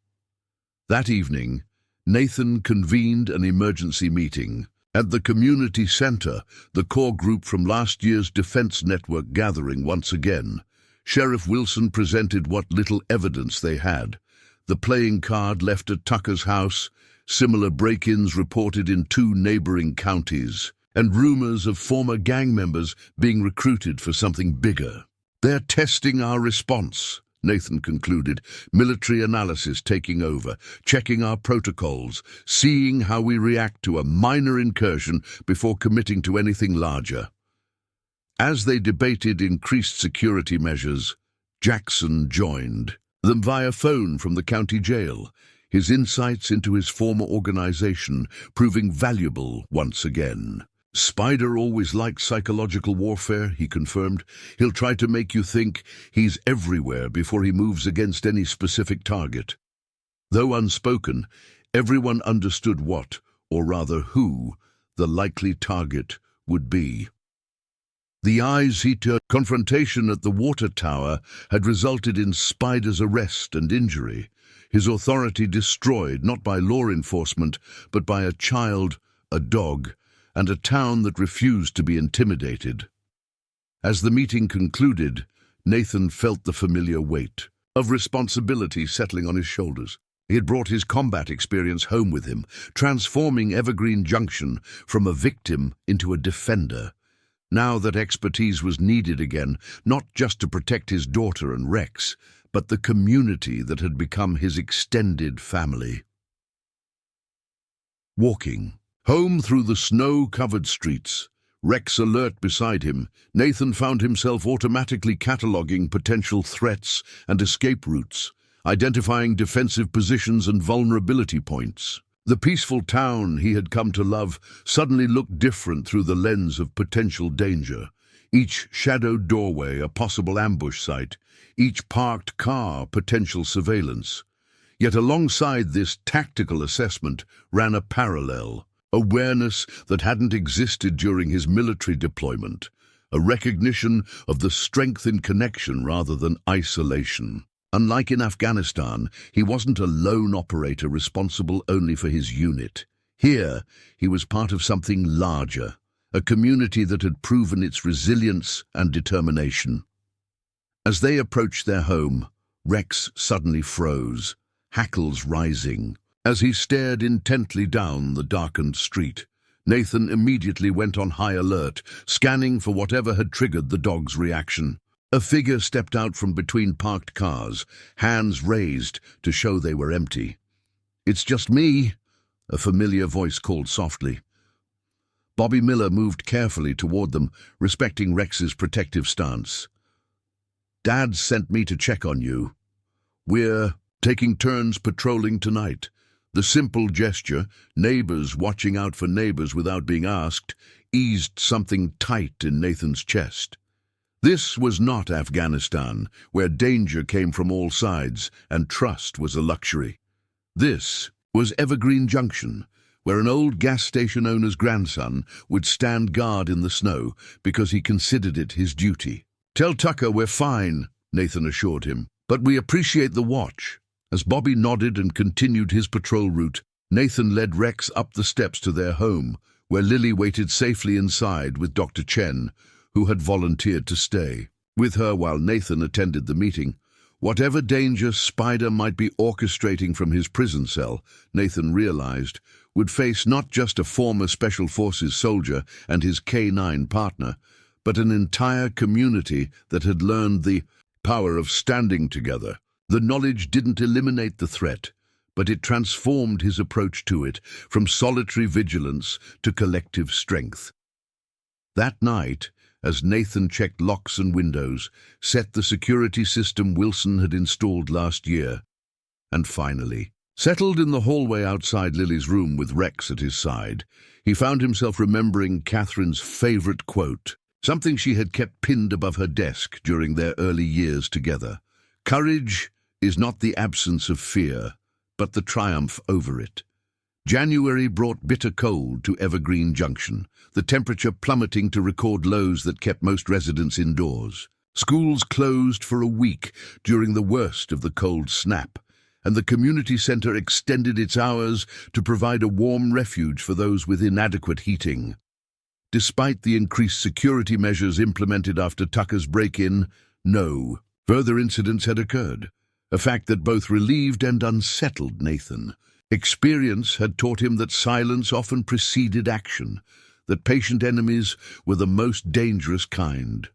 That evening, Nathan convened an emergency meeting. At the community center, the core group from last year's Defense Network gathering once again. Sheriff Wilson presented what little evidence they had. The playing card left at Tucker's house, similar break-ins reported in 2 neighboring counties, and rumors of former gang members being recruited for something bigger. "They're testing our response," Nathan concluded, military analysis taking over, checking our protocols, seeing how we react to a minor incursion before committing to anything larger. As they debated increased security measures, Jackson joined them via phone from the county jail, his insights into his former organization proving valuable once again. "Spider always liked psychological warfare," he confirmed. "He'll try to make you think he's everywhere before he moves against any specific target." Though unspoken, everyone understood what, or rather who, the likely target would be. The eyes he turned. Confrontation at the water tower had resulted in Spider's arrest and injury, his authority destroyed not by law enforcement, but by a child, a dog, and a town that refused to be intimidated. As the meeting concluded, Nathan felt the familiar weight of responsibility settling on his shoulders. He had brought his combat experience home with him, transforming Evergreen Junction from a victim into a defender. Now that expertise was needed again, not just to protect his daughter and Rex, but the community that had become his extended family. Walking home through the snow-covered streets, Rex alert beside him, Nathan found himself automatically cataloging potential threats and escape routes, identifying defensive positions and vulnerability points. The peaceful town he had come to love suddenly looked different through the lens of potential danger. Each shadowed doorway a possible ambush site, each parked car potential surveillance. Yet alongside this tactical assessment ran a parallel, awareness that hadn't existed during his military deployment, a recognition of the strength in connection rather than isolation. Unlike in Afghanistan, he wasn't a lone operator responsible only for his unit. Here, he was part of something larger, a community that had proven its resilience and determination. As they approached their home, Rex suddenly froze, hackles rising. As he stared intently down the darkened street, Nathan immediately went on high alert, scanning for whatever had triggered the dog's reaction. A figure stepped out from between parked cars, hands raised to show they were empty. "It's just me," a familiar voice called softly. Bobby Miller moved carefully toward them, respecting Rex's protective stance. "Dad sent me to check on you. We're taking turns patrolling tonight." The simple gesture, neighbors watching out for neighbors without being asked, eased something tight in Nathan's chest. This was not Afghanistan, where danger came from all sides and trust was a luxury. This was Evergreen Junction, where an old gas station owner's grandson would stand guard in the snow because he considered it his duty. "Tell Tucker we're fine," Nathan assured him, "but we appreciate the watch." As Bobby nodded and continued his patrol route, Nathan led Rex up the steps to their home, where Lily waited safely inside with Dr. Chen, who had volunteered to stay with her while Nathan attended the meeting. Whatever danger Spider might be orchestrating from his prison cell, Nathan realized, would face not just a former Special Forces soldier and his K-9 partner, but an entire community that had learned the power of standing together. The knowledge didn't eliminate the threat, but it transformed his approach to it from solitary vigilance to collective strength. That night, as Nathan checked locks and windows, set the security system Wilson had installed last year, and finally, settled in the hallway outside Lily's room with Rex at his side, he found himself remembering Catherine's favorite quote, something she had kept pinned above her desk during their early years together. "Courage is not the absence of fear, but the triumph over it." January brought bitter cold to Evergreen Junction, the temperature plummeting to record lows that kept most residents indoors. Schools closed for a week during the worst of the cold snap, and the community center extended its hours to provide a warm refuge for those with inadequate heating. Despite the increased security measures implemented after Tucker's break-in, no further incidents had occurred, a fact that both relieved and unsettled Nathan. Experience had taught him that silence often preceded action, that patient enemies were the most dangerous kind.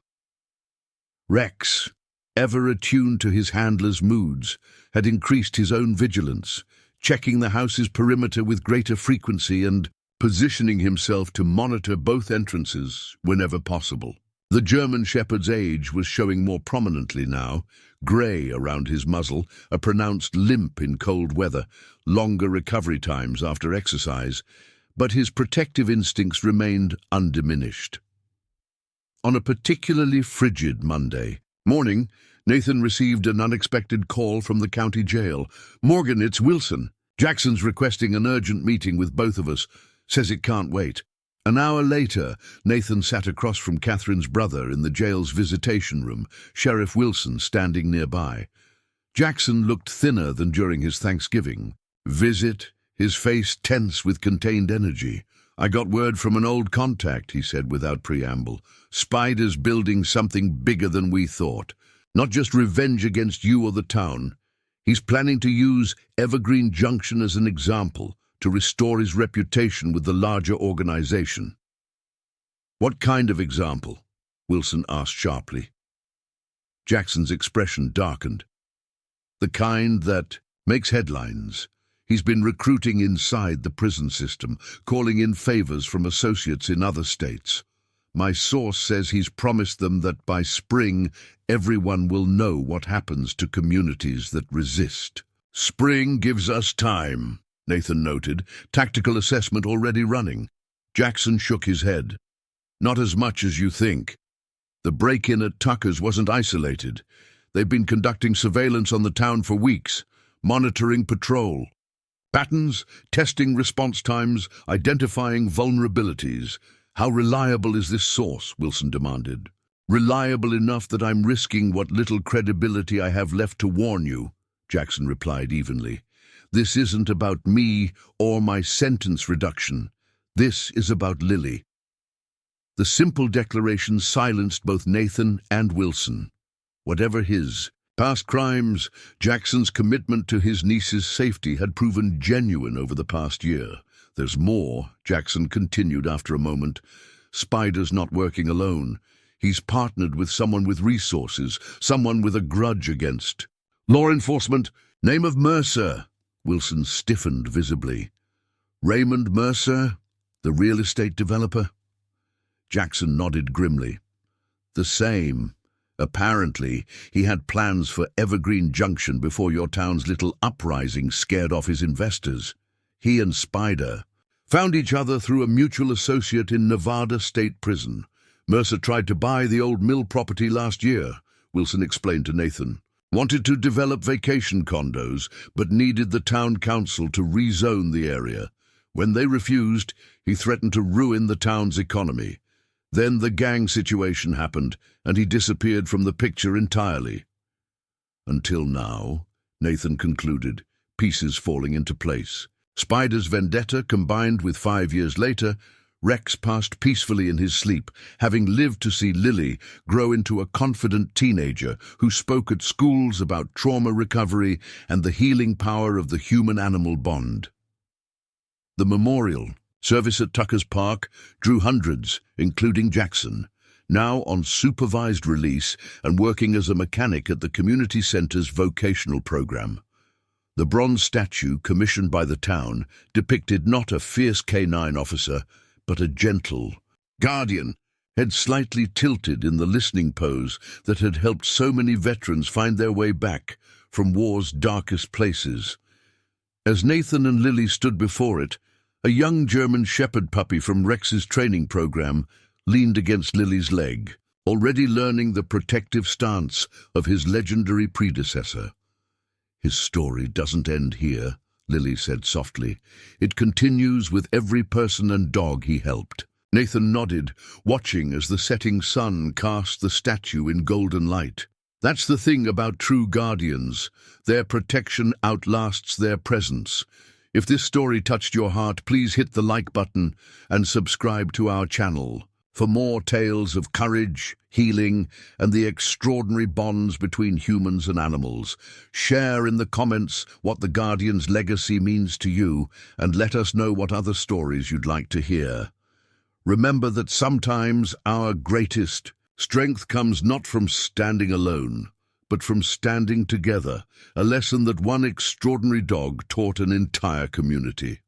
Rex, ever attuned to his handler's moods, had increased his own vigilance, checking the house's perimeter with greater frequency and positioning himself to monitor both entrances whenever possible. The German Shepherd's age was showing more prominently now, grey around his muzzle, a pronounced limp in cold weather, longer recovery times after exercise, but his protective instincts remained undiminished. On a particularly frigid Monday morning, Nathan received an unexpected call from the county jail. "Morgan, it's Wilson. Jackson's requesting an urgent meeting with both of us. Says it can't wait." An hour later, Nathan sat across from Catherine's brother in the jail's visitation room, Sheriff Wilson standing nearby. Jackson looked thinner than during his Thanksgiving visit, his face tense with contained energy. "I got word from an old contact," he said without preamble. "Spider's building something bigger than we thought. Not just revenge against you or the town. He's planning to use Evergreen Junction as an example, to restore his reputation with the larger organization." "What kind of example?" Wilson asked sharply. Jackson's expression darkened. "The kind that makes headlines. He's been recruiting inside the prison system, calling in favors from associates in other states. My source says he's promised them that by spring, everyone will know what happens to communities that resist." "Spring gives us time," Nathan noted, tactical assessment already running. Jackson shook his head. "Not as much as you think. The break-in at Tucker's wasn't isolated. They've been conducting surveillance on the town for weeks, monitoring patrol patterns, testing response times, identifying vulnerabilities. How reliable is this source?" Wilson demanded. "Reliable enough that I'm risking what little credibility I have left to warn you," Jackson replied evenly. "This isn't about me or my sentence reduction. This is about Lily." The simple declaration silenced both Nathan and Wilson. Whatever his past crimes, Jackson's commitment to his niece's safety had proven genuine over the past year. "There's more," Jackson continued after a moment. "Spider's not working alone. He's partnered with someone with resources, someone with a grudge against law enforcement. Name of Mercer." Wilson stiffened visibly. "Raymond Mercer, the real estate developer?" Jackson nodded grimly. "The same. Apparently, he had plans for Evergreen Junction before your town's little uprising scared off his investors. He and Spider found each other through a mutual associate in Nevada State Prison. Mercer tried to buy the old mill property last year," Wilson explained to Nathan. "Wanted to develop vacation condos, but needed the town council to rezone the area. When they refused, he threatened to ruin the town's economy. Then the gang situation happened, and he disappeared from the picture entirely. Until now, Nathan concluded, pieces falling into place. Spider's vendetta combined with 5 years later, Rex passed peacefully in his sleep, having lived to see Lily grow into a confident teenager who spoke at schools about trauma recovery and the healing power of the human-animal bond. The memorial service at Tucker's Park drew hundreds, including Jackson, now on supervised release and working as a mechanic at the community center's vocational program. The bronze statue, commissioned by the town, depicted not a fierce canine officer, but a gentle guardian, head slightly tilted in the listening pose that had helped so many veterans find their way back from war's darkest places. As Nathan and Lily stood before it, a young German shepherd puppy from Rex's training program leaned against Lily's leg, already learning the protective stance of his legendary predecessor. "His story doesn't end here," Lily said softly. "It continues with every person and dog he helped." Nathan nodded, watching as the setting sun cast the statue in golden light. That's the thing about true guardians. Their protection outlasts their presence. If this story touched your heart, please hit the like button and subscribe to our channel for more tales of courage, healing, and the extraordinary bonds between humans and animals. Share in the comments what the Guardian's legacy means to you, and let us know what other stories you'd like to hear. Remember that sometimes our greatest strength comes not from standing alone, but from standing together, a lesson that one extraordinary dog taught an entire community.